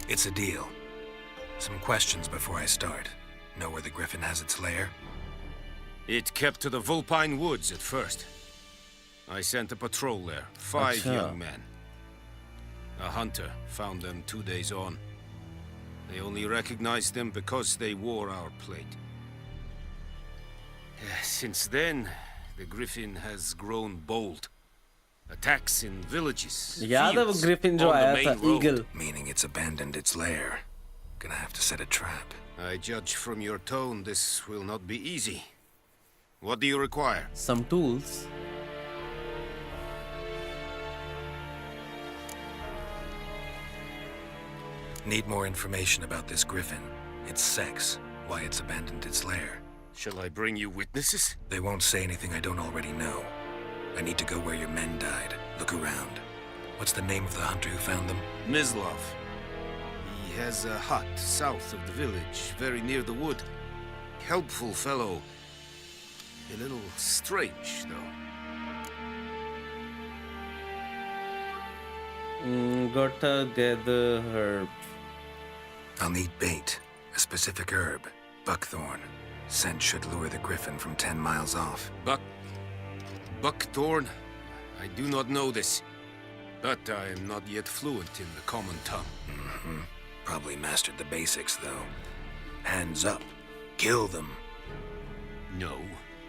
It's a deal. Some questions before I start. Know where the griffin has its lair? It kept to the Vulpine Woods at first. I sent a patrol there. 5 young men. A hunter found them 2 days on. They only recognized them because they wore our plate. Since then, the griffin has grown bold. Attacks in villages. Yeah, the fields, griffin jo on the aaya main tha, road. eagle. Meaning it's abandoned its lair. Gonna have to set a trap. I judge from your tone this will not be easy. What do you require? Some tools. Need more information about this griffin. Its sex, why it's abandoned its lair. Shall I bring you witnesses? They won't say anything I don't already know. I need to go where your men died. Look around. What's the name of the hunter who found them? Mislav. He has a hut south of the village, very near the wood. Helpful fellow. A little strange, though. Gotta gather herb. I'll need bait. A specific herb. Buckthorn. Scent should lure the griffin from 10 miles off. Buckthorn? I do not know this. But I am not yet fluent in the common tongue. Mm-hmm. Probably mastered the basics, though. Hands up. Kill them. No.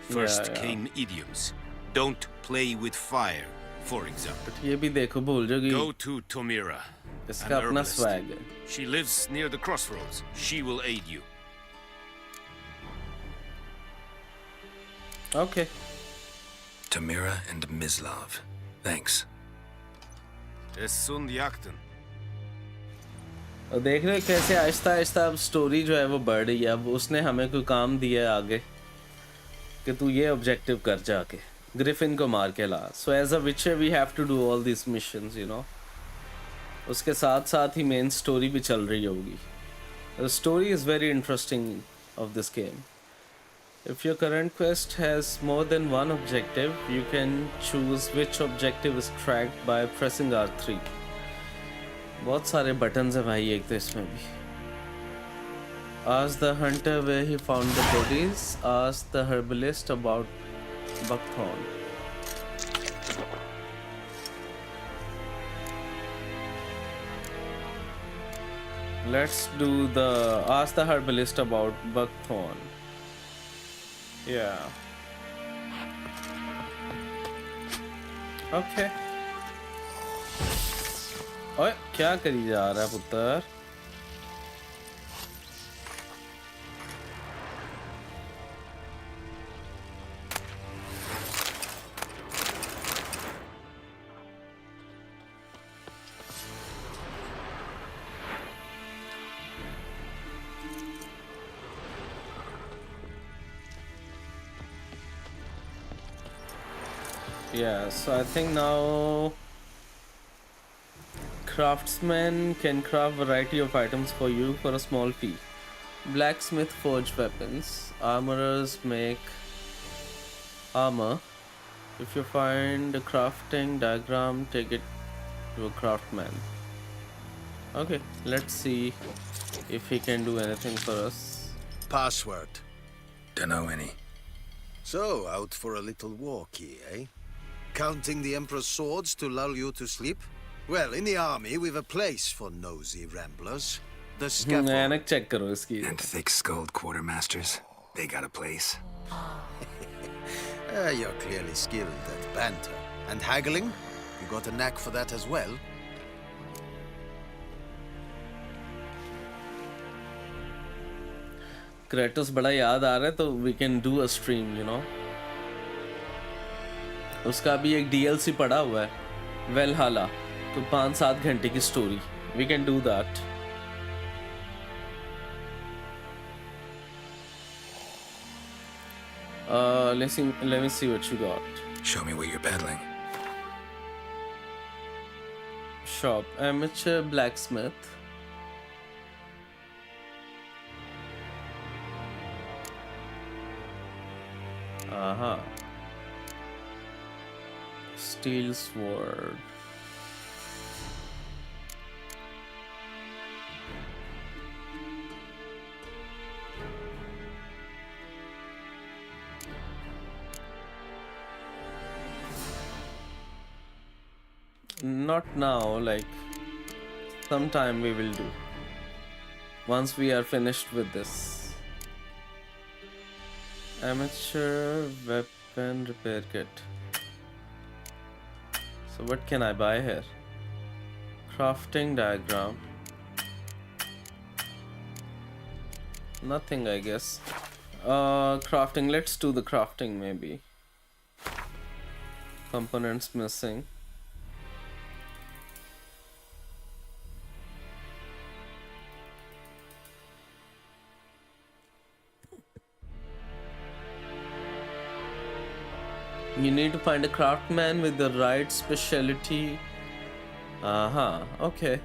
First came idioms. Don't play with fire, for example. ये भी देखो भूल जाओगी. Go to Tomira. इसका अपना swag है. She lives near the crossroads. She will aid you. Okay. Tamira and Mislav. Thanks. Es sund jakten. और देख रहे हो कैसे आहिस्ता आहिस्ता अब स्टोरी जो है वो बढ़ रही है. अब उसने हमें कोई काम दिया है आगे कि तू ये ऑब्जेक्टिव कर जाके ग्रिफिन को मार के ला. सो as a witcher we have to do all this missions, you know. उसके साथ साथ ही मेन स्टोरी भी चल रही होगी. The story is very interesting of this game. If your current quest has more than one objective, you can choose which objective is tracked by pressing R3. बहुत सारे buttons हैं भाई एक तो इसमें भी. Ask the hunter where he found the bodies. Ask the herbalist about buckthorn. Let's do the ask the herbalist about buckthorn. Yeah. Okay. ओए क्या करी जा रहा है पुत्र? Yeah, so I think now Craftsmen can craft variety of items for you for a small fee. Blacksmith forge weapons. Armorers make armor. If you find a crafting diagram, take it to a craftsman. Okay, let's see if he can do anything for us. Password. Dunno any. So, out for a little walkie, eh? Counting the Emperor's swords to lull you to sleep? Well, in the army, we've a place for nosy ramblers. The scaffold. check karo iski. And thick-skulled quartermasters. They got a place. You're clearly skilled at banter. And haggling? You got a knack for that as well? Kratos बड़ा याद आ रहा है तो we can do a stream, you know. उसका भी एक DLC पड़ा हुआ है Valhalla, तो 5-7 घंटे की story. We can do that. Let me see what you got. Show me what you're peddling. Shop, amateur blacksmith. Aha. Steel sword. Not now, like sometime we will do. Once we are finished with this. Amateur weapon repair kit. So what can I buy here? Crafting diagram. Nothing, I guess. Crafting. Let's do the crafting maybe. Components missing. You need to find a craftsman with the right specialty. Okay.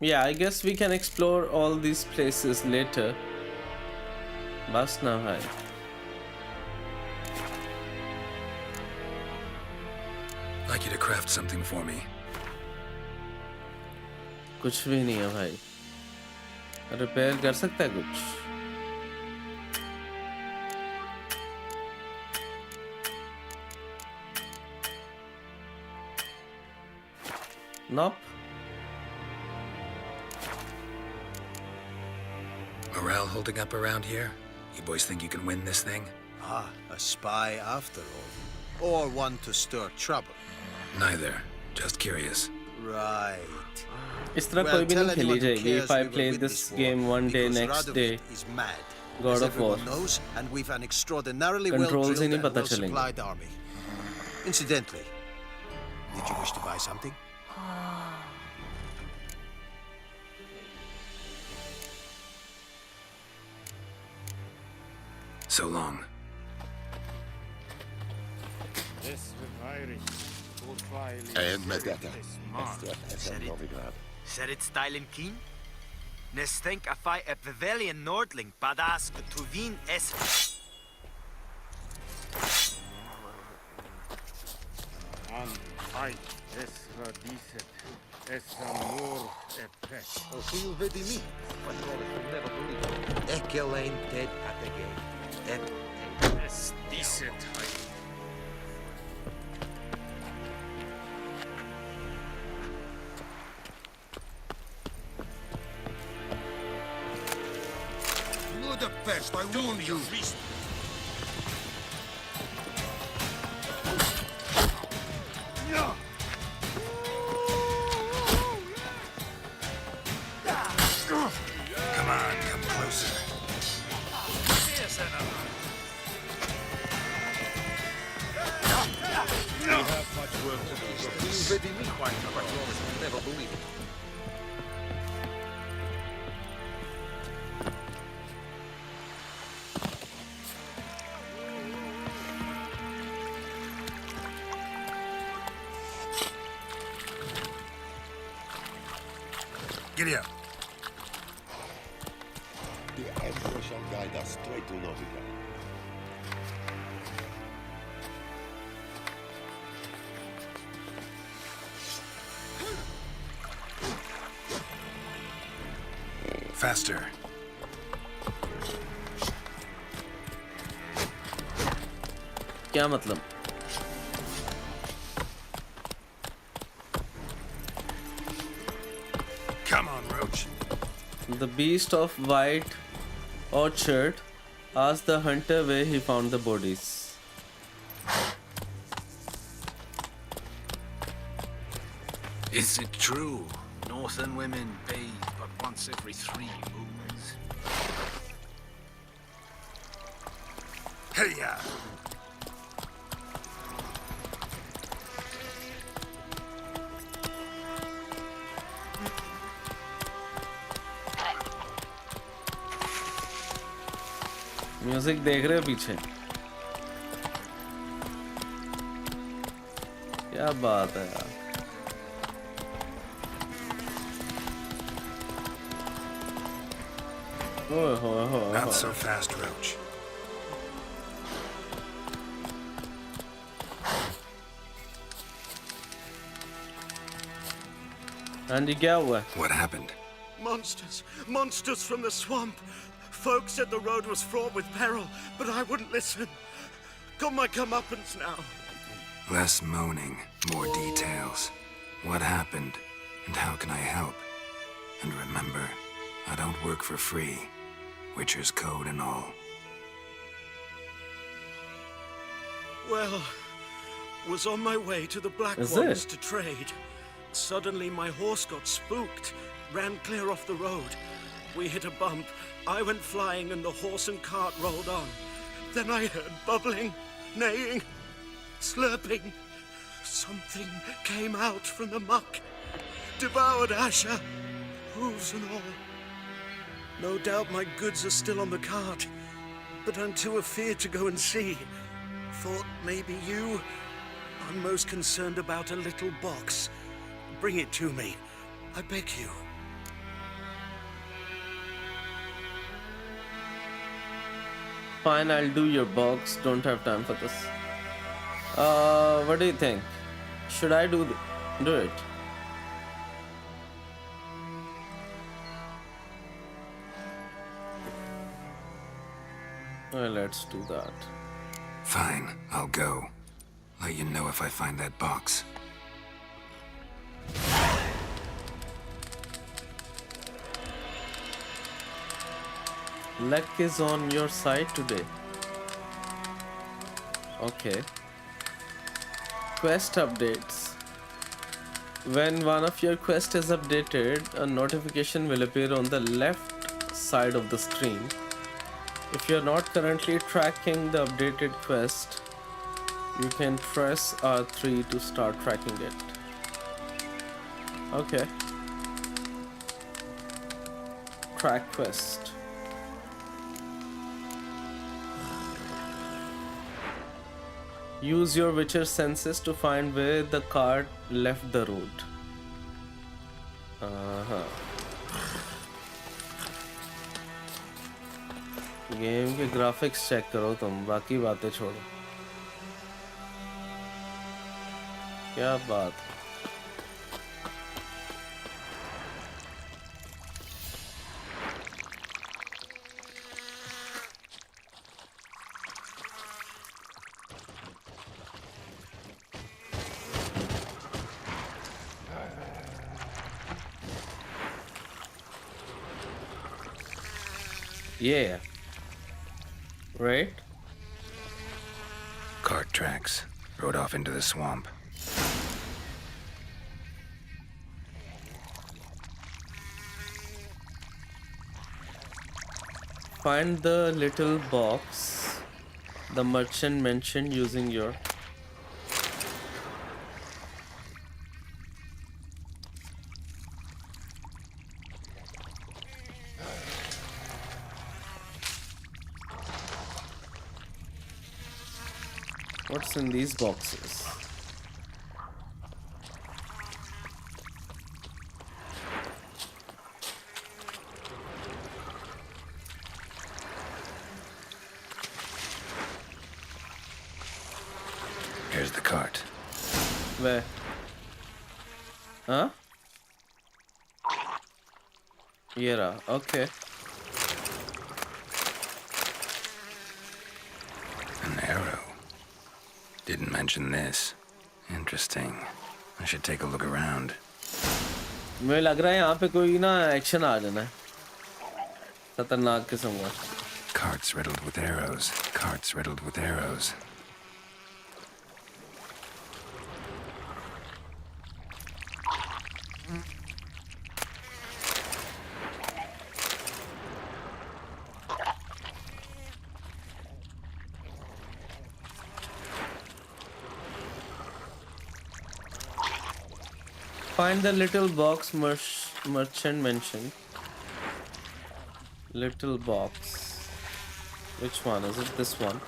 Yeah, I guess we can explore all these places later. Bas na hai. Like you to craft something for me. कुछ भी नहीं है भाई. Repair कर सकता है कुछ? Nope. Morale holding up around here? You boys think you can win this thing? Ah, a spy after all. Or one to stir trouble. Neither. Just curious. Right. इस तरह कोई भी नहीं खेली जाएगी. If I play this game one day, next day, God of War. And we've an extraordinarily Controls ही नहीं well-drilled पता and चलेंगे. well-supplied army. Incidentally, did you wish to buy something? So long. Ser it stylen keen? Nes think a fight at Vivelian Nordling, badass Tuvin es. An fight es radicet, es amor e pet. O sil vedi mi, but will never believe. Ekelain dead at the gate. Es dicet hai. You're the best, I warn you. Come on, come closer. We have much work to do. You vedi mi quite, but you'll never believe it. Giddy up. The Emperor shall guide us straight to Novigrad. Faster. क्या मतलब? Come on, Roach. The beast of White Orchard asked the hunter where he found the bodies. Is it true? Northern women bathe but once every 3 moons. Hey-ya! Music देख रहे हो पीछे? क्या बात है यार. Not so fast, Roach. Andy, क्या हुआ? What happened? Monsters! Monsters from the swamp! Folks said the road was fraught with peril, but I wouldn't listen. Got my comeuppance now. Less moaning, more details. What happened, and how can I help? And remember, I don't work for free. Witcher's code and all. Well, was on my way to the Black Is Ones it? to trade. Suddenly my horse got spooked, ran clear off the road. We hit a bump. I went flying and the horse and cart rolled on. Then I heard bubbling, neighing, slurping. Something came out from the muck, devoured Asher, hooves and all. No doubt my goods are still on the cart, but I'm too afeard to go and see. Thought maybe you. I'm most concerned about a little box. Bring it to me. I beg you. Fine, I'll do your box. Don't have time for this. What do you think? Should I do it? Well, let's do that. Fine, I'll go. Let you know if I find that box. Luck is on your side today. Okay. Quest updates. When one of your quests is updated, a notification will appear on the left side of the screen. If you're not currently tracking the updated quest, you can press R3 to start tracking it. Okay. Track quest. Use your Witcher senses to find where the cart left the road. Game के graphics check करो तुम, बाकी बातें छोड़ो. क्या बात. Yeah. Right? Cart tracks. Rode off into the swamp. Find the little box the merchant mentioned using your... What's in these boxes? There's the cart. Where? Huh? Yeah, okay. An arrow. Didn't mention this. Interesting. I should take a look around. मुझे लग रहा है यहाँ पे कोई ना action आ जाना है खतरनाक किस्म का Carts riddled with arrows. Carts riddled with arrows. Find the little box merchant mentioned. Little box. Which one? Is it this one?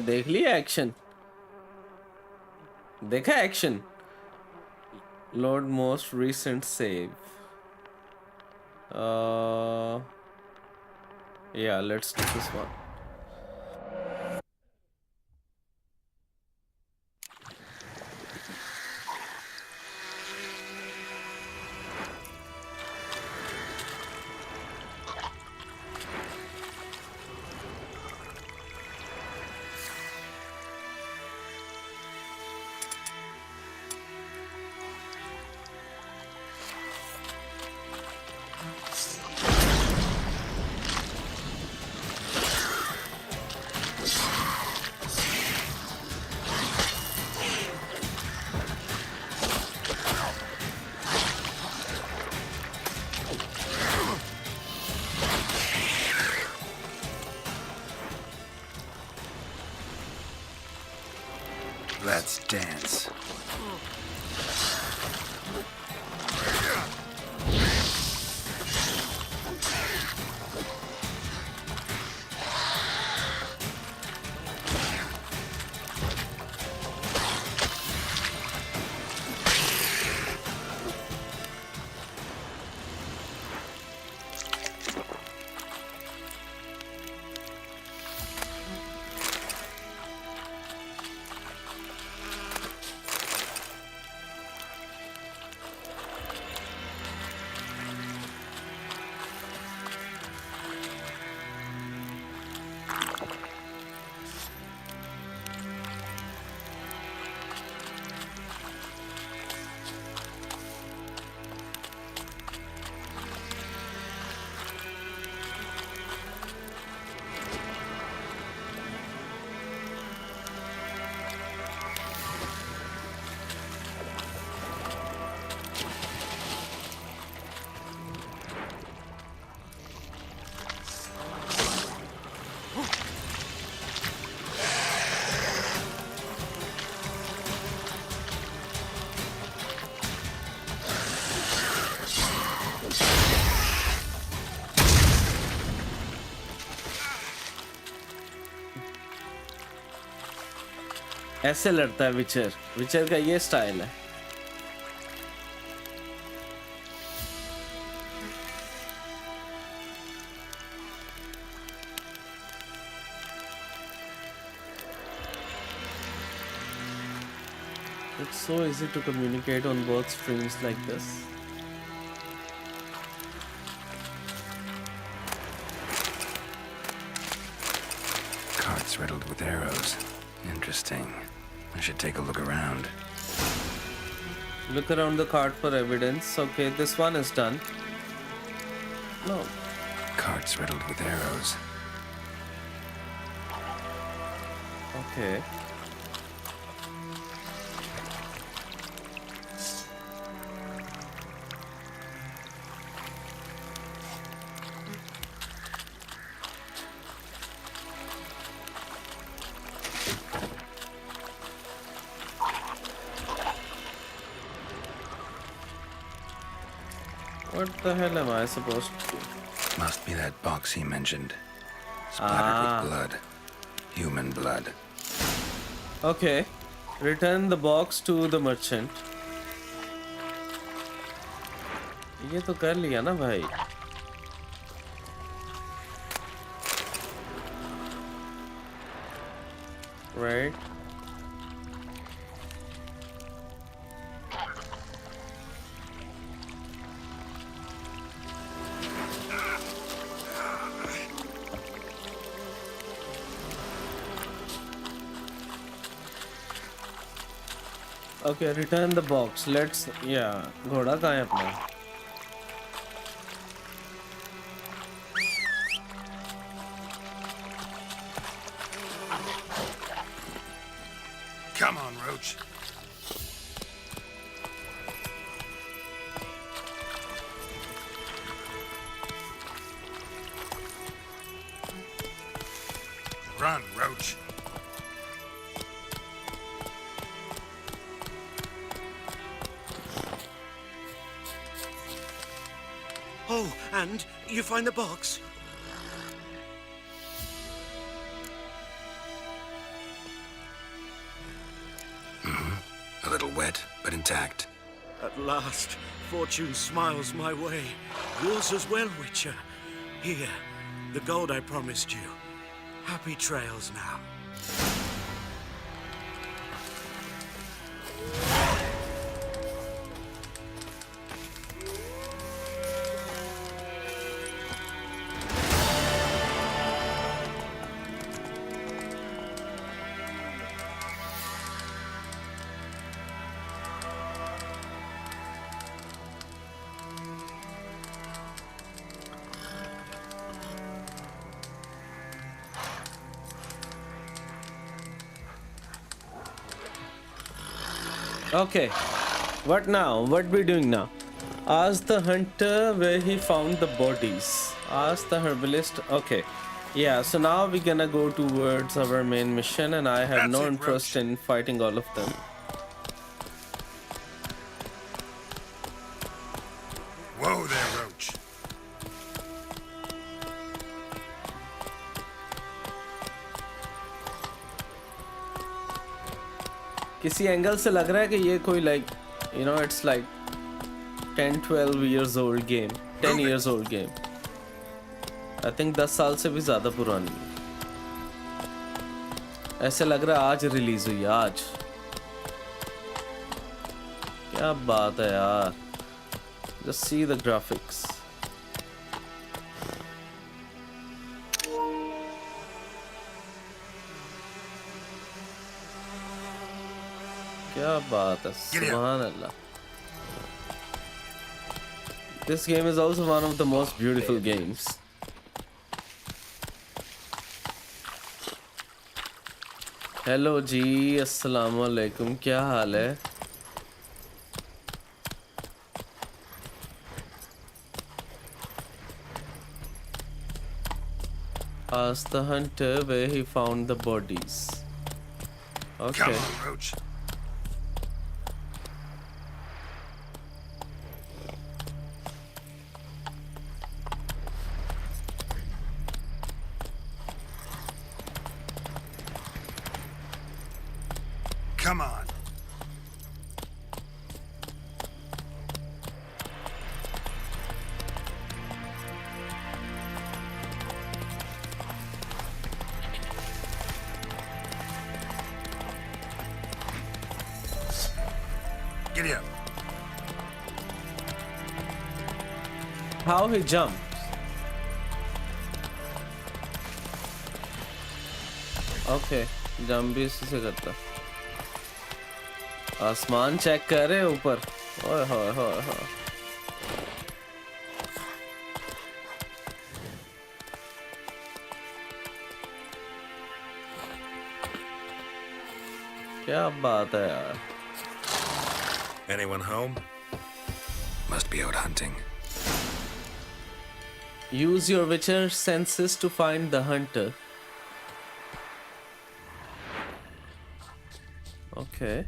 देख लिया एक्शन देखा action load most recent save yeah, let's do this one. Let's dance. ऐसे लड़ता है विचर विचर का ये स्टाइल है It's so easy to communicate on both streams like this. Carts riddled with arrows. Interesting. I should take a look around. Look around the cart for evidence. Okay, this one is done. No. Carts riddled with arrows. Okay. What the hell am I supposed to do? Must be that box he mentioned. Splattered with blood. Human blood. Okay. Return the box to the merchant. ये तो कर लिया ना भाई. Right. Okay, return the box. Let's, yeah. घोड़ा कहाँ है अपना? Come on, Roach. Run, Roach. Oh, and you find the box? A little wet, but intact. At last, fortune smiles my way. Yours as well, Witcher. Here, the gold I promised you. Happy trails now. Okay, what now? What we doing now? Ask the hunter where he found the bodies. Ask the herbalist. Okay, yeah, so now we're gonna go towards our main mission, and I have no interest in fighting all of them. Whoa there, Roach. किसी angle से लग रहा है कि ये कोई like, you know, it's like 10-12 years old game, 10 years old game. I think 10 साल से भी ज़्यादा पुरानी है. ऐसे लग रहा है आज रिलीज हुई, आज. क्या बात है यार. Just see the graphics. क्या बात है. सुभान अल्लाह. This game is also one of the most beautiful games. Hello जी, अस्सलाम वालेकुम. क्या हाल है? Ask the hunter where he found the bodies. Okay. Come on, Roach. Come on. Giddy up. How he jumped? Okay, jump भी इसी से करता. आसमान चेक कर रहे ऊपर. ओए होए होए होए. क्या बात है यार? Anyone home? Must be out hunting. Use your Witcher senses to find the hunter. Okay.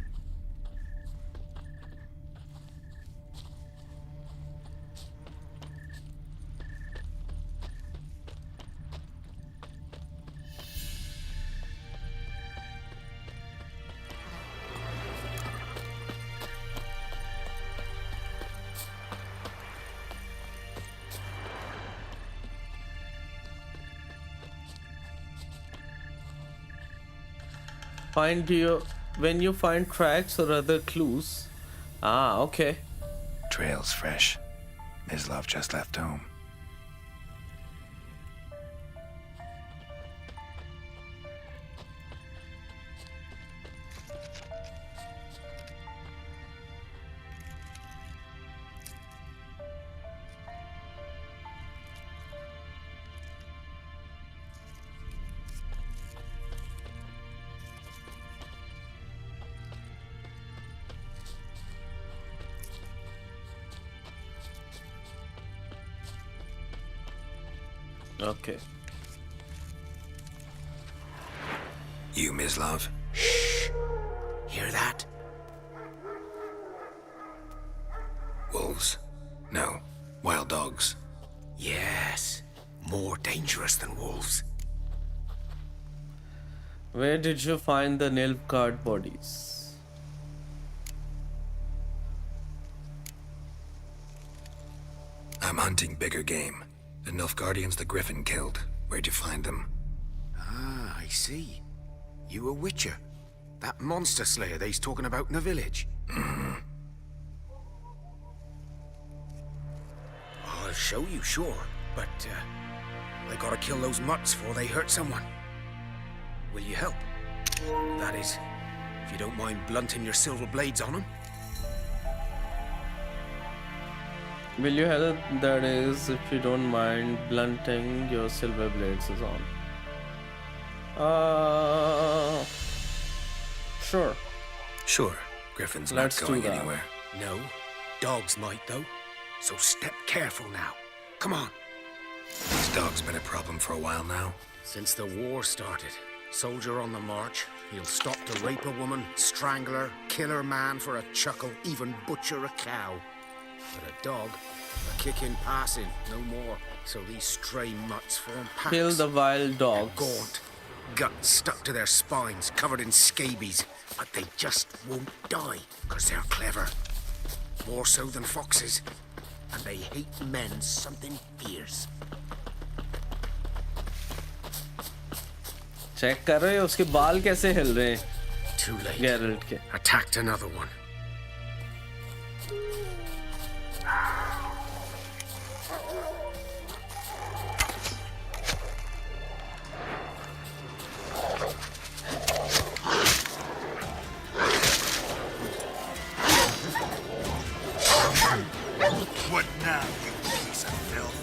When you find tracks or other clues. Ah, okay. Trail's fresh. Mislav just left home. Okay. You, Mislav? Shh. Hear that? Wolves? No. Wild dogs? Yes. More dangerous than wolves. Where did you find the Nilfgaard bodies? I'm hunting bigger game. The Nilfgaardians the Griffin killed. Where'd you find them? Ah, I see. You a witcher? That monster slayer they's talking about in the village? I'll show you, sure. But, I gotta kill those mutts before they hurt someone. Will you help? That is, if you don't mind blunting your silver blades on them. Will you help? That is, if you don't mind blunting your silver blades is on. Sure. Sure. Griffin's Let's not going do that. anywhere. No. Dogs might, though. So step careful now. Come on. This dog's been a problem for a while now. Since the war started. Soldier on the march. He'll stop to rape a woman, strangle her, kill her man for a chuckle, even butcher a cow. But a dog, a kick in passing, no more. So these stray mutts form packs. Kill the wild dogs. They're gaunt, guts stuck to their spines, covered in scabies. But they just won't die, because they're clever. More so than foxes. And they hate men something fierce. Check कर रहे हो उसके बाल कैसे हिल रहे हैं? Too late. Geralt के. Attacked another one. What now, you piece of filth?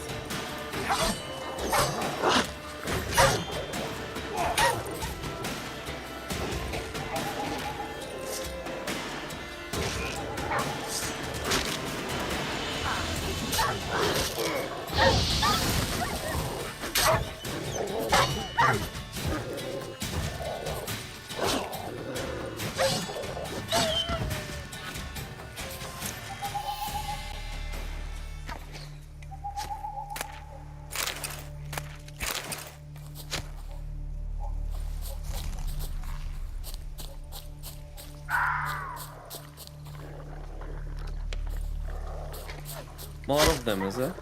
More of them, is there?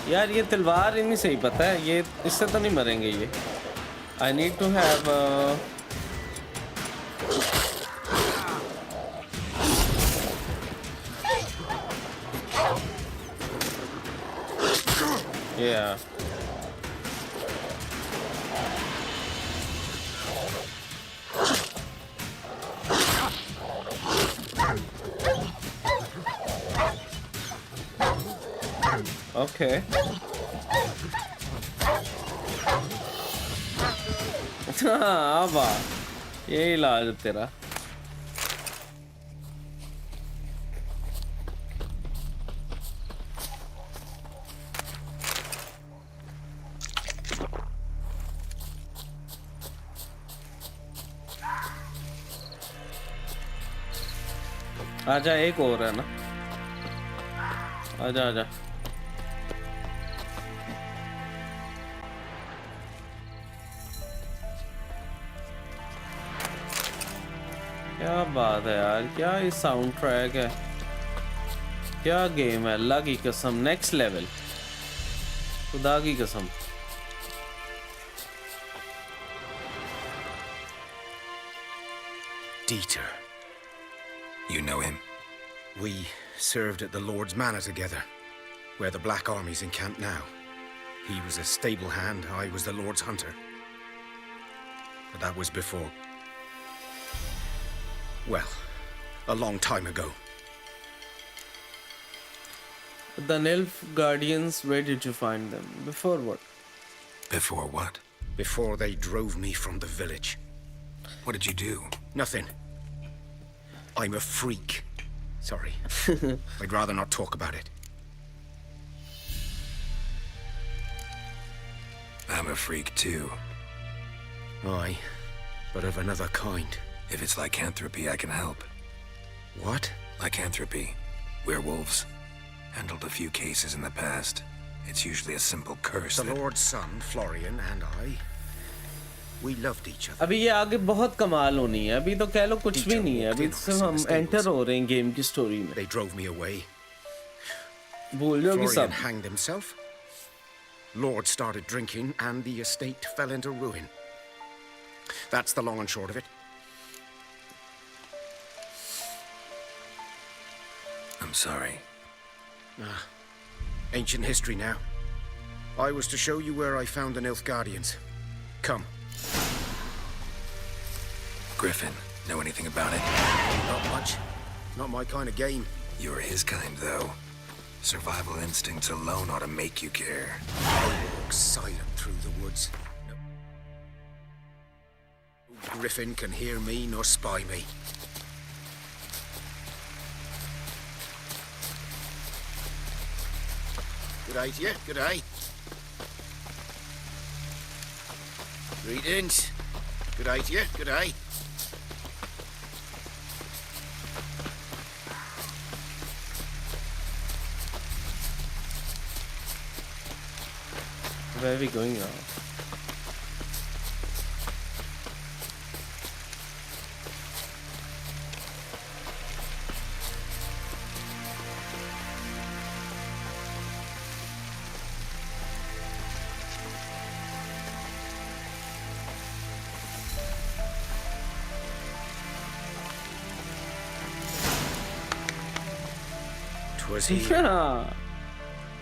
यार ये तलवार ही नहीं सही पता है ये इससे तो नहीं मरेंगे ये I need to have yeah Okay. हाँ वाह, ये इलाज है तेरा। आजा, एक और है ना, आजा आजा। क्या बात है यार, क्या ये साउंड ट्रैक है, क्या गेम है, अल्लाह की कसम, नेक्स्ट लेवल, खुदा की कसम। Dieter. You know him? We served at the Lord's Manor together, where the Black Army's encamped now. He was a stable hand, I was the Lord's hunter. But that was before... well, a long time ago. The Nilf Guardians, where did you find them? Before what? Before what? Before they drove me from the village. What did you do? Nothing. I'm a freak. Sorry. I'd rather not talk about it. I'm a freak too. Aye, but of another kind. If it's lycanthropy, I can help. What? Lycanthropy. Werewolves. Handled a few cases in the past. It's usually a simple curse. The Lord's son, Florian, and I, we loved each other. अभी ये आगे बहुत कमाल होनी है, अभी तो कह लो कुछ भी नहीं है, अभी सिर्फ हम एंटर हो रहे हैं गेम की स्टोरी में. They drove me away. भूल जाओगे सब. Florian hanged himself. Lord started drinking, and the estate fell into ruin. That's the long and short of it. I'm sorry. Ancient history now. I was to show you where I found the Nilfgaardians. Come. Griffin, know anything about it? Not much. Not my kind of game. You're his kind, though. Survival instincts alone ought to make you care. I walk silent through the woods. No Griffin can hear me nor spy me. Good day to you. Good day. Greetings. Good day to you. Good day. Where are we going now? Was here.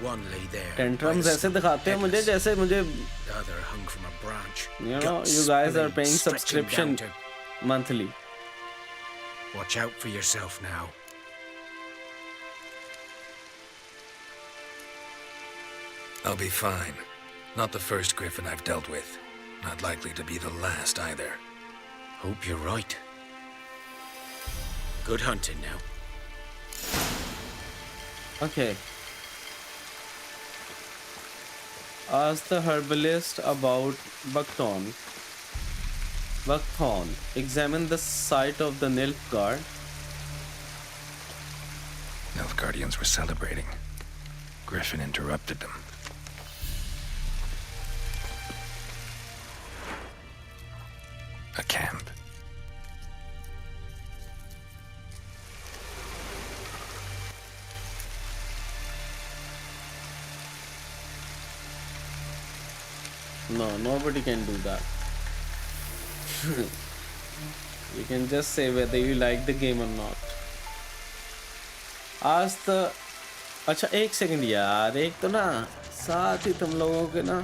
One lay there. Tantrums ऐसे दिखाते हैं मुझे जैसे मुझे. The other hung from a branch. You know, you guys are paying subscription monthly. Watch out for yourself now. I'll be fine. Not the first Griffin I've dealt with. Not likely to be the last either. Hope you're right. Good hunting now. Okay. Ask the herbalist about Buckthorn. Examine the site of the Nilfgaard. Nilfgaardians were celebrating. Griffin interrupted them. A camp. No, nobody can do that. You can just say whether you like the game or not. Ask the... अच्छा एक second यार, एक तो ना साथ ही तुम लोगों के ना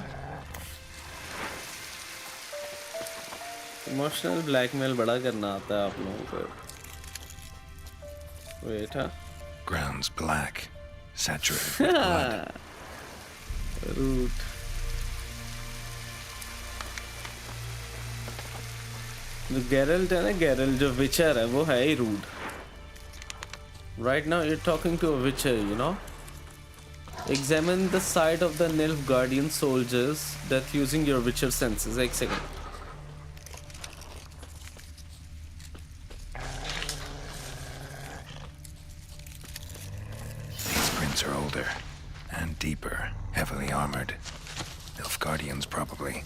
इमोशनल ब्लैकमेल बड़ा करना आता है आप लोगों को. Wait, huh? Ground's black, saturated with blood. Rude. जो Geralt है ना, Geralt जो Witcher है वो है ही rude. Right now you're talking to a Witcher, you know. Examine the sight of the Nilfgaardian soldiers that using your Witcher senses. एक second. These prints are older and deeper, heavily armored. Nilfgaardians, probably.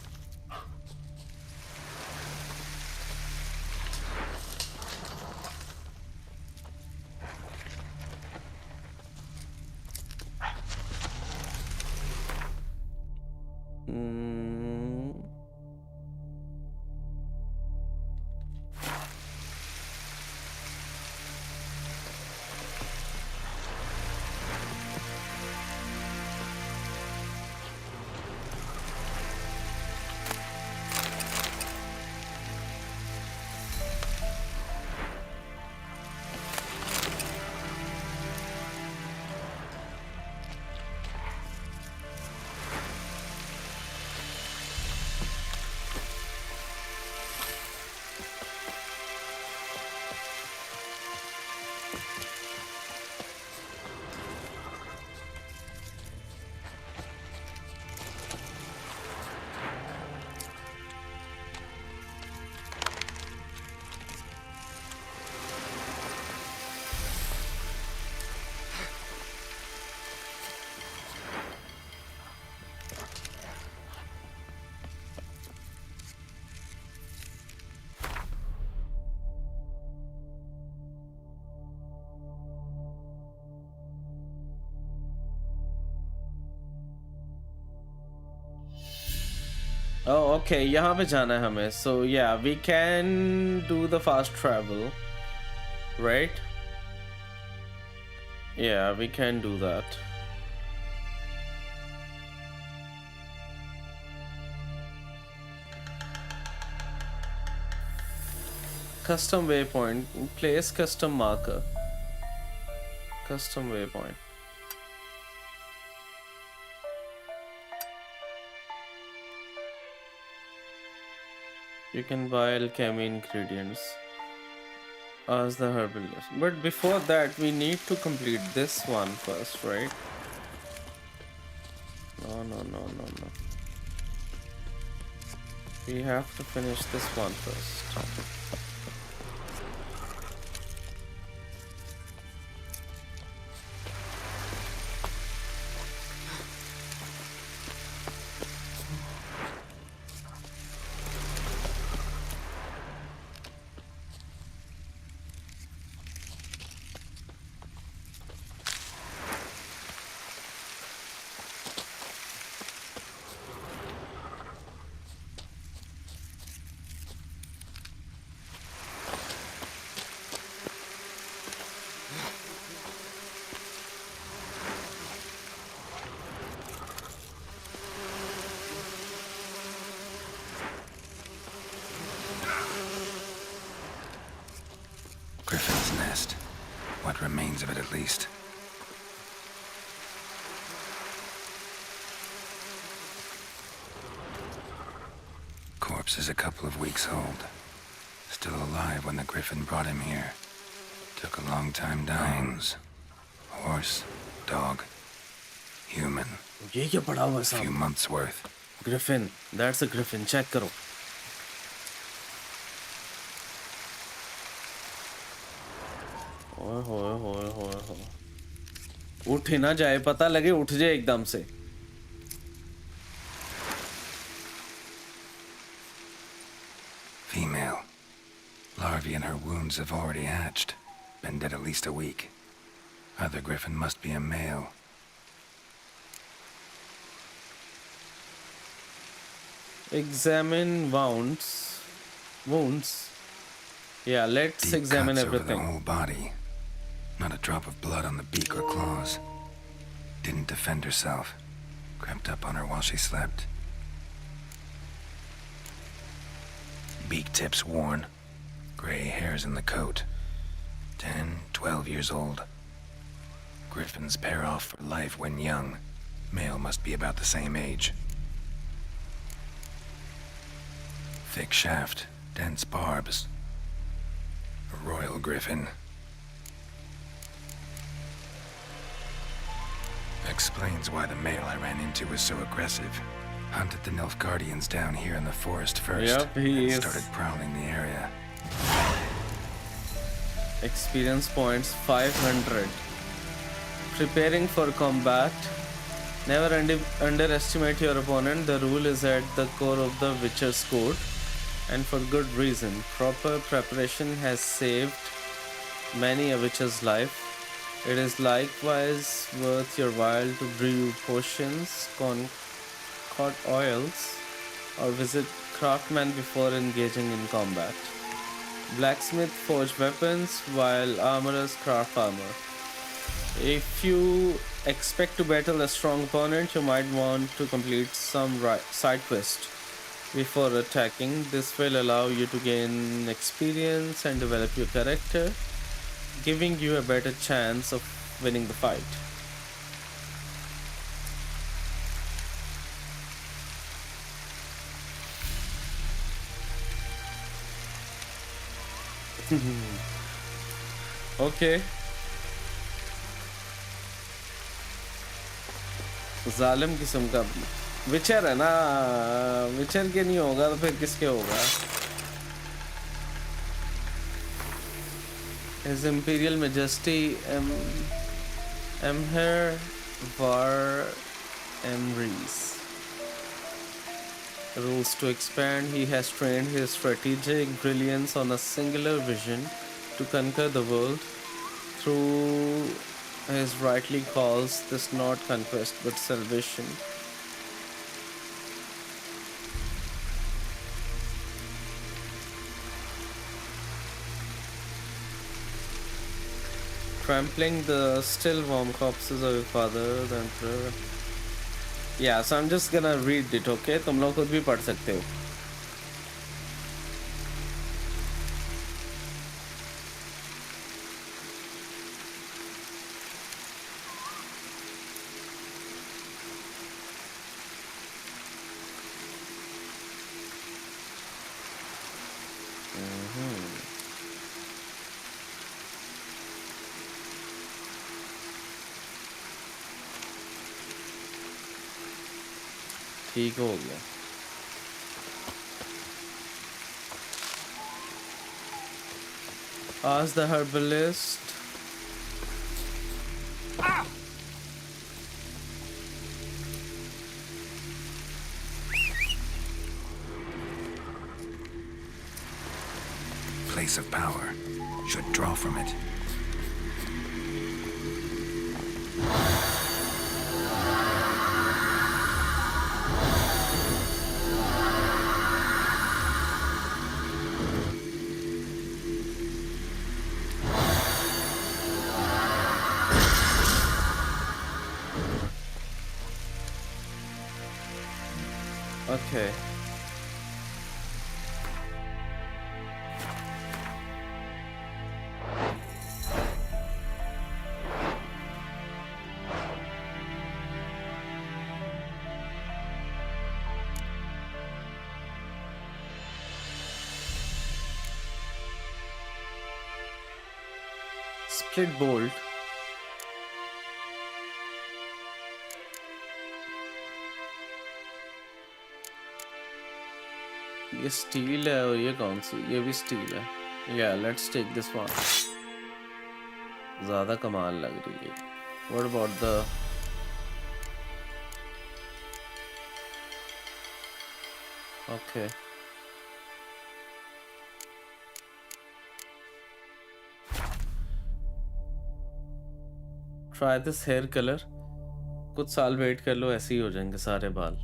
Oh, okay. यहाँ पे जाना है हमें. So yeah, we can do the fast travel, right? Yeah, we can do that. Custom waypoint. Place custom marker. Custom waypoint. You can buy alchemy ingredients as the herbalist. But before that, we need to complete this one first, right? No. We have to finish this one first. Griffin's nest. What remains of it, at least. Corpse is a couple of weeks old. Still alive when the Griffin brought him here. Took a long time dying. Horse, dog, human. ये क्या पड़ा हुआ है A few months worth. Griffin. That's a Griffin. Check करो. ओए उठ ही ना जाए, पता लगे उठ जाए एकदम से. Female. Larvae in her wounds have already hatched. Been dead at least a week. Other Griffin must be a male. Examine wounds. Yeah, let's Deep examine cuts everything. over the whole body. Not a drop of blood on the beak or claws. Didn't defend herself. Crept up on her while she slept. Beak tips worn. Gray hairs in the coat. 10, 12 years old. Griffins pair off for life when young. Male must be about the same age. Thick shaft, dense barbs. A royal griffin. Explains why the male I ran into was so aggressive. Hunted the Nilfgaardians down here in the forest first. Yep, he is. Started prowling the area. Experience points 500. Preparing for combat. Never underestimate your opponent. The rule is at the core of the Witcher's code, and for good reason. Proper preparation has saved many a Witcher's life. It is likewise worth your while to brew potions, concoct oils, or visit craftsmen before engaging in combat. Blacksmith forge weapons, while armorers craft armor. If you expect to battle a strong opponent, you might want to complete some side quest before attacking. This will allow you to gain experience and develop your character, giving you a better chance of winning the fight. Okay. जालिम किस्म का विचर है ना, विचर के नहीं होगा तो फिर किसके होगा? His Imperial Majesty Emhyr Var Emrys. Rules to expand. He has trained his strategic brilliance on a singular vision to conquer the world. Through his rightly calls this not conquest but salvation. Trampling the still warm corpses of your father, the emperor. Yeah, so I'm just gonna read it, okay? तुम लोग खुद भी पढ़ सकते हो. ठीक हो गया. Ask the herbalist. Place of power. Should draw from it. Okay. Split bolt. ये स्टील है और ये कौन सी? ये भी स्टील है. Yeah, let's take this one. ज़्यादा कमाल लग रही है. What about the? Okay. Try this hair color. कुछ साल वेट कर लो, ऐसे ही हो जाएंगे सारे बाल.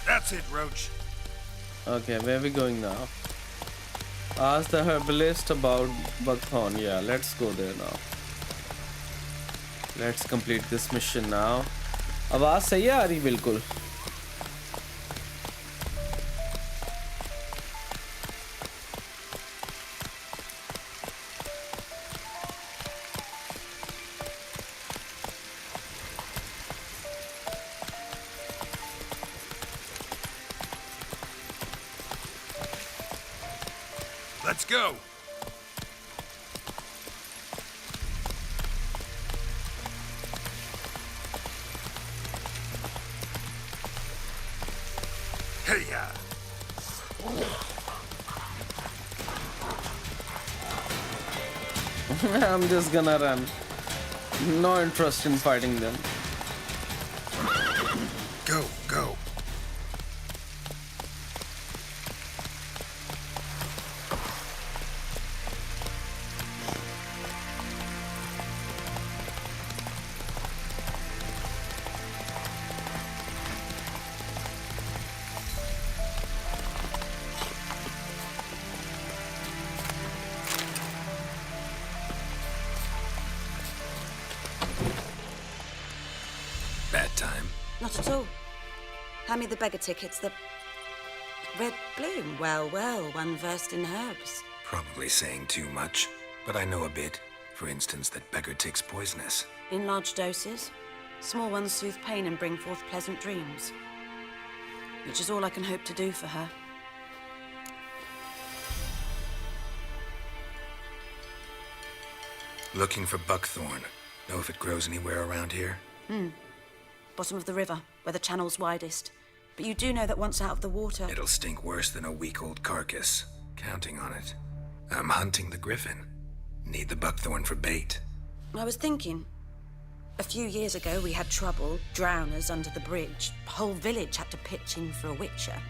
That's it, Roach. Okay, where are we going now? Ask the herbalist about Buckthorn. Yeah, let's go there now. Let's complete this mission now. आवाज सही आ रही बिल्कुल. Let's go. Hey-ya. I'm just gonna run. No interest in fighting them. Go, go. Bad time. Not at all. Hand me the beggar tickets, the red bloom. Well, well, one versed in herbs. Probably saying too much, but I know a bit. For instance, that beggar tick's poisonous. In large doses. Small ones soothe pain and bring forth pleasant dreams. Which is all I can hope to do for her. Looking for buckthorn. Know if it grows anywhere around here? Bottom of the river, where the channel's widest. But you do know that once out of the water... It'll stink worse than a week-old carcass. Counting on it. I'm hunting the griffin. Need the buckthorn for bait. I was thinking... A few years ago, we had trouble, drowners under the bridge. The whole village had to pitch in for a witcher.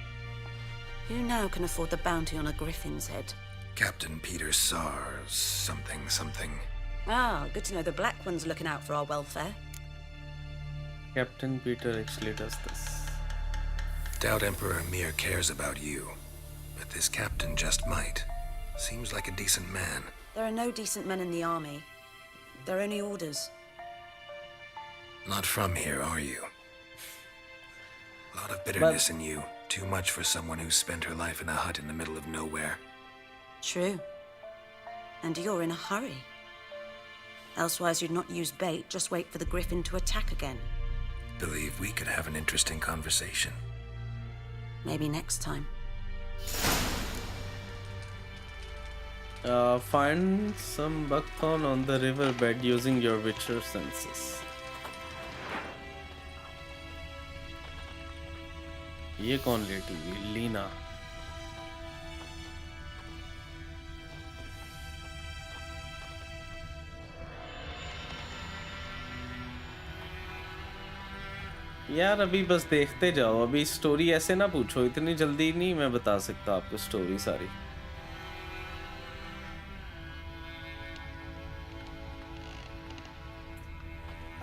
Who now can afford the bounty on a griffin's head? Captain Peter Sars, something. Ah, good to know the Black One's looking out for our welfare. Captain Peter actually does this. Doubt Emperor Mir cares about you. But this captain just might. Seems like a decent man. There are no decent men in the army. They're only orders. Not from here, are you? A lot of bitterness in you. Too much for someone who spent her life in a hut in the middle of nowhere. True. And you're in a hurry. Elsewise you'd not use bait, just wait for the griffin to attack again. Believe we could have an interesting conversation. Maybe next time. Find some buckthorn on the riverbed using your witcher senses. ये कौन लेटी हुई? लीना. यार अभी बस देखते जाओ. अभी स्टोरी ऐसे ना पूछो. इतनी जल्दी नहीं मैं बता सकता आपको स्टोरी सारी.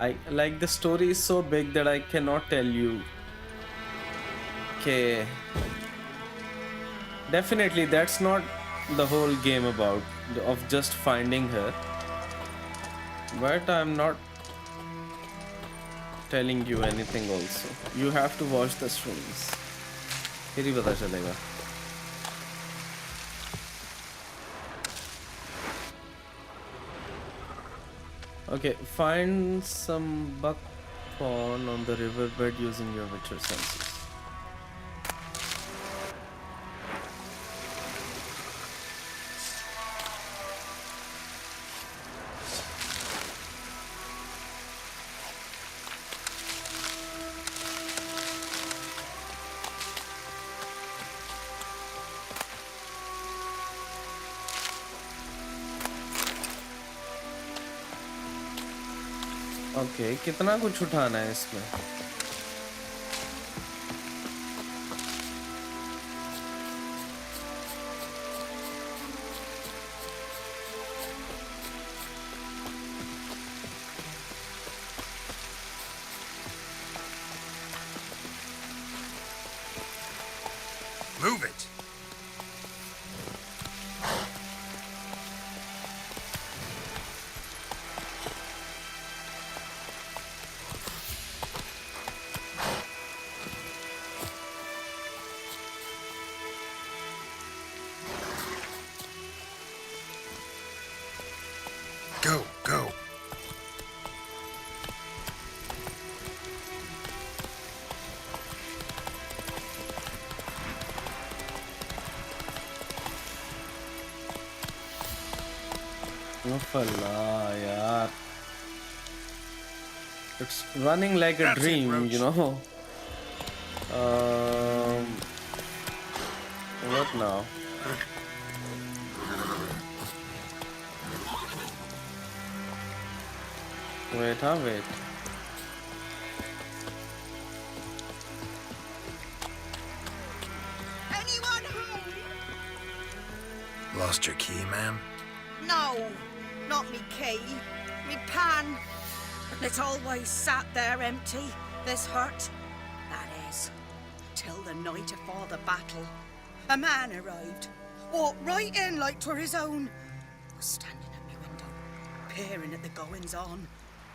I like the story is so big that I cannot tell you. Okay. Definitely that's not the whole game about of just finding her. But I'm not telling you anything also. You have to watch the streams. फिर ही पता चलेगा. Okay, find some buckthorn on the riverbed using your witcher senses. Okay, कितना कुछ उठाना है इसमें? Move it. Go, go. Allah, yaar. It's running like a dream, you know. What now? Wait, wait. Anyone home? Lost your key, ma'am? No, not me key. Me pan. It's always sat there empty, this hut. That is, till the night afore the battle. A man arrived, walked right in like 'twere his own. Was standing at me window, peering at the goings-on.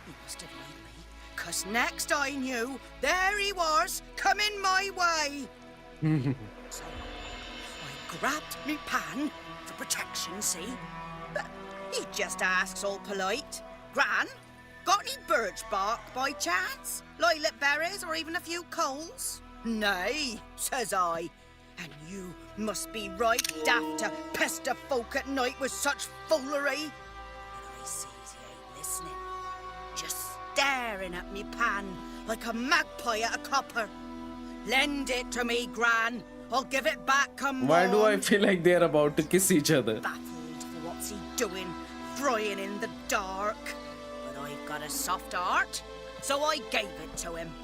He must have known me, 'cause next I knew, there he was, coming my way. So I grabbed me pan for protection, see? But he just asks all polite, Gran, got any birch bark by chance? Lilac berries or even a few coals? Nay, says I. And you must be right daft to pester folk at night with such foolery. But I sees he ain't listening, just staring at me pan like a magpie at a copper. Lend it to me, Gran. I'll give it back come Why do I morn. feel like they're about to kiss each other? Baffled for what's he doing, frying in the dark. But I've got a soft heart, so I gave it to him.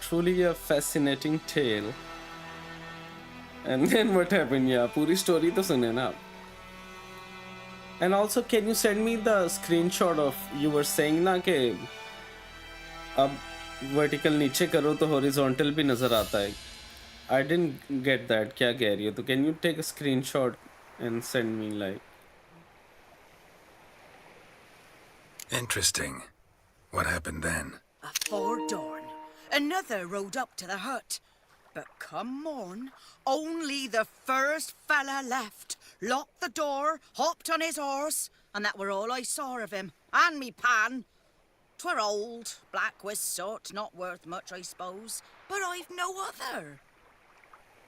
Truly a fascinating tale. And then what happened? Yeah, puri story to sune na. And also, can you send me the screenshot of you were saying na ke ab vertical नीचे करो तो horizontal भी नजर आता है. I didn't get that. क्या कह रही हो? तो can you take a screenshot and send me like? Interesting. What happened then? Afore dawn, another rode up to the hut. But come morn, only the first fella left, locked the door, hopped on his horse, and that were all I saw of him, and me pan. 'Twere old, black with soot, not worth much, I suppose, but I've no other.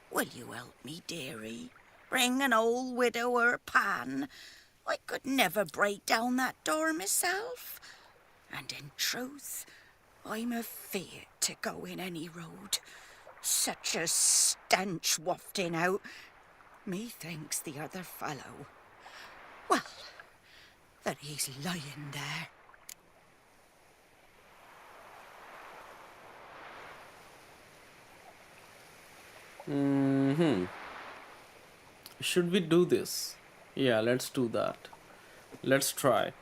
Will you help me, dearie? Bring an old widower pan. I could never break down that door myself. And in truth, I'm afeard to go in any road. Such a stench wafting out. Methinks the other fellow, well, that he's lying there. Should we do this? Yeah, let's do that. Let's try.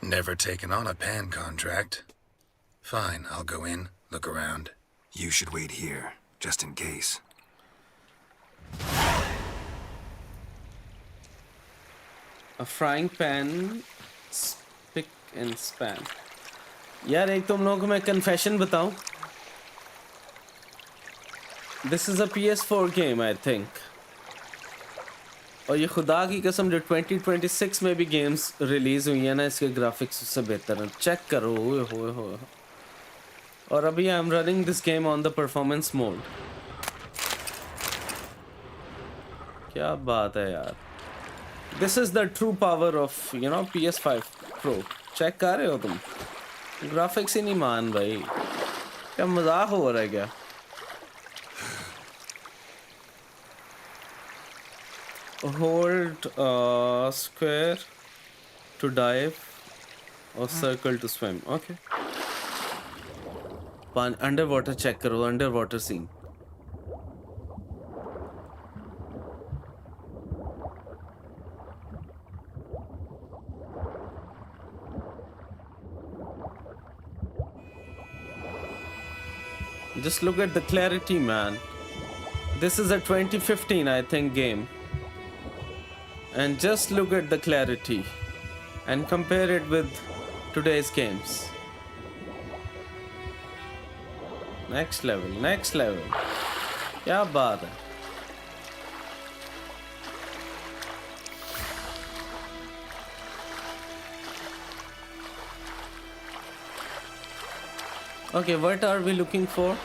Never taken on a pan contract. Fine, I'll go in, look around. You should wait here, just in case. A frying pan, spick and span. यार एक तुम लोगों को मैं confession बताऊं. This is a PS4 game, I think. और ये खुदा की कसम जो 2026 में भी गेम्स रिलीज हुई है ना इसके ग्राफिक्स उससे बेहतर हैं. चेक करो ओए होए होए. और अभी I am running this game on the performance mode. क्या बात है यार. This is the true power of, you know, PS5 Pro. Check कर रहे हो तुम? ग्राफिक्स ही नहीं मान भाई. क्या मजाक हो रहा है क्या? Hold square to dive or circle to swim. Okay. Underwater check करो. Underwater scene. Just look at the clarity, man. This is a 2015, I think, game. And just look at the clarity and compare it with today's games. Next level, next level. क्या बात है? Okay, what are we looking for?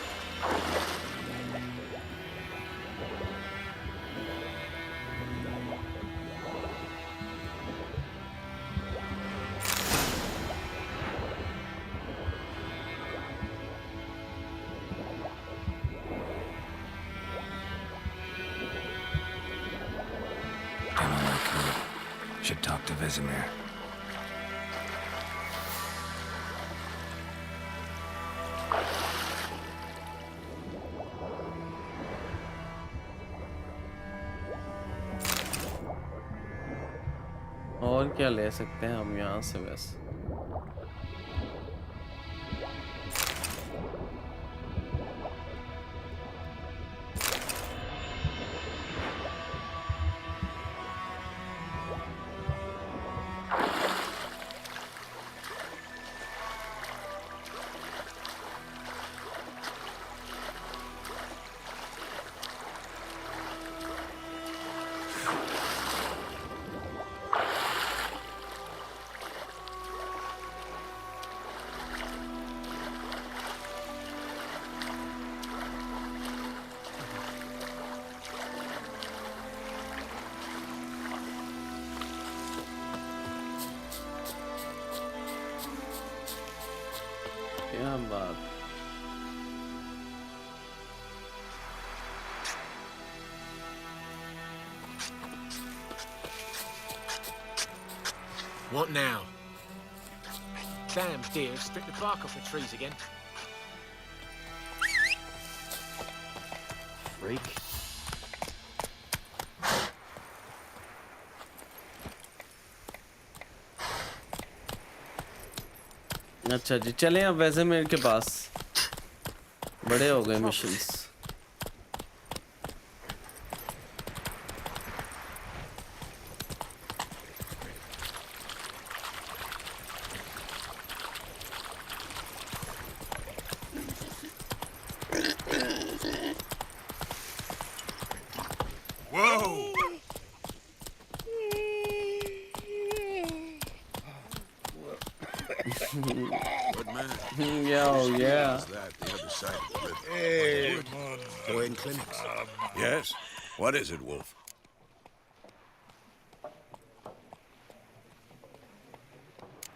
to Vesemir. और क्या ले सकते हैं हम यहाँ से वैसे? क्या बात? What now? Damn deer, stripped the bark off the trees again. Freak. अच्छा जी, चलें अब वेसेमिर के पास। बड़े हो गए missions. Whoa! Good man. Yo, yeah. Is that the other side of the river? Hey, boy in clinics. Yes? What is it, Wolf?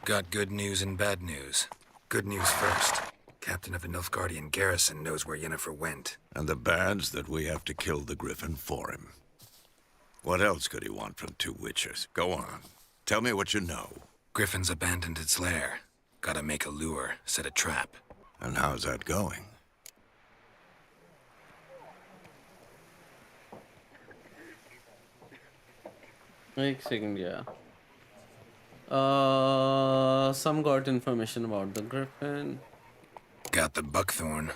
Got good news and bad news. Good news first. Captain of the Nilfgaardian garrison knows where Yennefer went. And the bad's that we have to kill the Griffin for him. What else could he want from two witchers? Go on. Tell me what you know. Griffin's abandoned its lair. Gotta make a lure, set a trap. And how's that going? एक second, yeah. Some got information about the Griffin. Got the buckthorn.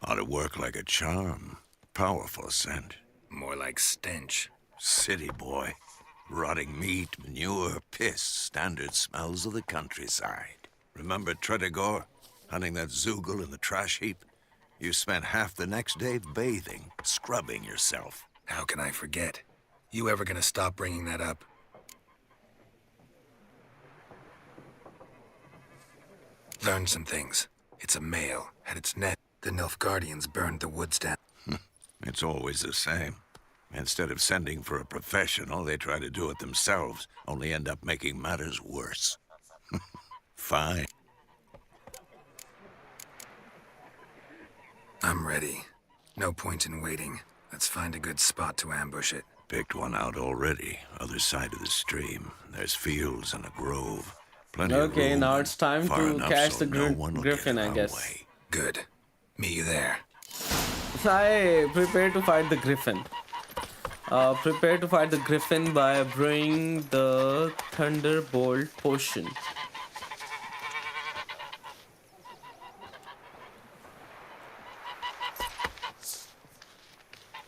Ought to work like a charm. Powerful scent. More like stench. City boy. Rotting meat, manure, piss. Standard smells of the countryside. Remember Tredegor? Hunting that Zoogle in the trash heap? You spent half the next day bathing, scrubbing yourself. How can I forget? You ever gonna stop bringing that up? Learned some things. It's a male. Had its net. The Nilfgaardians burned the woods down. It's always the same. Instead of sending for a professional, they try to do it themselves, only end up making matters worse. Fine. I'm ready. No point in waiting. Let's find a good spot to ambush it. Picked one out already. Other side of the stream. There's fields and a grove. Plenty of Okay, room now and it's time far to enough catch so the no one will Griffin, get I in our guess. way. Good. Meet you there. I prepare to fight the Griffin. Prepare to fight the Griffin by brewing the Thunderbolt potion.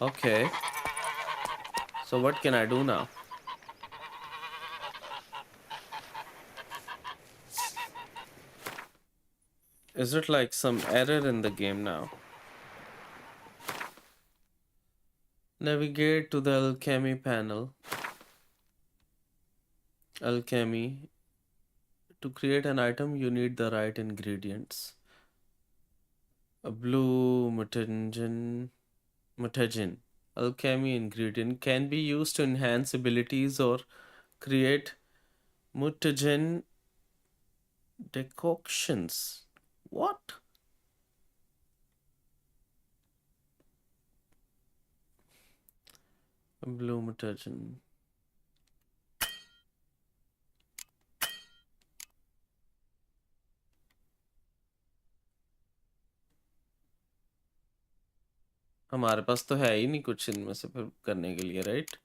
Okay. So what can I do now? Is it like some error in the game now? Navigate to the alchemy panel. Alchemy. To create an item, you need the right ingredients. A blue mutagen. Alchemy ingredient can be used to enhance abilities or create mutagen decoctions. What? A blue mutagen. हमारे पास तो है ही नहीं कुछ इनमें से फिर करने के लिए, right?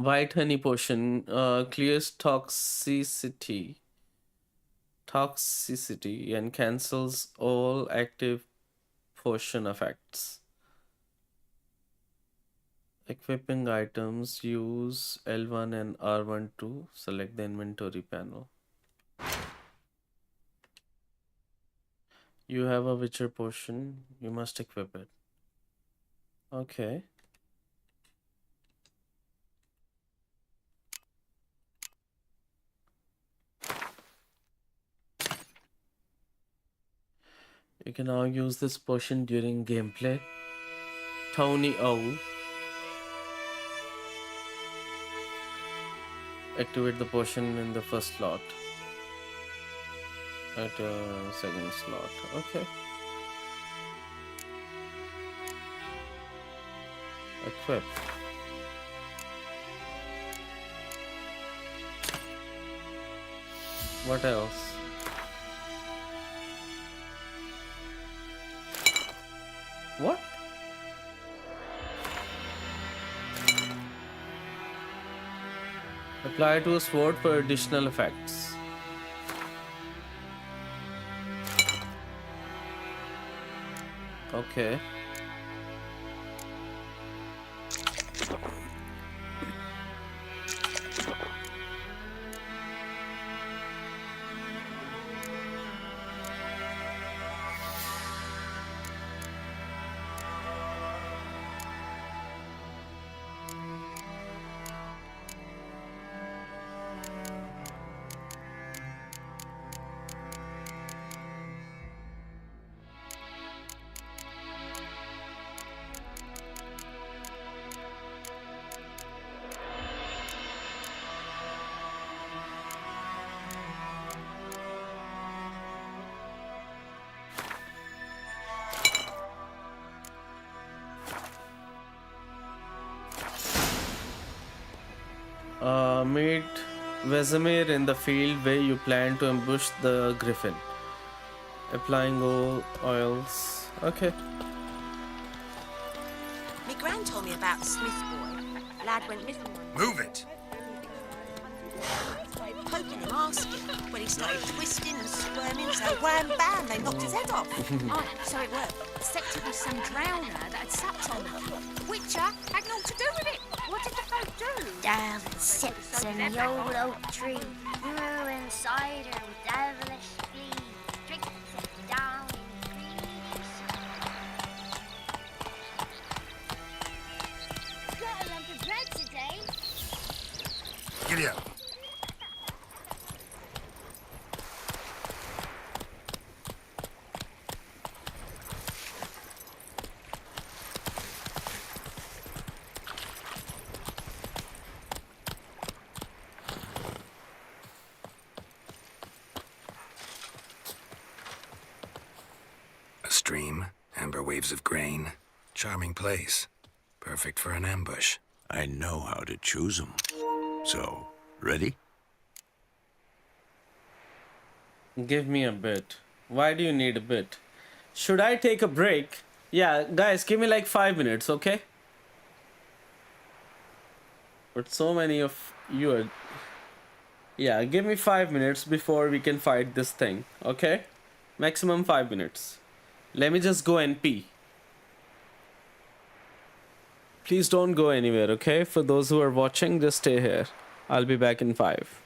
White honey potion clears toxicity and cancels all active potion effects. Equipping items, use L1 and R1 to select the inventory panel. You have a Witcher potion, you must equip it. Okay. You can now use this potion during gameplay. Tony O. Activate the potion in the first slot. At second slot. Okay. Equip. What else? What? Apply to a sword for additional effects. Okay. Meet Vesemir in the field where you plan to ambush the griffin. Applying all oils. Okay. My gran told me about the Smith boy. Lad went missing. Move it! Poking him, asking. When he started twisting and squirming, so wham bam, they knocked his head off. Oh, so it worked. Except it was some drowner that had sapped on them. Witcher had naught to do with it. What did the folk do? Down and sits in the old oak tree. Grew inside her with devilish glee. Drinks it down in trees. Got a lump of bread today. Giddy up. Stream, amber waves of grain. Charming place. Perfect for an ambush. I know how to choose them. So, ready? Give me a bit. Why do you need a bit? Should I take a break? Yeah, guys, give me like 5 minutes, okay? But so many of you are... Yeah, give me 5 minutes before we can fight this thing, okay? Maximum 5 minutes. Let me just go and pee. Please don't go anywhere, okay? For those who are watching, just stay here. I'll be back in 5.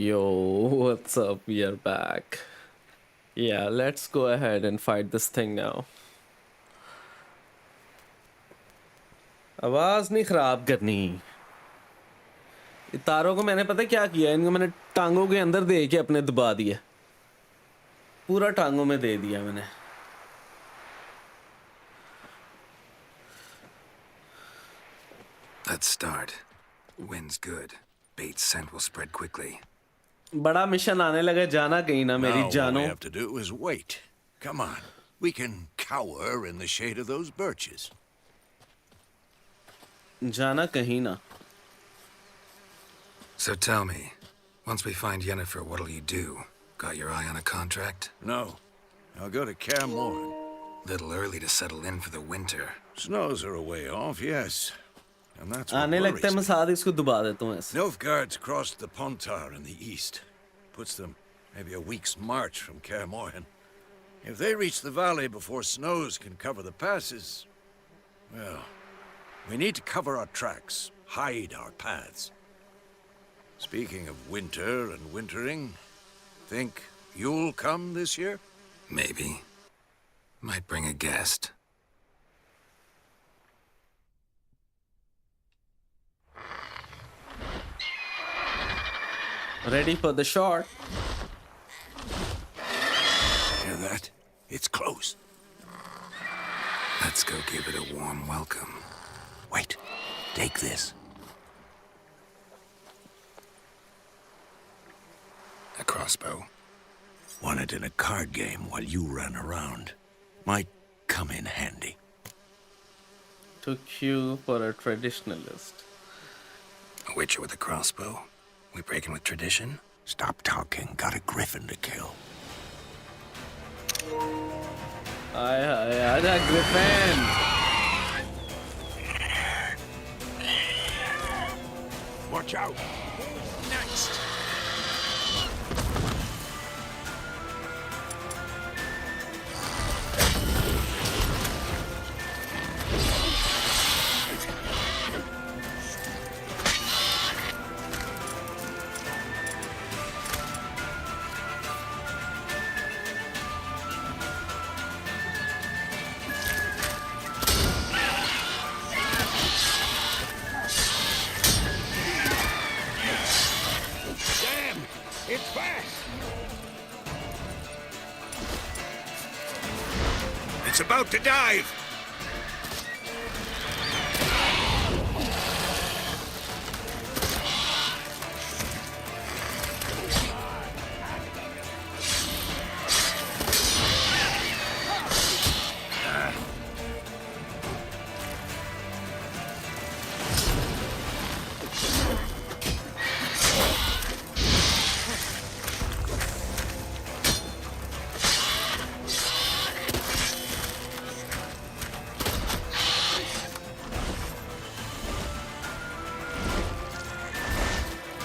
Yo, what's up? We are back. Yeah, let's go ahead and fight this thing now. आवाज नहीं खराब करनी। ये तारों को मैंने पता क्या किया, इनको मैंने टांगों के अंदर दे के अपने दबा दिया, पूरा टांगों में दे दिया मैंने। Let's start. Wind's good. Bait's scent will spread quickly. बड़ा मिशन आने लगा, जाना कहीं ना मेरी Now जानो। all we have to do is wait. Come on. We can cower in the shade of those birches. जाना कहीं ना। So tell me, once we find Yennefer, what'll you do? Got your eye on a contract? No. I'll go to Kaer Morhen. Little early to settle in for the winter. Snows are a way off, yes. And that's what आने worries लगते हैं, मैं साथ इसको दबा देता हूँ ऐसे। Nilfgaard's crossed the Pontar in the east. Puts them maybe a week's march from Kaer Morhen. If they reach the valley before snows can cover the passes, well, we need to cover our tracks, hide our paths. Speaking of winter and wintering, think you'll come this year? Maybe. Might bring a guest. Ready for the shot. Hear that? It's close. Let's go give it a warm welcome. Wait. Take this. A crossbow. Won it in a card game while you ran around. Might come in handy. Took you for a traditionalist. A witcher with a crossbow. We breaking with tradition? Stop talking. Got a griffin to kill. आजा Griffin. Watch out. Next. It's fast! It's about to dive!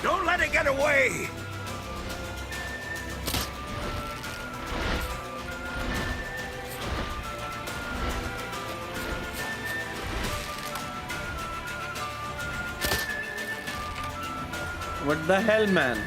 Don't let it get away! What the hell, man?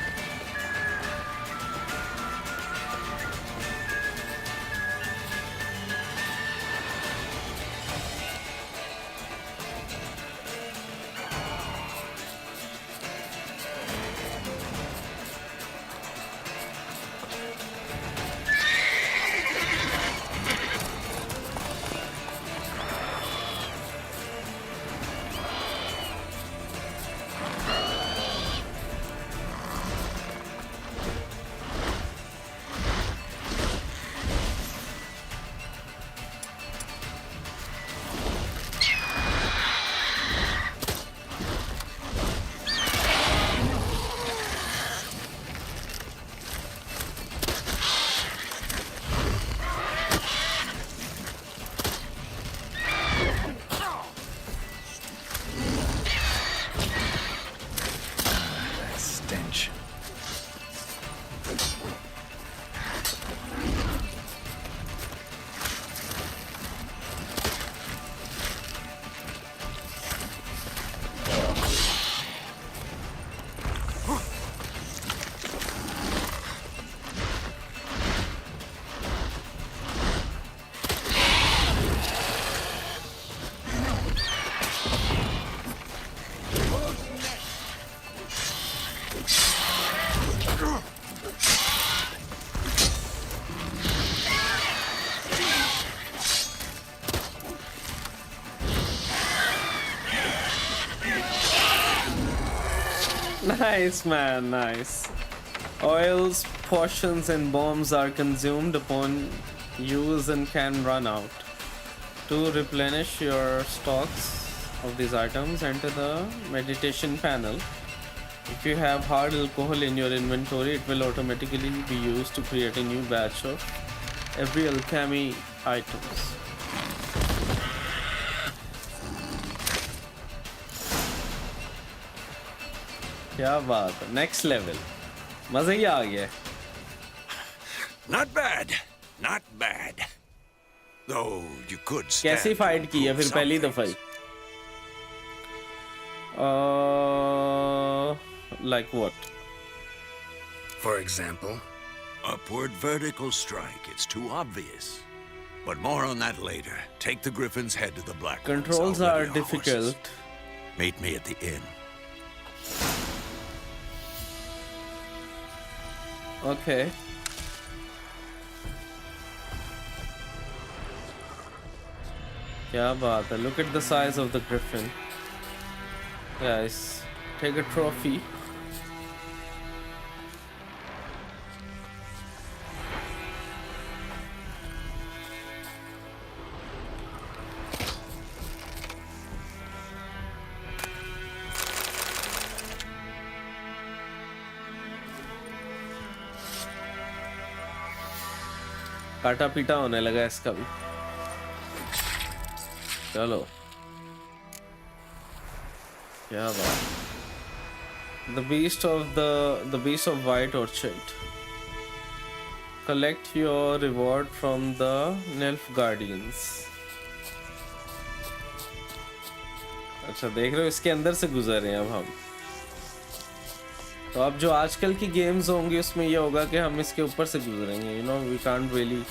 Nice, man, nice. Oils, potions, and bombs are consumed upon use and can run out. To replenish your stocks of these items, enter the meditation panel. If you have hard alcohol in your inventory, it will automatically be used to create a new batch of every alchemy items. क्या बात है, next level. मजा ही आ गया. Not bad, not bad. Though you could कैसी fight की है फिर पहली दफा ही? Like what? For example? Upward vertical strike. It's too obvious. But more on that later. Take the Griffin's head to the Black. Controls are difficult. Meet me at the inn. Okay. क्या बात है? Look at the size of the Griffin. Guys, take a trophy. काटा पीटा होने लगा इसका भी. चलो क्या बात. The beast of White Orchard. Collect your reward from the Nilf Guardians. अच्छा देख रहे हो, इसके अंदर से गुजर रहे हैं अब हम. तो अब जो आजकल की गेम्स होंगी उसमें ये होगा कि हम इसके ऊपर से गुजरेंगे. You know, we can't really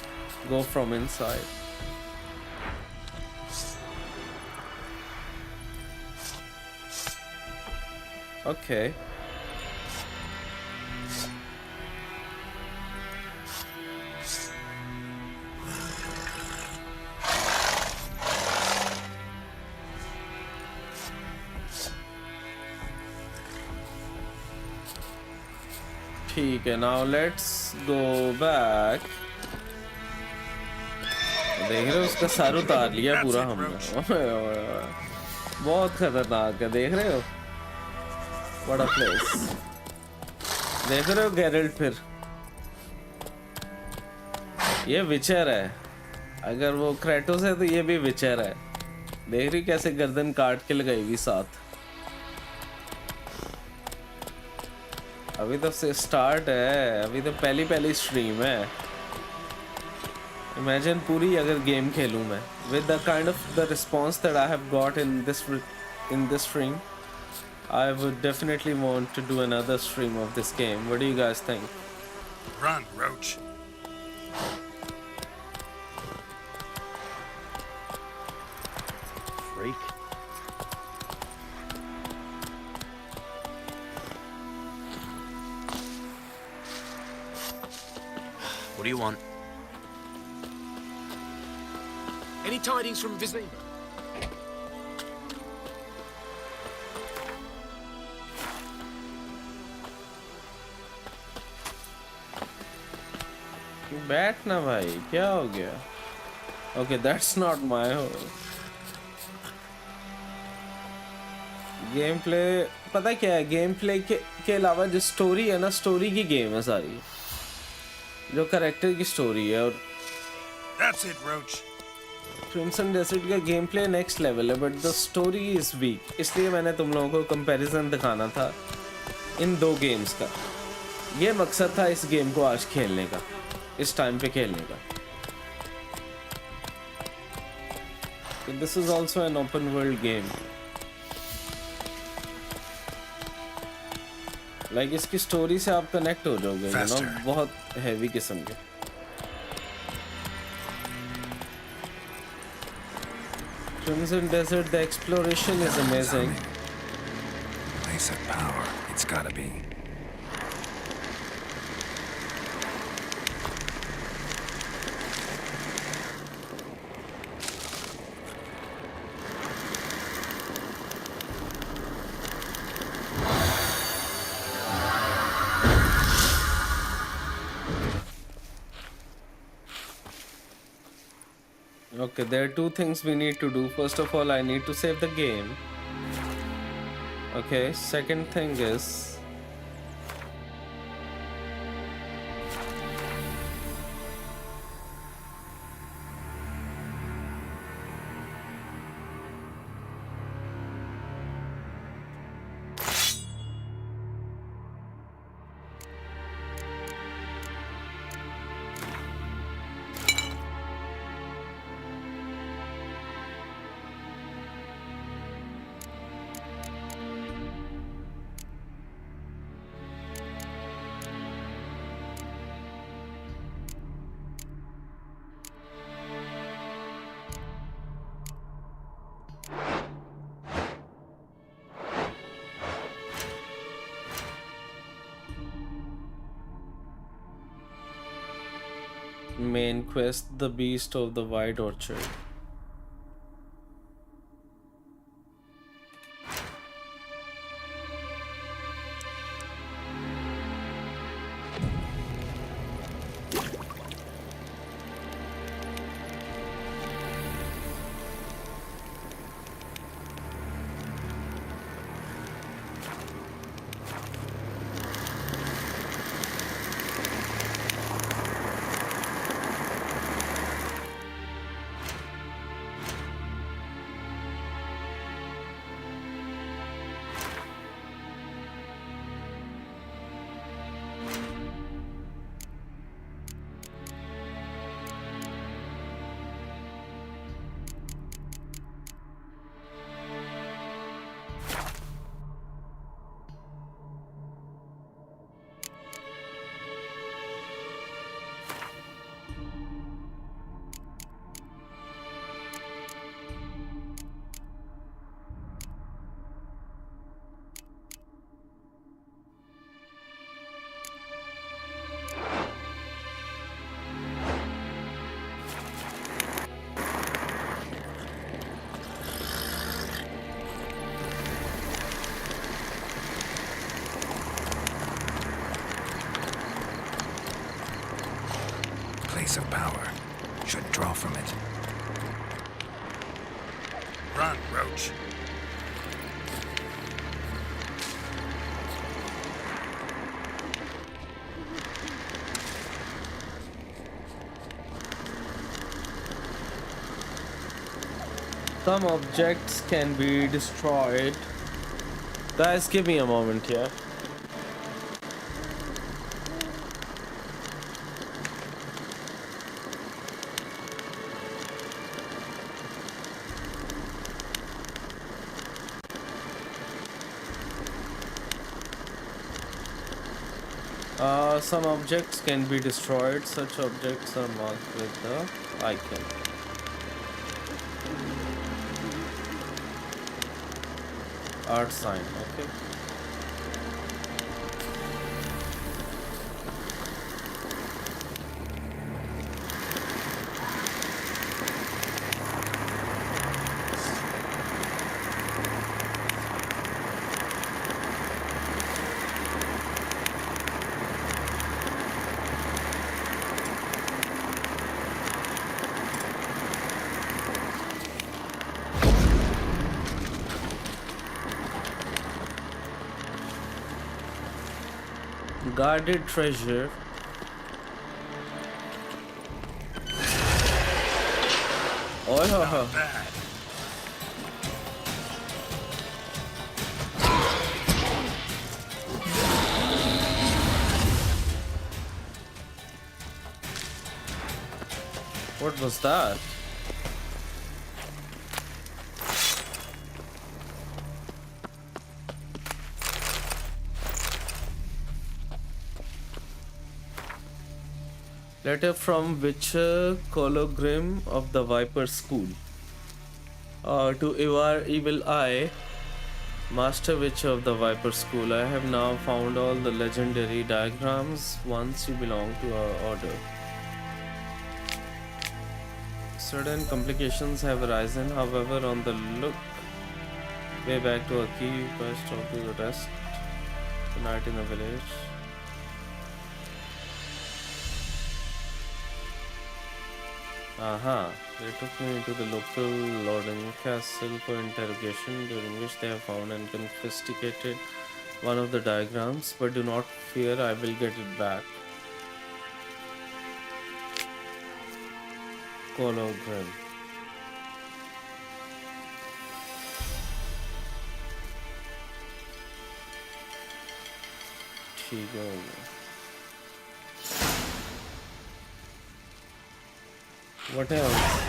go from inside. Okay. ठीक है, now let's go back. देख रहे हो, उसका सर उतार लिया पूरा हमने. बहुत खतरनाक है, देख रहे हो. What a place. देख रहे हो गेरल्ट फिर. ये विचर है. अगर वो क्रेटोस है तो ये भी विचर है. देख रही कैसे गर्दन काट के लगाई हुई साथ. अभी तो से स्टार्ट है, अभी तो पहली स्ट्रीम है. इमेजिन पूरी अगर गेम खेलूं मैं with the kind of the response that I have got in this stream, I would definitely want to do another stream of this game. What do you guys think? Run, Roach. Freak. What do you want? Any tidings from Vizima? बैठ ना भाई, क्या हो गया? Okay, that's not my hole. Game play पता क्या है? Game play के अलावा जो स्टोरी है ना, स्टोरी की गेम है सारी. जो कैरेक्टर की स्टोरी है. और That's it, Roach. Crimson Desert का गेम प्ले नेक्स्ट लेवल है, but the story is weak. इसलिए मैंने तुम लोगों को कंपैरिजन दिखाना था इन दो गेम्स का. ये मकसद था इस गेम को आज खेलने का, इस टाइम पे खेलने का. This is also an open world game. Like इसकी स्टोरी से आप कनेक्ट हो जाओगे, यू नो. बहुत हैवी किस्म के. Crimson Desert, the exploration is amazing. Place of power, it's gotta be. Okay, there are two things we need to do. First of all, I need to save the game. Okay, second thing is main quest, the Beast of the White Orchard. Place of power. Should draw from it. Run, Roach. Some objects can be destroyed. Guys, give me a moment here. Some objects can be destroyed. Such objects are marked with the icon. Art sign, okay. Guarded treasure. Oh, yeah. What was that? Letter from Witcher Cologrim of the Viper School. To Ivar Evil Eye, Master Witcher of the Viper School, I have now found all the legendary diagrams. Once you belong to our order. Certain complications have arisen, however, on the look way back to our key, first talk to the rest tonight in the village. Aha, they took me to the local Lorden castle for interrogation, during which they have found and confiscated one of the diagrams, but do not fear, I will get it back. Cologram. ठीक है हो गया. What else?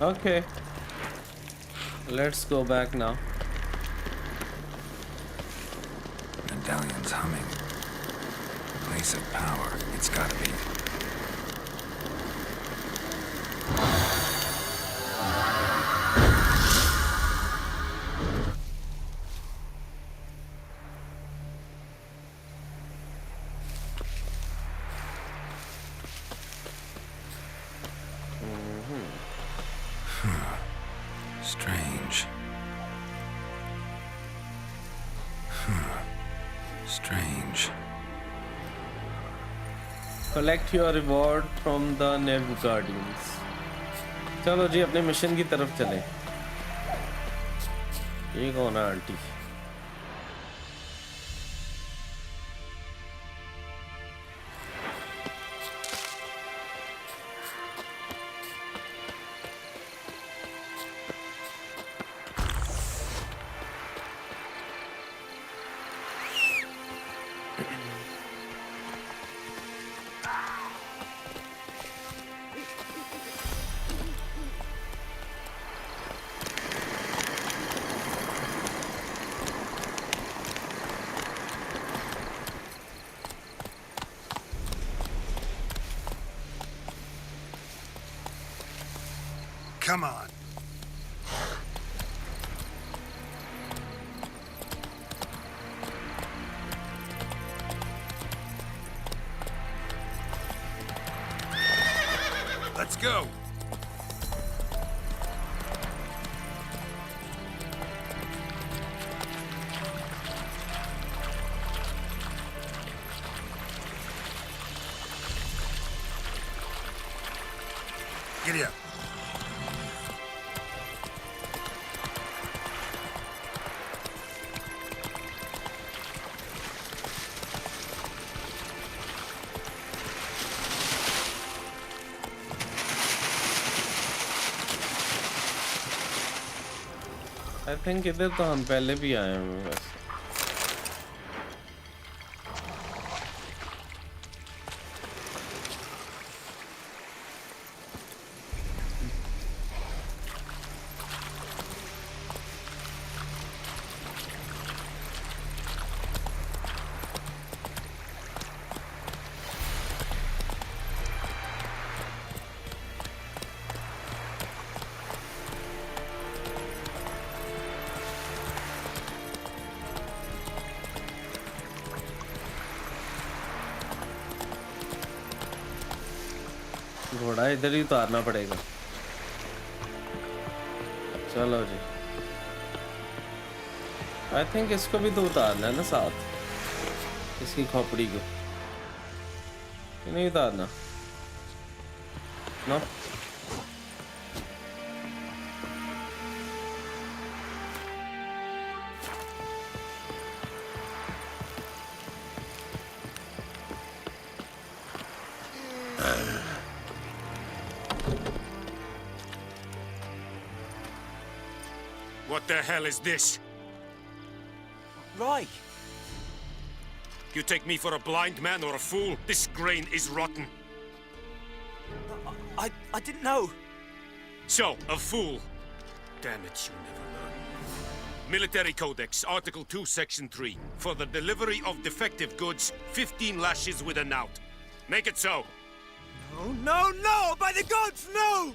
Okay, let's go back now. Medallion's humming. Place of power. It's gotta be. Strange. Strange. Collect your reward from the Nev Guardians. चलो जी अपने mission की तरफ चलें. ये कौन है aunty? Come on. Let's go. Giddy up. I think इधर तो हम पहले भी आए हैं वैसे. घोड़ा इधर ही उतारना पड़ेगा. चलो जी. आई थिंक इसको भी तो उतारना है ना साथ. इसकी इसकी खोपड़ी को नहीं उतारना No. What the hell is this? Right. You take me for a blind man or a fool? This grain is rotten. I didn't know. So, a fool. Damn it, you never learn. Military Codex, Article 2, Section 3. For the delivery of defective goods, 15 lashes with a knout. Make it so. No, no, no! By the gods, no!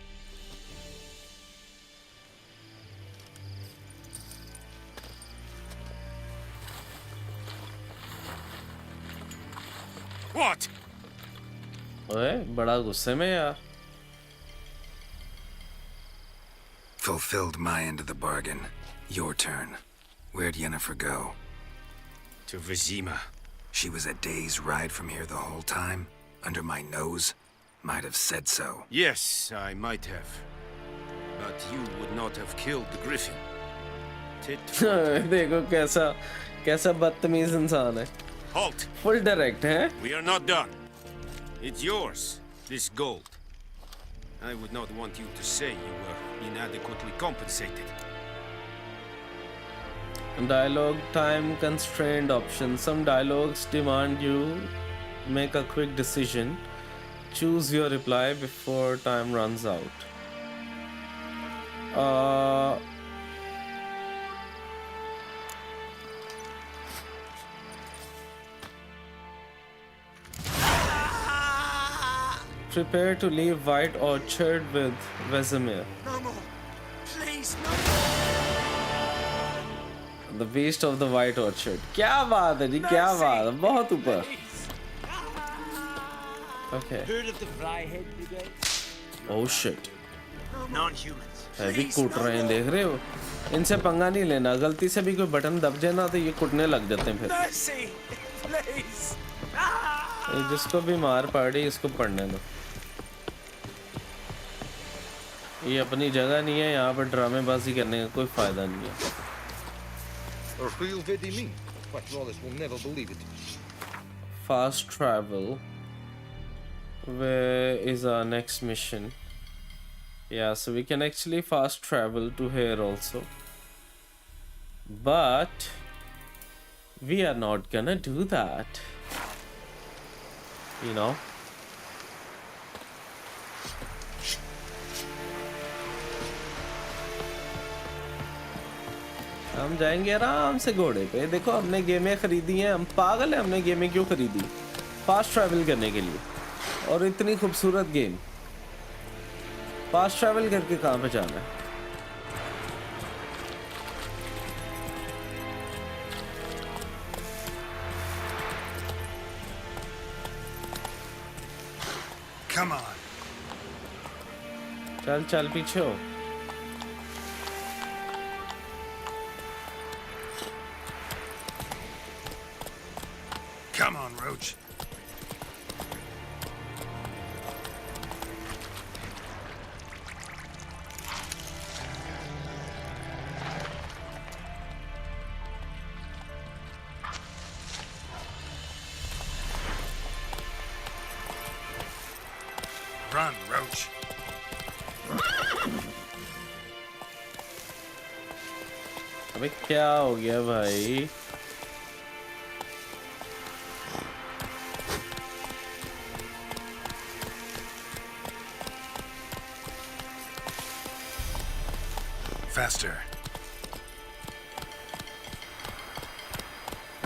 What? ओए बड़ा गुस्से में यार Fulfilled my end of the bargain. Your turn. Where'd Yennefer go? To Vizima. She was a day's ride from here the whole time? Under my nose? Might have said so. Yes, I might have. But you would not have killed the griffin. देखो कैसा बदतमीज इंसान है Halt! Full direct है We are not done. It's yours, this gold. I would not want you to say you were inadequately compensated. Dialogue time constrained option. Some dialogues demand you make a quick decision. Choose your reply before time runs out. Prepare to leave White Orchard with Vesemir. No more. Please, no The Beast of the White Orchard. क्या बात है जी क्या बात है बहुत ऊपर. Okay. Heard of the Flyhead Brigade? Oh shit. Non-humans. अभी कूट रहे हैं देख रहे हो इनसे पंगा नहीं लेना गलती से भी कोई बटन दब जाए ना तो ये कूटने लग जाते हैं फिर Mercy, please. ये जिसको भी मार पड़ी इसको पढ़ने दो ये अपनी जगह नहीं है यहाँ पर ड्रामेबाजी करने का कोई फायदा नहीं है A real Vedimi. Patrollers will never believe it. Fast travel. Where is our next mission? Yeah, so we can actually fast travel to here also. But we are not gonna do that. You know? हम जाएंगे आराम से घोड़े पे देखो हमने गेमें खरीदी हैं हम पागल हैं हमने गेमें क्यों खरीदी फास्ट ट्रैवल करने के लिए और इतनी खूबसूरत गेम फास्ट ट्रैवल करके कहाँ पे जाना है Come on. चल चल पीछे हो Come on, Roach. Run, Roach. अबे क्या हो गया भाई Faster.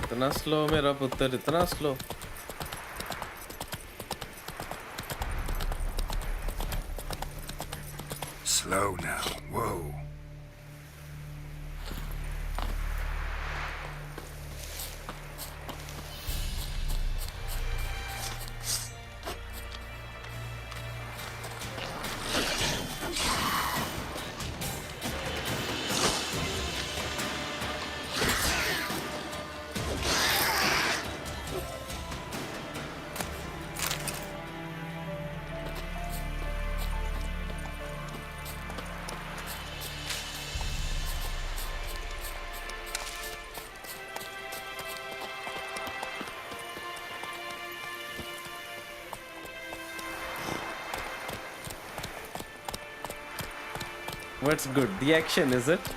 इतना स्लो मेरा पुत्र इतना slow Slow now. Whoa. What's good? The action, is it?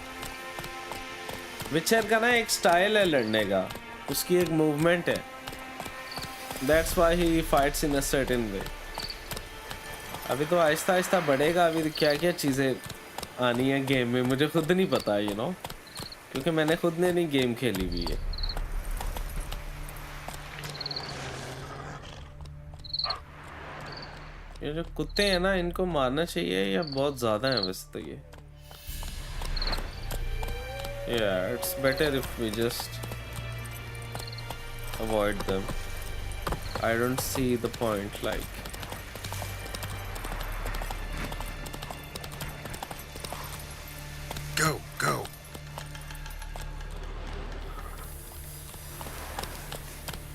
विचर का ना एक स्टाइल है लड़ने का, उसकी एक मूवमेंट है. That's why he fights in a certain way. अभी तो आहिस्ता आहिस्ता बढ़ेगा. अभी क्या क्या चीज़ें आनी है गेम में मुझे खुद नहीं पता, you know, क्योंकि मैंने खुद ने नहीं गेम खेली हुई है. ये जो कुत्ते हैं ना, इनको मारना चाहिए या बहुत ज़्यादा है वैसे तो ये. Yeah, it's better if we just avoid them. I don't see the point, like. Go, go.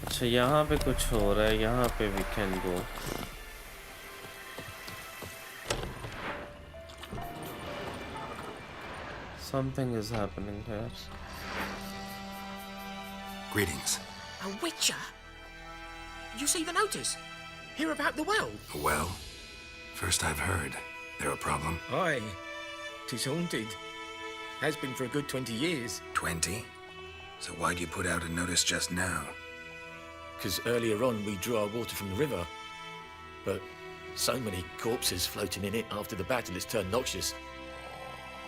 अच्छा, यहाँ पे कुछ हो रहा है. यहाँ पे we can go. Something is happening here. Greetings. A witcher? You see the notice? Hear about the well? A well? First I've heard. There a problem? Aye. 'Tis haunted. Has been for a good 20 years. 20? So why'd you put out a notice just now? Because earlier on we drew our water from the river. But so many corpses floating in it after the battle it's turned noxious.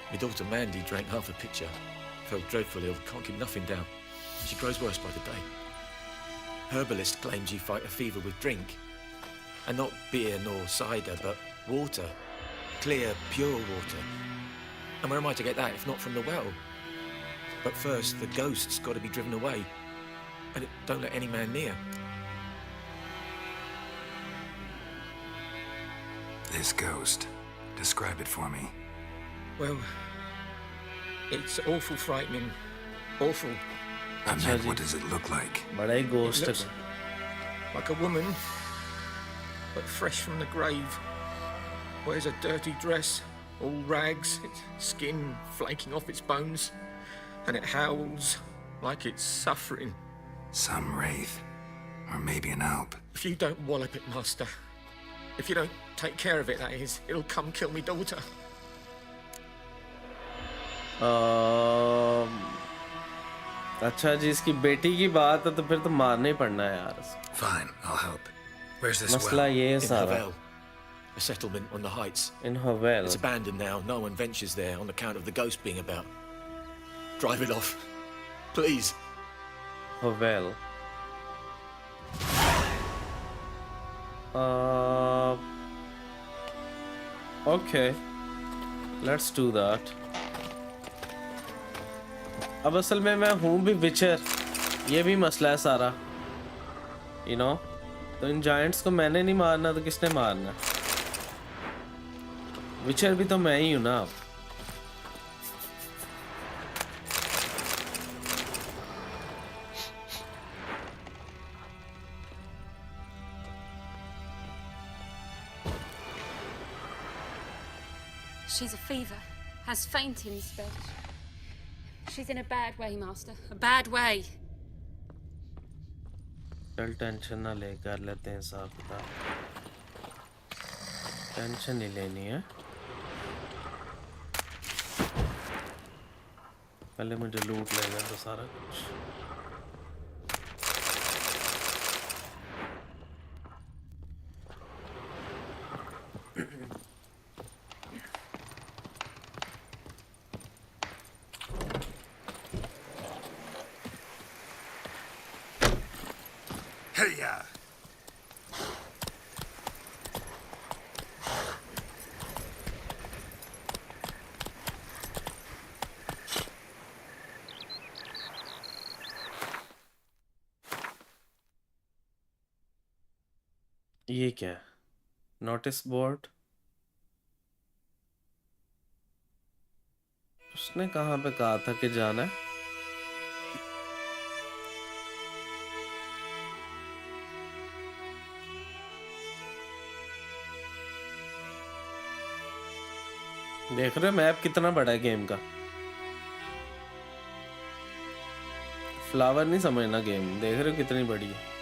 My daughter Mandy drank half a pitcher. Felt dreadfully ill, can't keep nothing down. She grows worse by the day. Herbalist claims you fight a fever with drink. And not beer nor cider, but water. Clear, pure water. And where am I to get that if not from the well? But first, the ghost's got to be driven away. And it don't let any man near. This ghost. Describe it for me. Well, it's awful frightening. Awful. I meant, what does it look like? बड़ा ही ghost It looks like a woman, but fresh from the grave. Wears a dirty dress, all rags, its skin flaking off its bones, and it howls like it's suffering. Some wraith. Or maybe an alp. If you don't wallop it, Master, if you don't take care of it, that is, it'll come kill me daughter. अच्छा जी, इसकी बेटी की बात है तो फिर तो मारना ही पड़ना है यार. Fine, I'll help. Where's this मसला well? ये है In सारा. Havel, a settlement on the heights. In Havel. It's abandoned now. No one ventures there on account of the ghost being about. Drive it off, please. Havel. Okay. Let's do that. अब असल में मैं हूँ भी विचर, ये भी मसला है सारा, you know? तो इन जायंट्स को मैंने नहीं मारना तो किसने मारना? विचर भी तो मैं ही हूँ ना अब. She's a fever, has fainting spells. She's in a bad way, Master. A bad way. चल टेंशन ना ले, कर लेते हैं हिसाब किताब. टेंशन नहीं लेनी है. पहले मुझे लूट लेगा तो सारा कुछ. Hey-ya! ये क्या है? Notice board. उसने कहाँ पे कहा था कि जाना है? देख रहे हो मैप कितना बड़ा है गेम का. फ्लावर नहीं समझना गेम. देख रहे हो कितनी बड़ी है.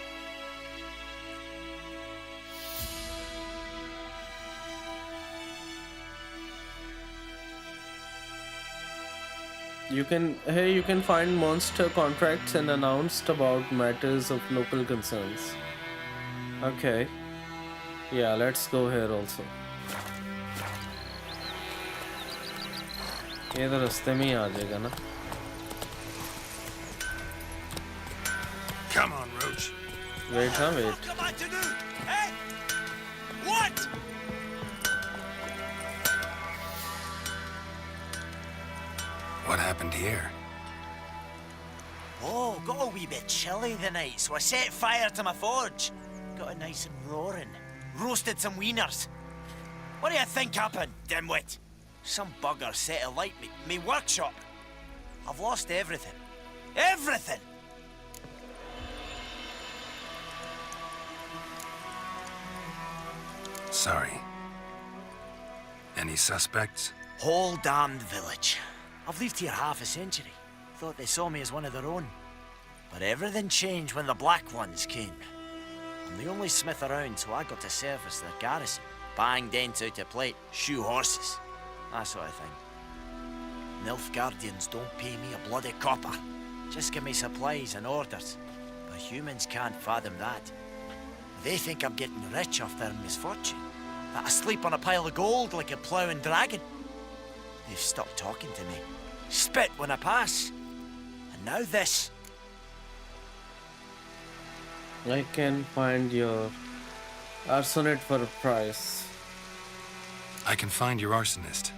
You can find monster contracts and announced about matters of local concerns. Okay. Yeah, let's go here also. ये तो रास्ते में ही आ जाएगा ना. Come on, Roach. Wait, huh? Wait. What am I to do? Eh? What? What happened here? Oh, got a wee bit chilly the night, so I set fire to my forge. Got it nice and roaring. Roasted some wieners. What do you think happened, dimwit? Some bugger set alight me workshop. I've lost everything. Everything! Sorry. Any suspects? Whole damned village. I've lived here half a century. Thought they saw me as one of their own. But everything changed when the Black Ones came. I'm the only smith around, so I got to service their garrison. Bang dents out of plate, shoe horses. That sort of thing. Nilfgaardians don't pay me a bloody copper. Just give me supplies and orders. But humans can't fathom that. They think I'm getting rich off their misfortune. That I sleep on a pile of gold like a ploughing dragon. They've stopped talking to me. Spit when I pass. And now this. I can find your arsonist for a price. I can find your arsonist,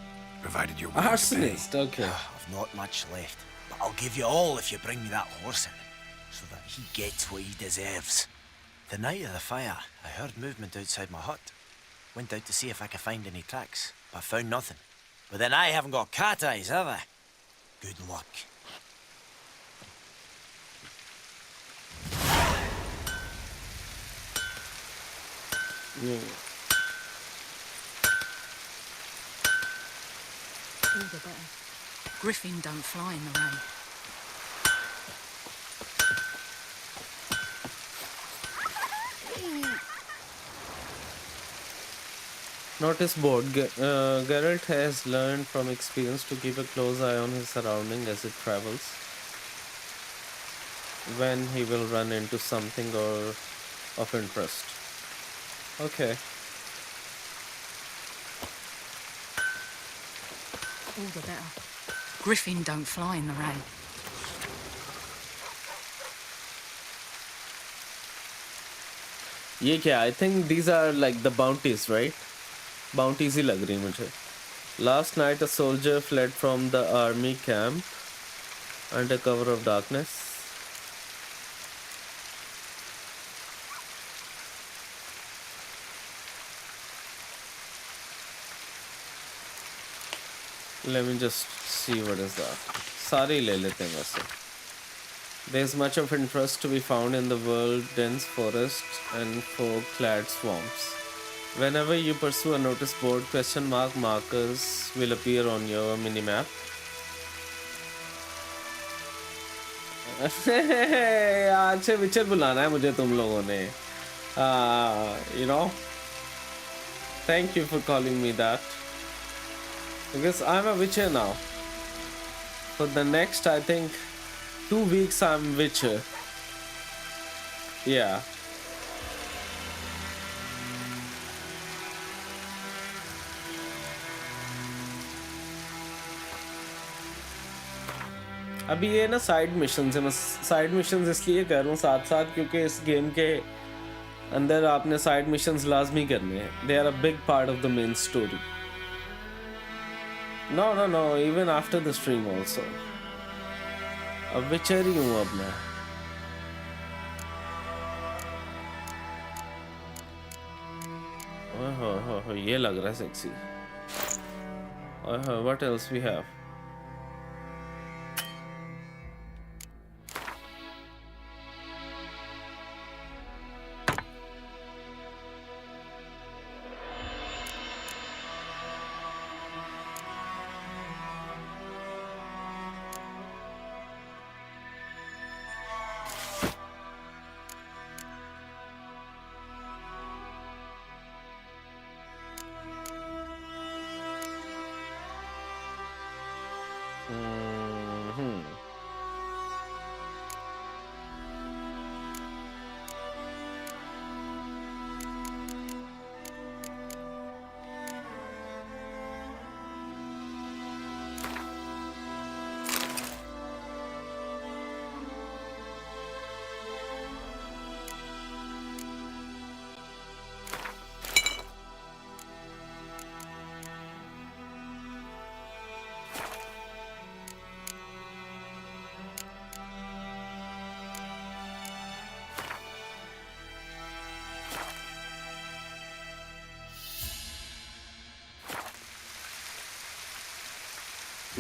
provided you're willing to pay. Arsonist, okay. I've not much left, but I'll give you all if you bring me that horse in, so that he gets what he deserves. The night of the fire, I heard movement outside my hut. Went out to see if I could find any tracks, but found nothing. But then I haven't got cat eyes, have I? Good luck. Yeah. All the better. Griffin don't fly in the rain. Notice board. Geralt has learned from experience to keep a close eye on his surrounding as it travels. When he will run into something or of interest. Okay. All the better. Griffin don't fly in the rain. ये क्या? I think these are like the bounties, right? Bounties ही लग रही मुझे. Last night a soldier fled from the army camp under cover of darkness. Let me just see what is that. सारे ही ले लेते हैं वैसे. There's much of interest to be found in the world dense forests and fog-clad swamps. Whenever you pursue a notice board, question mark markers will appear on your minimap. अच्छे विचर बुलाना है मुझे तुम लोगों ने. You know. Thank you for calling me that. Because I'm a witcher now. For the next, I think, 2 weeks I'm witcher. Yeah. अभी ये ना साइड मिशंस है. मैं साइड मिशंस इसलिए कर रहा हूँ साथ साथ क्योंकि इस गेम के अंदर आपने साइड मिशंस लाजमी करने हैं. They are a big part of the main story. No, even after the stream also. अब विचर ही हूँ अब मैं. ओह ये लग रहा है sexy. What else we have?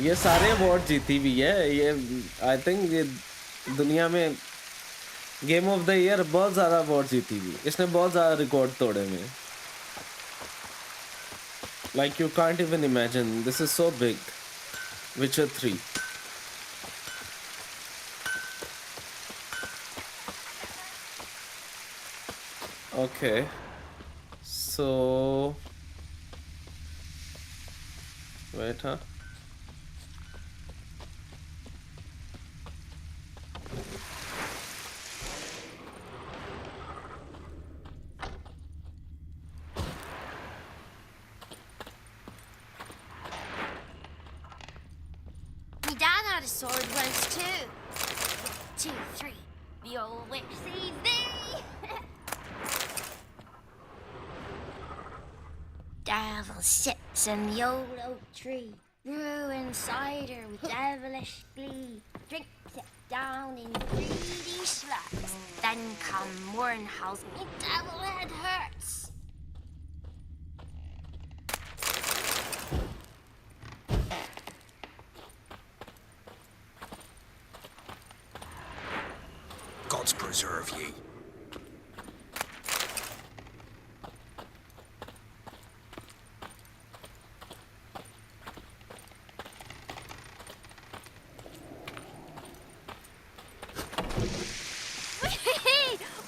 ये सारे अवार्ड जीती भी है ये आई थिंक ये दुनिया में गेम ऑफ द ईयर बहुत ज़्यादा अवार्ड जीती भी इसने बहुत ज़्यादा रिकॉर्ड तोड़े में like you can't even imagine this is so big Witcher 3 okay so wait huh Me dad had a sword once too. 2, 3. The old witch sees thee. Devil sits in the old oak tree, brewing cider with devilish glee. Drinks it down in greedy slugs. Then come morn howls me devil head hurts. Gods preserve ye.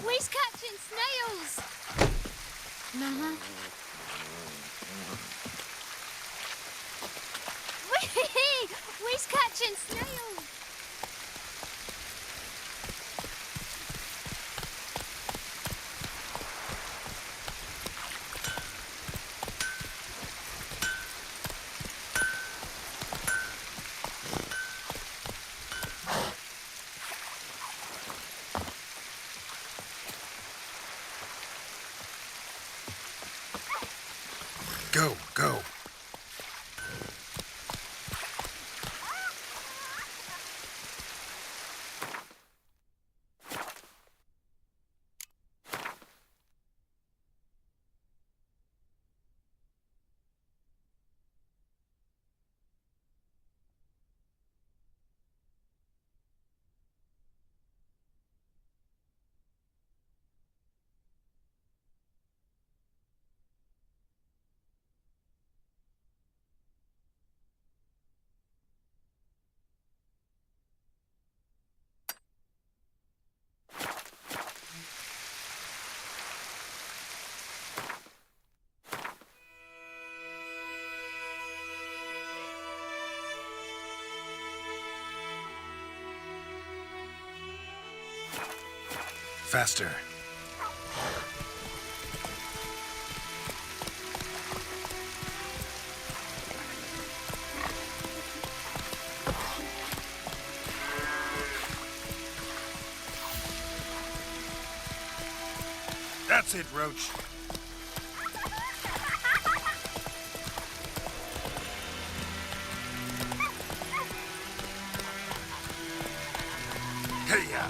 We's catching snails. Mama. We's catching snails. Go, go. Faster. That's it, Roach. Hey-ya.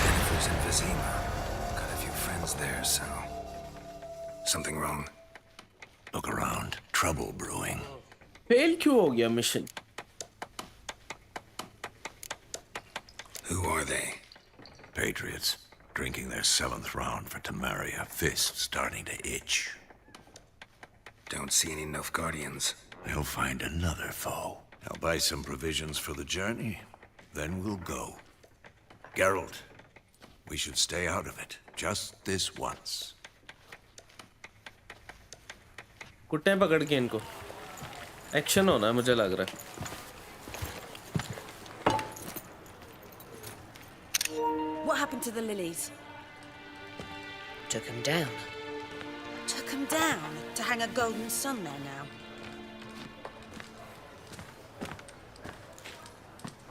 Jennifer's in Vizima. Got a few friends there, so... Something wrong? Look around. Trouble brewing. Fail क्यों हो गया mission Who are they? Patriots, drinking their 7th round for Tamaria, fist starting to itch. Don't see any Nilfgaardians. They'll find another foe. I'll buy some provisions for the journey, then we'll go. Geralt, we should stay out of it, just this once. कुत्ते पकड़ के इनको action होना है मुझे लग रहा है What happened to the lilies? Took him down. Took them down to hang a golden sun there now.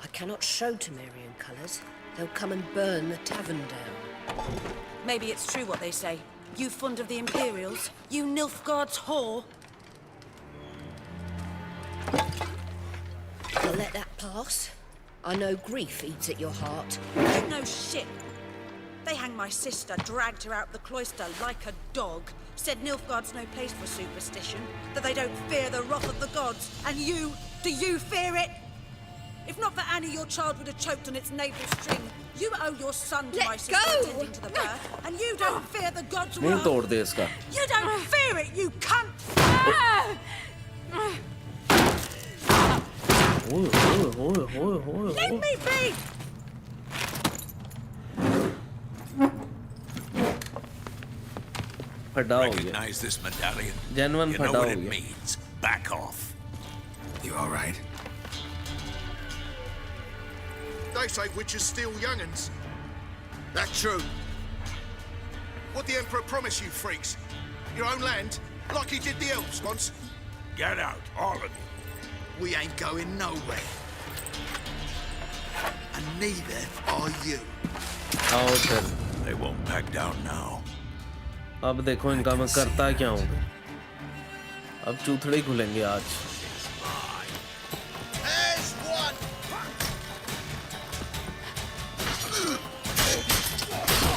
I cannot show Temerian colours. They'll come and burn the tavern down. Maybe it's true what they say. You fond of the Imperials? You Nilfgaard's whore? I'll let that pass. I know grief eats at your heart. You know shit. They hanged my sister, dragged her out the cloister like a dog. Said Nilfgaard's no place for superstition, that they don't fear the wrath of the gods. And you, do you fear it? If not for Annie, your child would have choked on its navel string. You owe your son to my sister attending to the birth, and you don't fear the gods' नहीं wrath. तोड़ दे इसका. You don't fear it, you cunt! Leave me be! Recognize this medallion? Genuine You know what it फटा हो गया. means. Back off. You all right? They say witches steal young'uns. That's true. What the Emperor promised you freaks? Your own land? Like he did the elves once? Get out, all of you. We ain't going nowhere. And neither are you. आओ फिर. They won't back down now. अब देखो इनका मैं करता क्या हूँ. अब चूथड़े खुलेंगे आज. There's one.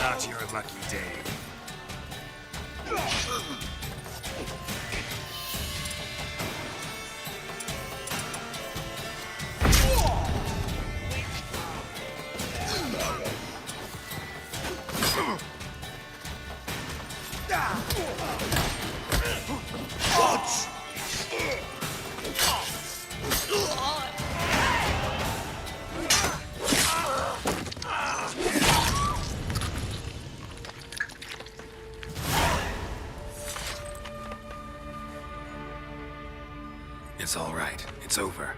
Not your lucky day. It's all right. It's over.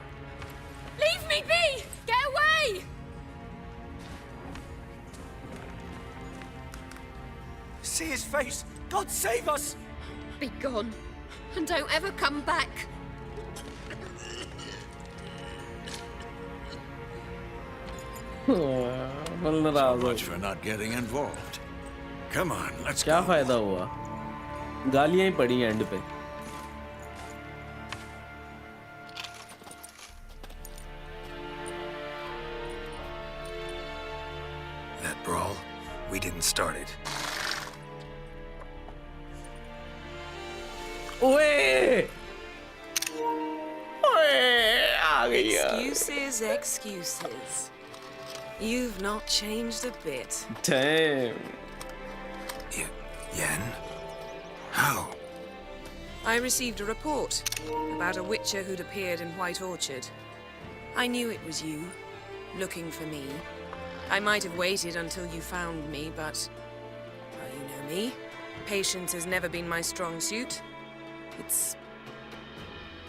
Leave me be! Get away! See his face! God save us! Be gone. And don't ever come back. So much for not getting involved. Come on, let's क्या go. फायदा हुआ? गालियां ही पड़ी and पे. That brawl, we didn't start it. ओए! ओए! आ गई यार. Excuses, excuses. You've not changed a bit. Damn. Yen? How? I received a report about a witcher who'd appeared in White Orchard. I knew it was you, looking for me. I might have waited until you found me, but... well, you know me. Patience has never been my strong suit. It's...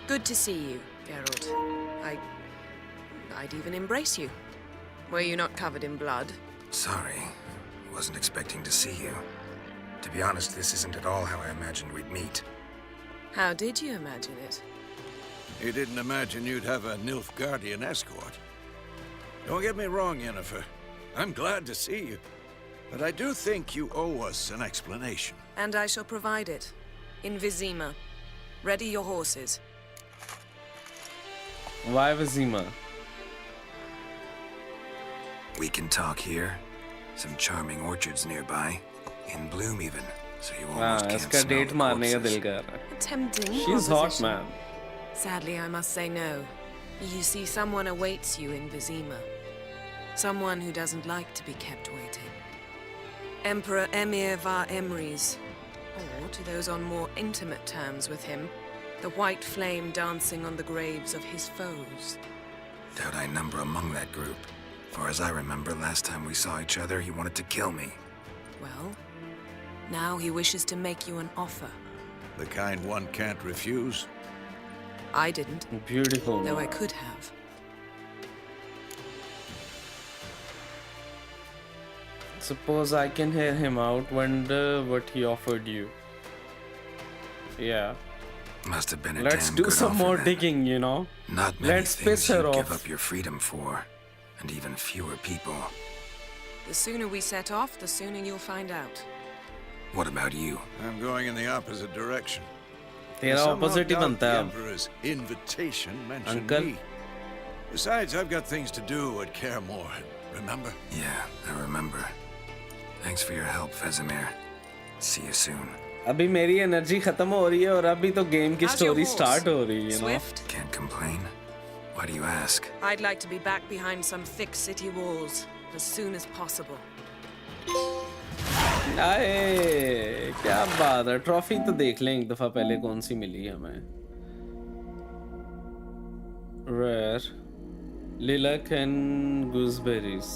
good to see you, Geralt. I'd even embrace you. Were you not covered in blood? Sorry. Wasn't expecting to see you. To be honest, this isn't at all how I imagined we'd meet. How did you imagine it? You didn't imagine you'd have a Nilfgaardian escort. Don't get me wrong, Yennefer. I'm glad to see you. But I do think you owe us an explanation. And I shall provide it. In Vizima. Ready your horses. Why Vizima? We can talk here. Some charming orchards nearby. In bloom even. So you almost can't इसका smell date the मारने का corpses. दिल कर रहा है. Tempting She's hot, proposition. man. Sadly, I must say no. You see, someone awaits you in Vizima. Someone who doesn't like to be kept waiting. Emperor Emir var Emrys. Or, to those on more intimate terms with him, the white flame dancing on the graves of his foes. Doubt I number among that group. Far as I remember, last time we saw each other, he wanted to kill me. Well, now he wishes to make you an offer. The kind one can't refuse. I didn't. Beautiful. Though I could have. Suppose I can hear him out. Wonder what he offered you. Yeah. Must have been a Let's damn do good some offer more then. digging, you know. Not many Let's things piss her you'd give off. up your freedom for, and even fewer people. The sooner we set off, the sooner you'll find out. What about you? I'm going in the opposite direction. तेरा I somehow opposite he doubt बनता है the अब. Emperor's invitation mentioned Uncle. me. Besides, I've got things to do at Karamor, remember? Yeah, I remember. Thanks for your help, Vesemir. See you soon. अभी मेरी energy खत्म हो रही है और अभी तो गेम की स्टोरी स्टार्ट हो रही है ना. Swift? Can't complain. Why do you ask? I'd like to be back behind some thick city walls as soon as possible. आए क्या बात है. ट्रॉफी तो देख लें एक दफा पहले कौन सी मिली हमें. Rare lilac and gooseberries.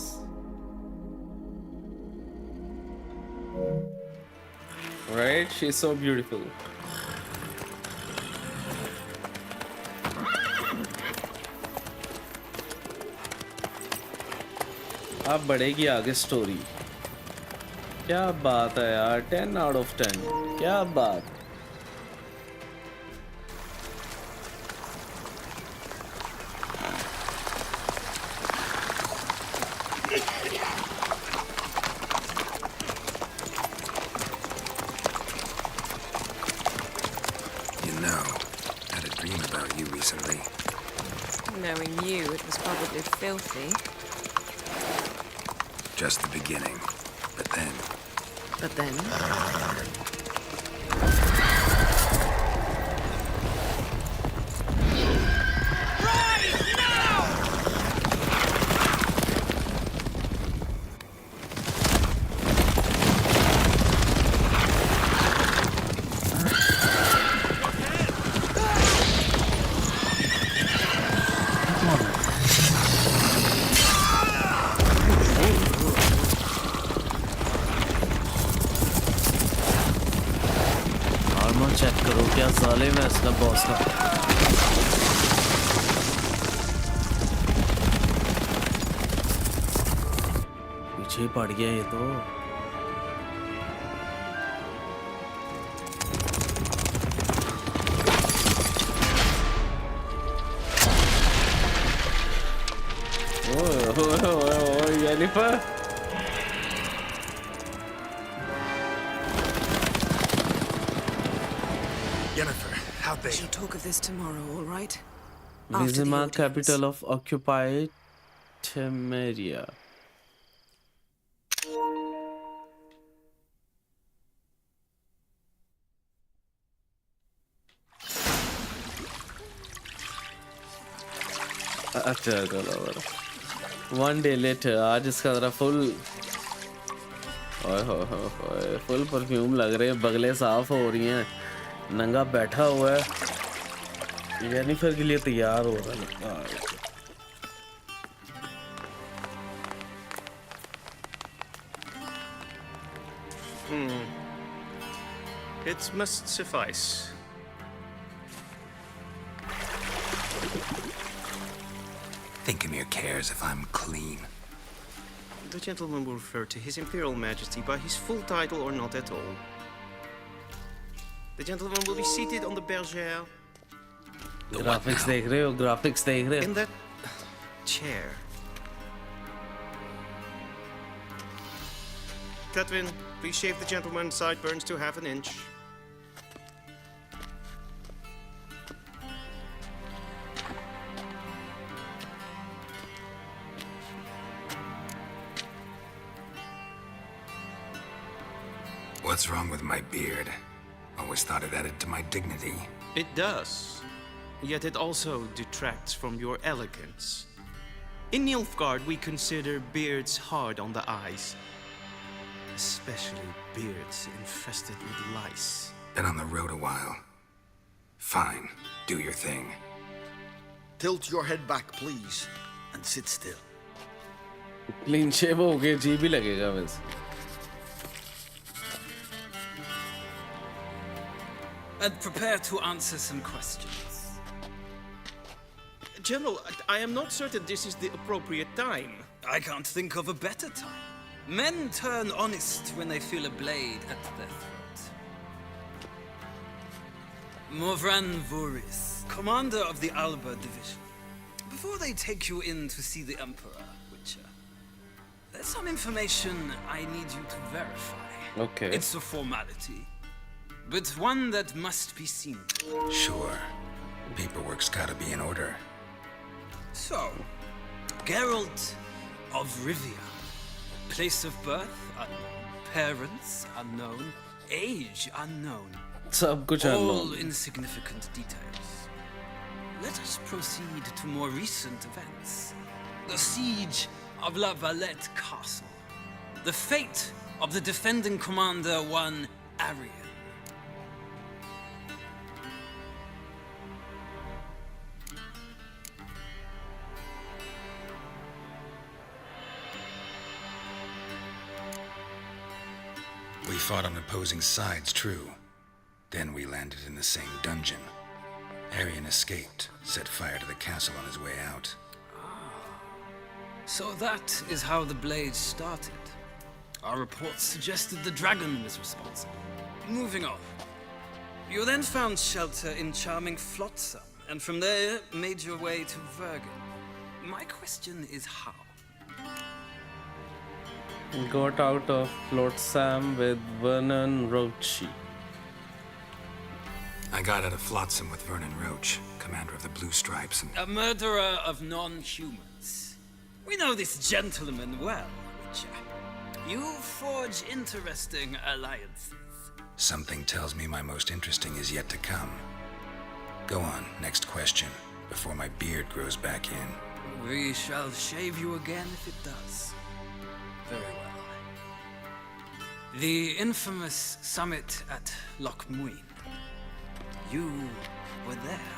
Right, she's so beautiful. अब बढ़ेगी आगे स्टोरी. क्या बात है यार. 10 out of 10. क्या बात. You know, I had a dream about you recently. Knowing you, it was probably filthy. Just the beginning. But then... But then? Check करो क्या जालिम है इसका बॉस का. पीछे पड़ गया ये तो. ओह Jennifer. Jennifer, how We shall talk of this tomorrow, all right? Vizima, capital of occupied Temeria. अच्छा चलो. One day later, आज इसका जरा फुल. ओए हो फुल परफ्यूम लग रहे हैं. बगले साफ हो रही हैं. नंगा बैठा हुआ है. जेनिफर के लिए तैयार हो रहा है. It must suffice. Thinkamere cares if I'm clean. The gentleman will refer to His Imperial Majesty by his full title or not at all. The gentleman will be seated on the bergère. Graphics देख रहे हो? Graphics देख रहे हो? In that chair. Catwin, please shave the gentleman's sideburns to 1/2 inch. What's wrong with my beard? Always thought it added to my dignity. It does. Yet it also detracts from your elegance. In Nilfgaard, we consider beards hard on the eyes. Especially beards infested with lice. Been on the road a while. Fine. Do your thing. Tilt your head back, please, and sit still. Clean shave हो गया. जी भी लगेगा वैसे. And prepare to answer some questions. General, I am not certain this is the appropriate time. I can't think of a better time. Men turn honest when they feel a blade at their throat. Morvran Voris, commander of the Alba Division. Before they take you in to see the Emperor, Witcher, there's some information I need you to verify. Okay. It's a formality, but one that must be seen. Sure. Paperwork's gotta be in order. So, Geralt of Rivia. Place of birth unknown. Parents unknown. Age unknown. सब कुछ All unknown. insignificant details. Let us proceed to more recent events. The siege of La Valette Castle. The fate of the defending commander, one Arian. We fought on opposing sides, true. Then we landed in the same dungeon. Arian escaped, set fire to the castle on his way out. So that is how the Blade started. Our reports suggested the dragon was responsible. Moving on. You then found shelter in charming Flotsam, and from there made your way to Vergen. My question is how? Got out of Flotsam with Vernon Roche. I got out of Flotsam with Vernon Roche, commander of the Blue Stripes, and A murderer of non-humans. We know this gentleman well, Witcher. You forge interesting alliances. something tells me my most interesting is yet to come. Go on, next question, before my beard grows back in. We shall shave you again if it does. Very well. The infamous summit at Loch Muin. You were there.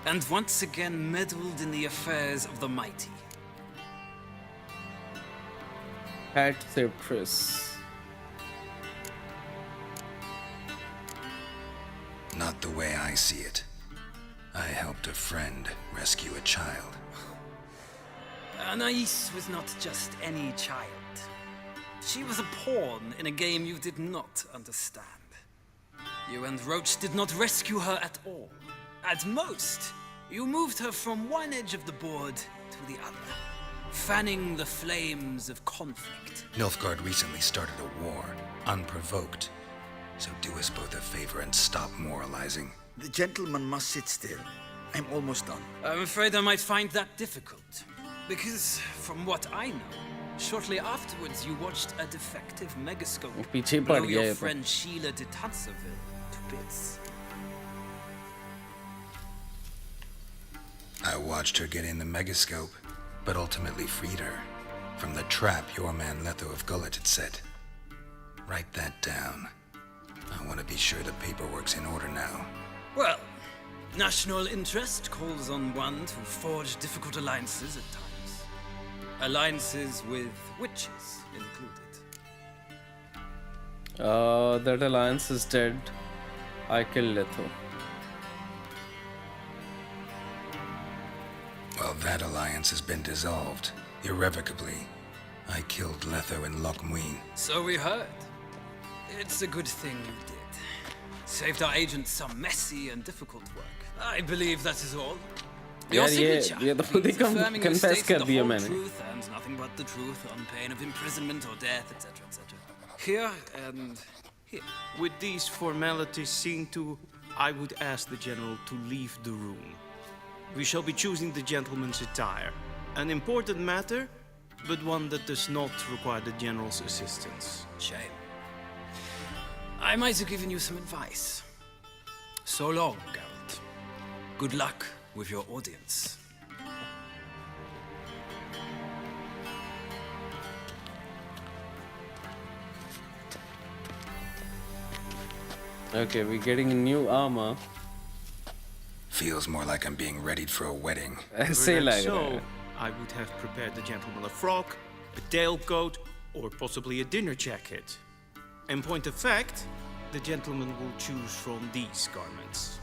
And once again meddled in the affairs of the mighty. At Cyprus. Not the way I see it. I helped a friend rescue a child. Anais was not just any child. She was a pawn in a game you did not understand. You and Roach did not rescue her at all. At most, you moved her from one edge of the board to the other, fanning the flames of conflict. Nilfgaard recently started a war, unprovoked. So do us both a favor and stop moralizing. The gentleman must sit still. I'm almost done. I'm afraid I might find that difficult. Because, from what I know, shortly afterwards you watched a defective megascope पीछे blow पड़ गया your ये तो. friend Sheila de Tanseville to bits. I watched her get in the megascope, but ultimately freed her from the trap your man Letho of Gullet had set. Write that down. I want to be sure the paperwork's in order now. Well, national interest calls on one to forge difficult alliances at times. Alliances with witches included. That alliance is dead. I killed Letho. Well, that alliance has been dissolved, irrevocably. I killed Letho in Loch Muin. So we heard. It's a good thing you did. Saved our agent some messy and difficult work. I believe that is all. Your signature ये तो खुद ही confirming you confess stated कर the दिया whole मैंने. truth and nothing but the truth on pain of imprisonment or death, etc., etc. Here and here. With these formalities seen to, I would ask the general to leave the room. We shall be choosing the gentleman's attire. An important matter, but one that does not require the general's assistance. Shame. I might have given you some advice. So long, Geralt. Good luck with your audience. Okay, we're getting new armor. Feels more like I'm being readied for a wedding. ऐसे लग रहा So, है. I would have prepared the gentleman a frock, a tailcoat, or possibly a dinner jacket. In point of fact, the gentleman will choose from these garments.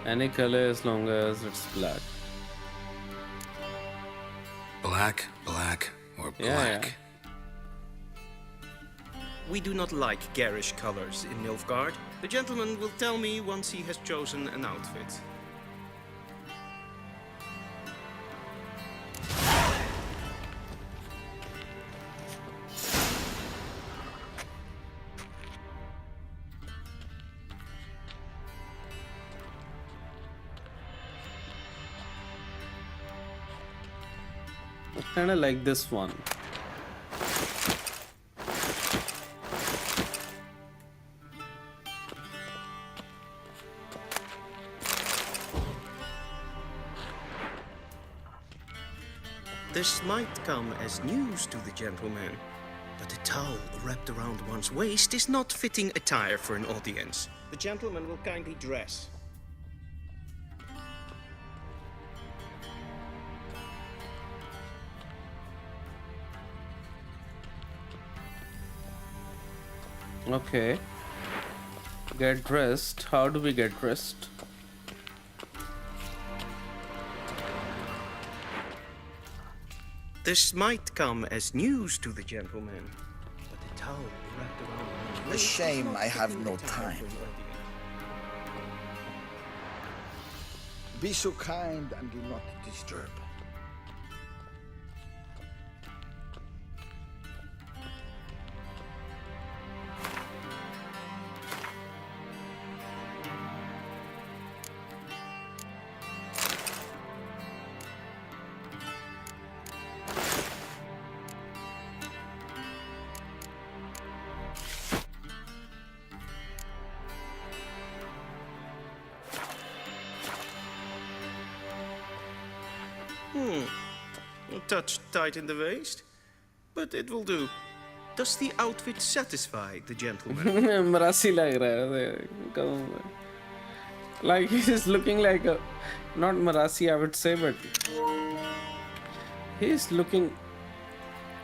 Any color as long as it's black. Black, black, or Yeah, black. We do not like garish colors in Nilfgaard. The gentleman will tell me once he has chosen an outfit. Kind of like this one. This might come as news to the gentleman, but a towel wrapped around one's waist is not fitting attire for an audience. The gentleman will kindly dress. Okay. Get dressed. How do we get dressed? This might come as news to the gentleman, but a towel wrapped around one's A waist is shame not I have fitting no attire time. for an audience. Be so kind and do not disturb. A touch tight in the waist, but it will do. Does the outfit satisfy the gentleman? Marasi lag raha hai. Like he's looking like a, not Marasi I would say, but he's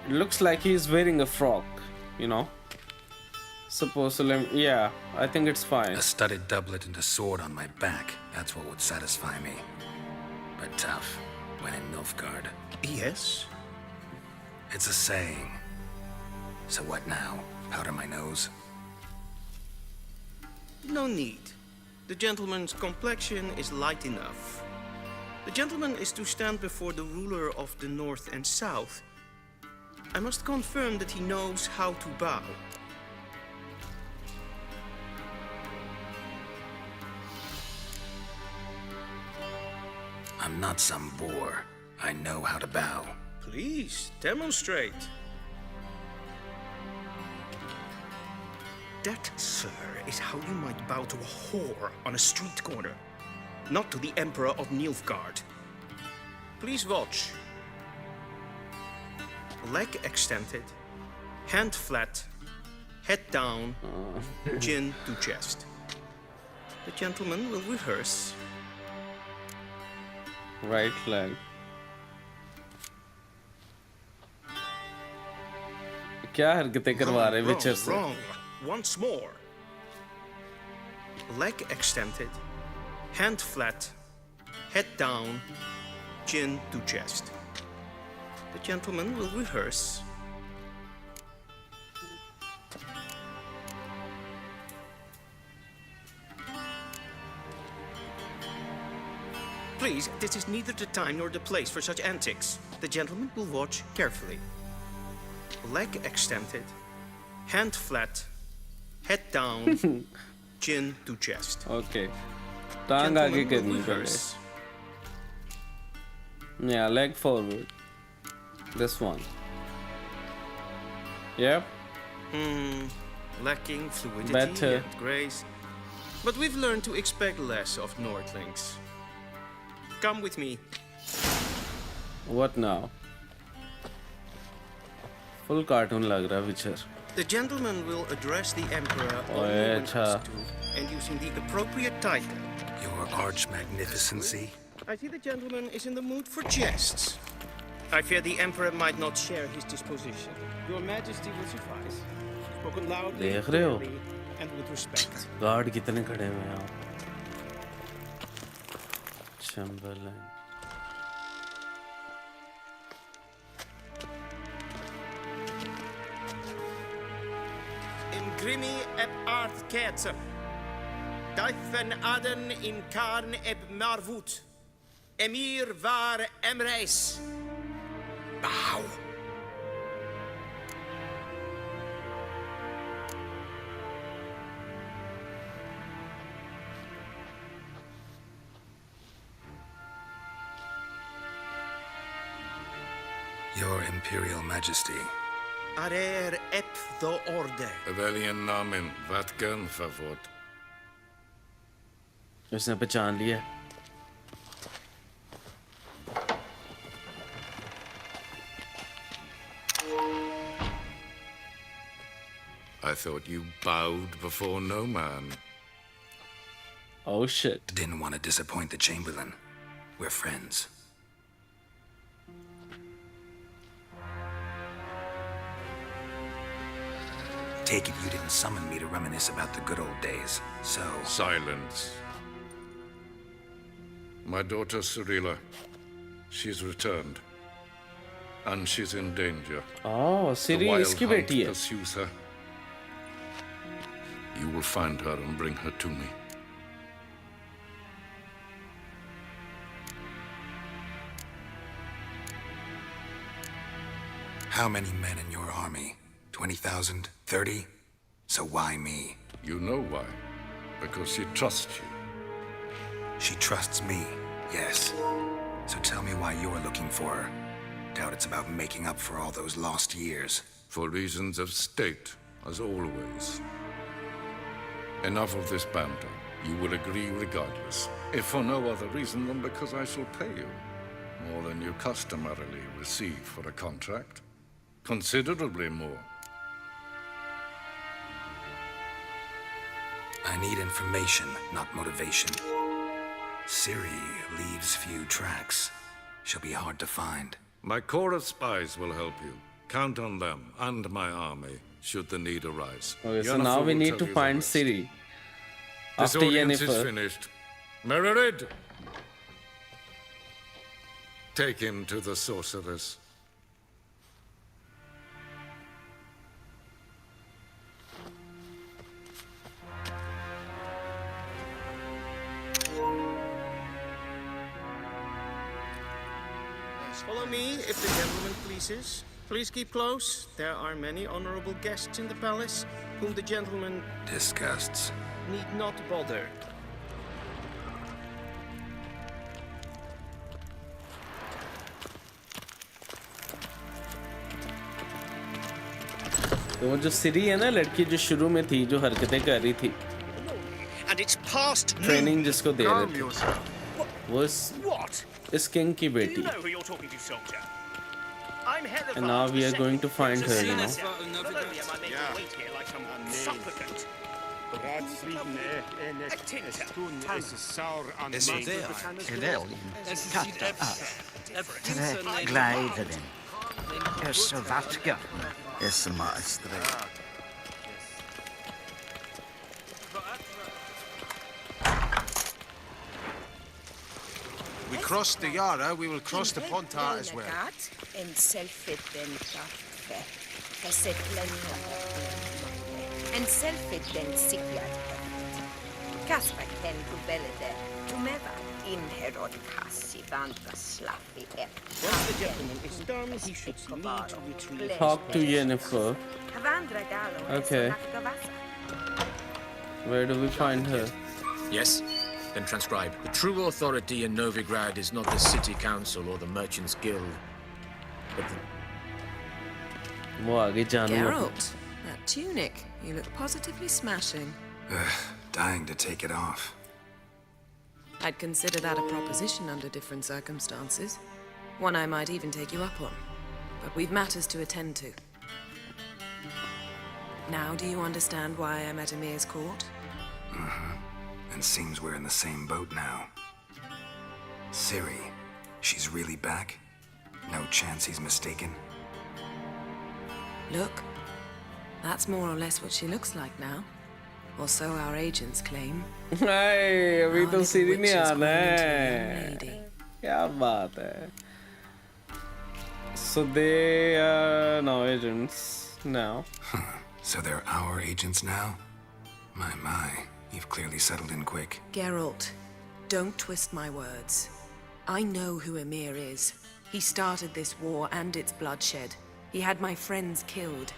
looks like he's wearing a frock, you know. Supposedly, yeah, I think it's fine. A studded doublet and a sword on my back, that's what would satisfy me. But tough, when in Nilfgaard. Yes? It's a saying. So what now? Powder my nose? No need. The gentleman's complexion is light enough. The gentleman is to stand before the ruler of the North and South. I must confirm that he knows how to bow. I'm not some boor. I know how to bow. Please, demonstrate. That, sir, is how you might bow to a whore on a street corner, not to the Emperor of Nilfgaard. Please watch. Leg extended, hand flat, head down, chin to chest. The gentleman will rehearse. Right leg. क्या हरकतें करवा रहे विचर से? Wrong. Once more. Leg extended, hand flat, head down, chin to chest. The gentleman will rehearse. Please, this is neither the time nor the place for such antics. The gentleman will watch carefully. Leg extended, hand flat, head down, chin to chest. Okay. टांग आगे करनी पड़े. Yeah, leg forward. This one. Yep. Lacking fluidity Better. and grace. But we've learned to expect less of Nordlings. Come with me. What now? Full cartoon lag raha Witcher. The gentleman will address the Emperor Oh, only yeah, when acha. asked to, and using the appropriate title. Your arch magnificency. I see the gentleman is in the mood for jests. I fear the Emperor might not share his disposition. Your Majesty will suffice. Spoken loudly, देख रहे हो? clearly, and with respect. Guard कितने खड़े हुए हैं यहाँ? Chamberlain. In grimi eb art ketzer. Daifen aden in karn eb marvut. Emir var emreis. Bow. Your Imperial Majesty. Arer ep the order. Welchen Namen? Wat gern favort? उसने पहचान लिया. I thought you bowed before no man. Oh shit. Didn't want to disappoint the Chamberlain. We're friends. Take it you didn't summon me to reminisce about the good old days, so... Silence. My daughter Cyrilla, she's returned. And she's in danger. Oh, Ciri इसकी बेटी है. Pursues her. You will find her and bring her to me. How many men in your army? 20,000? 30? So why me? You know why. Because she trusts you. She trusts me, yes. So tell me why you're looking for her. Doubt it's about making up for all those lost years. For reasons of state, as always. Enough of this banter. You will agree regardless. If for no other reason than because I shall pay you. More than you customarily receive for a contract. Considerably more. I need information, not motivation. Ciri leaves few tracks. She'll be hard to find. My corps of spies will help you. Count on them and my army, should the need arise. Okay, so now we need to find Ciri. This After audience is Yennefer. finished. Mererid! Take him to the sorceress. Follow me, if the gentleman pleases. Please keep close. There are many honorable guests in the palace, whom the gentleman Disgusts. need not bother. तो वो जो सिरी है ना लड़की जो शुरू में थी जो हरकतें कर रही थी And it's past ट्रेनिंग जिसको दे रहे थे वो What? इस किंग की Do बेटी you know who you're talking to, soldier? I'm head of and now we are going to find her, you know. Below me, am I made to wait here like some supplicant? Is he there? Tre gleideren. Is vatka. Is maestre. We crossed the Yara, we will cross the Pontar as well. En selfiten sikiat. Kaspaken tu belede. Tumeva in herod kassi vanta slaffi et. Once the gentleman is done, he should need to retrieve. Talk to Yennefer. Havandra galo. Okay. Where do we find her? Yes? Then transcribe. The true authority in Novigrad is not the city council or the merchants guild, but the... वो आगे जानू है. Geralt, that tunic, you look positively smashing. Dying to take it off. I'd consider that a proposition under different circumstances. One I might even take you up on. But we've matters to attend to. Now do you understand why I'm at Emir's court? Mm-hmm. And seems we're in the same boat now. Ciri, she's really back? No chance he's mistaken? Look, that's more or less what she looks like now. Or so our agents claim. Hey, अभी तो सिरी नहीं आना है. क्या बात है? So they are now agents now. So they're our agents now? My. You've clearly settled in quick. Geralt, don't twist my words. I know who Emir is. He started this war and its bloodshed. He had my friends killed.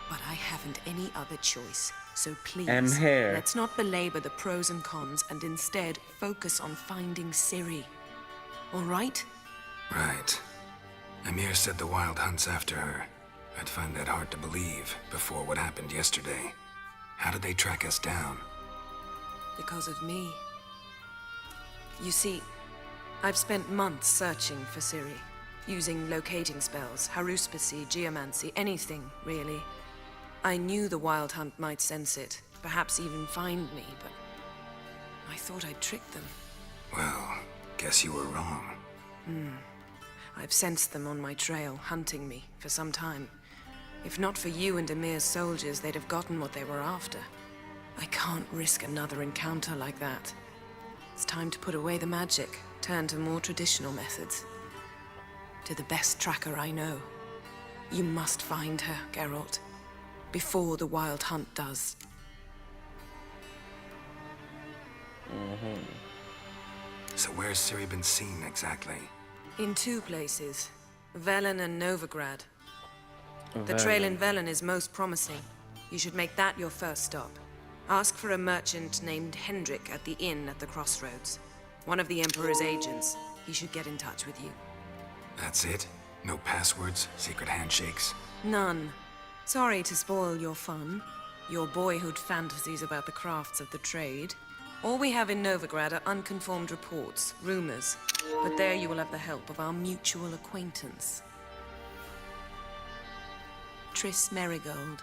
But I haven't any other choice. So please, I'm here. let's not belabor the pros and cons and instead focus on finding Ciri. All right? Right. Amir said the Wild Hunt's after her. I'd find that hard to believe before what happened yesterday. How did they track us down? Because of me. You see, I've spent months searching for Ciri, using locating spells, haruspicy, geomancy, anything, really. I knew the Wild Hunt might sense it, perhaps even find me, but I thought I'd tricked them. Well, guess you were wrong. I've sensed them on my trail, hunting me, for some time. If not for you and Amir's soldiers, they'd have gotten what they were after. I can't risk another encounter like that. It's time to put away the magic, turn to more traditional methods. To the best tracker I know. You must find her, Geralt. Before the Wild Hunt does. So where's Ciri been seen exactly? In two places. Velen and Novigrad. The trail in Velen is most promising. You should make that your first stop. Ask for a merchant named Hendrik at the inn at the crossroads. One of the Emperor's agents. He should get in touch with you. That's it? No passwords, secret handshakes? None. Sorry to spoil your fun. Your boyhood fantasies about the crafts of the trade. All we have in Novigrad are unconformed reports, rumors. But there you will have the help of our mutual acquaintance. Triss Merigold.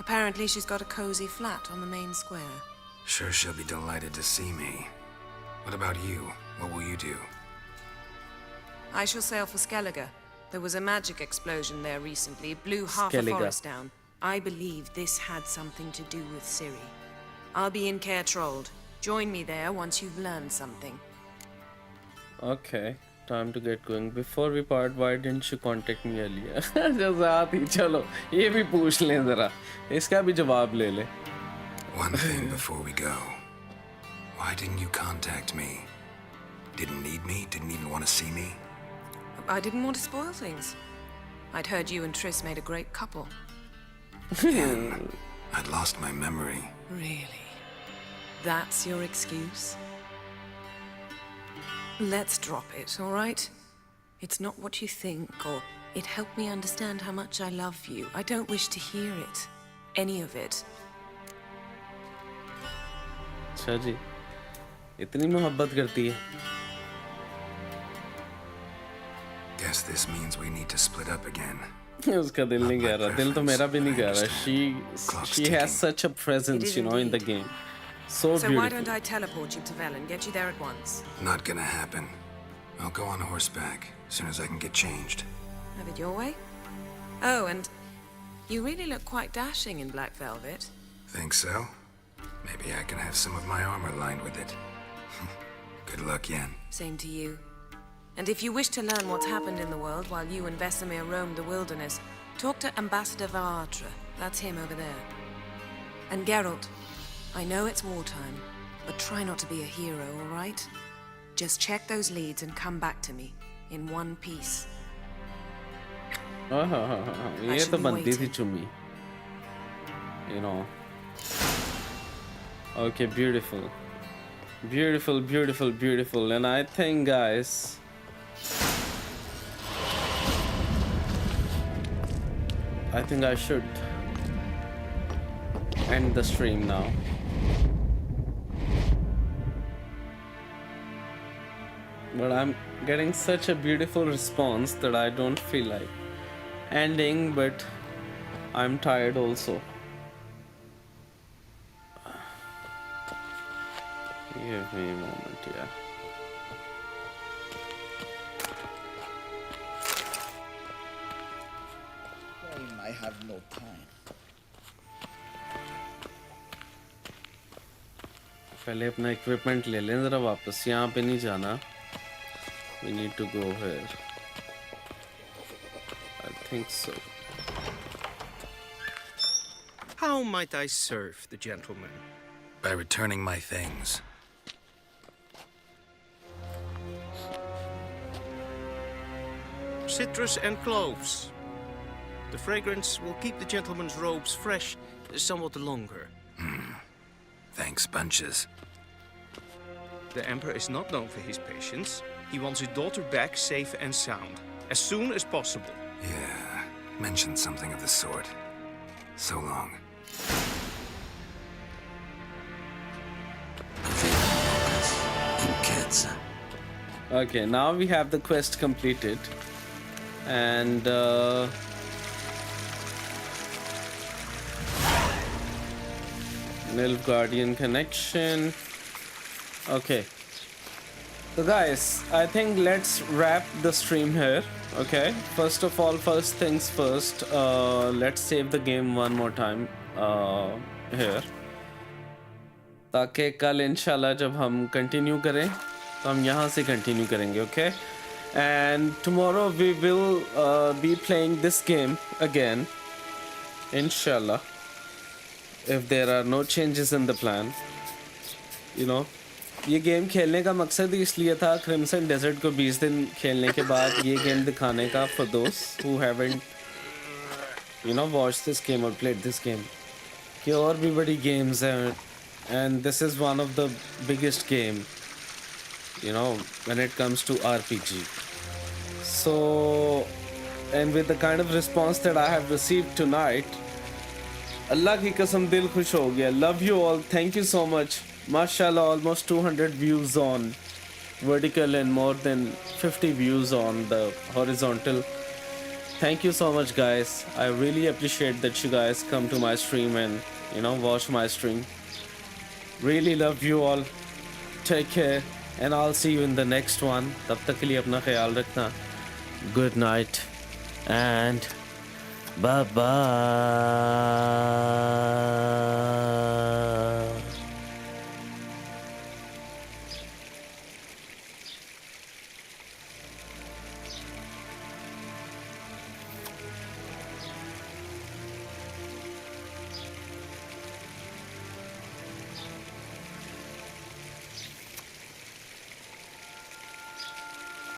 Apparently she's got a cozy flat on the main square. Sure she'll be delighted to see me. What about you? What will you do? I shall sail for Skellige. There was a magic explosion there recently, blew half the forest down. I believe this had something to do with Ciri. I'll be in Caer Trold. Join me there once you've learned something. Okay, time to get going. Before we part, why didn't you contact me earlier? साथ ही चलो ये भी पूछ लें जरा इसका भी जवाब ले ले. One thing before we go. Why didn't you contact me? Didn't need me? Didn't even want to see me? I didn't want to spoil things. I'd heard you and Triss made a great couple. And I'd lost my memory. Really? That's your excuse? Let's drop it, all right? It's not what you think, or it helped me understand how much I love you. I don't wish to hear it. Any of it. अच्छा जी इतनी मोहब्बत करती है. Guess this means we need to split up again. उसका दिल नहीं कह रहा. दिल तो मेरा भी नहीं कह रहा. She has such a presence, you know, in the game. So beautiful. why don't I teleport you to Velen, get you there at once? Not gonna happen. I'll go on horseback as soon as I can get changed. Have it your way? Oh, and you really look quite dashing in black velvet. Think so? Maybe I can have some of my armor lined with it. Good luck, Yen. Same to you. And if you wish to learn what's happened in the world while you and Vesemir roamed the wilderness, talk to Ambassador Varatra. That's him over there. And Geralt, I know it's wartime, but try not to be a hero, all right? Just check those leads and come back to me in one piece. ये तो बनती थी चुम्मी. You know. Okay, beautiful. Beautiful, beautiful, beautiful. And I think, guys, I think I should end the stream now. But I'm getting such a beautiful response that I don't feel like ending, but I'm tired also. Give me a moment, yeah. I have no time. पहले अपना equipment ले लें जरा वापस. यहाँ पे नहीं जाना. We need to go here. I think so. How might I serve the gentleman? By returning my things. Citrus and cloves. The fragrance will keep the gentleman's robes fresh somewhat longer. Thanks, bunches. The Emperor is not known for his patience. He wants his daughter back safe and sound, as soon as possible. Yeah, mentioned something of the sort. So long. Okay, now we have the quest completed. And Nilfgaardian connection. Okay. So guys, I think let's wrap the stream here. Okay. First of all, first things first, let's save the game one more time here. ताकि कल इंशाल्लाह जब हम continue करें तो हम यहाँ से कंटिन्यू करेंगे. Okay. And tomorrow we will be playing this game again, inshallah, if there are no changes in the plan. You know, ये गेम खेलने का मकसद ही इसलिए था क्रिम्सन डेजर्ट को 20 दिन खेलने के बाद ये गेम दिखाने का, for those who haven't watched this game or played this game, कि और भी बड़ी games हैं, and this is one of the biggest game, when it comes to RPG. So, and with the kind of response that I have received tonight, Allah ki kasam dil khush ho gaya. Love you all. Thank you so much. Mashallah, almost 200 views on vertical and more than 50 views on the horizontal. Thank you so much, guys. I really appreciate that you guys come to my stream and watch my stream. Really love you all. Take care. And I'll see you in the next one. Tab tak ke liye apna khayal rakhna. Good night and bye bye.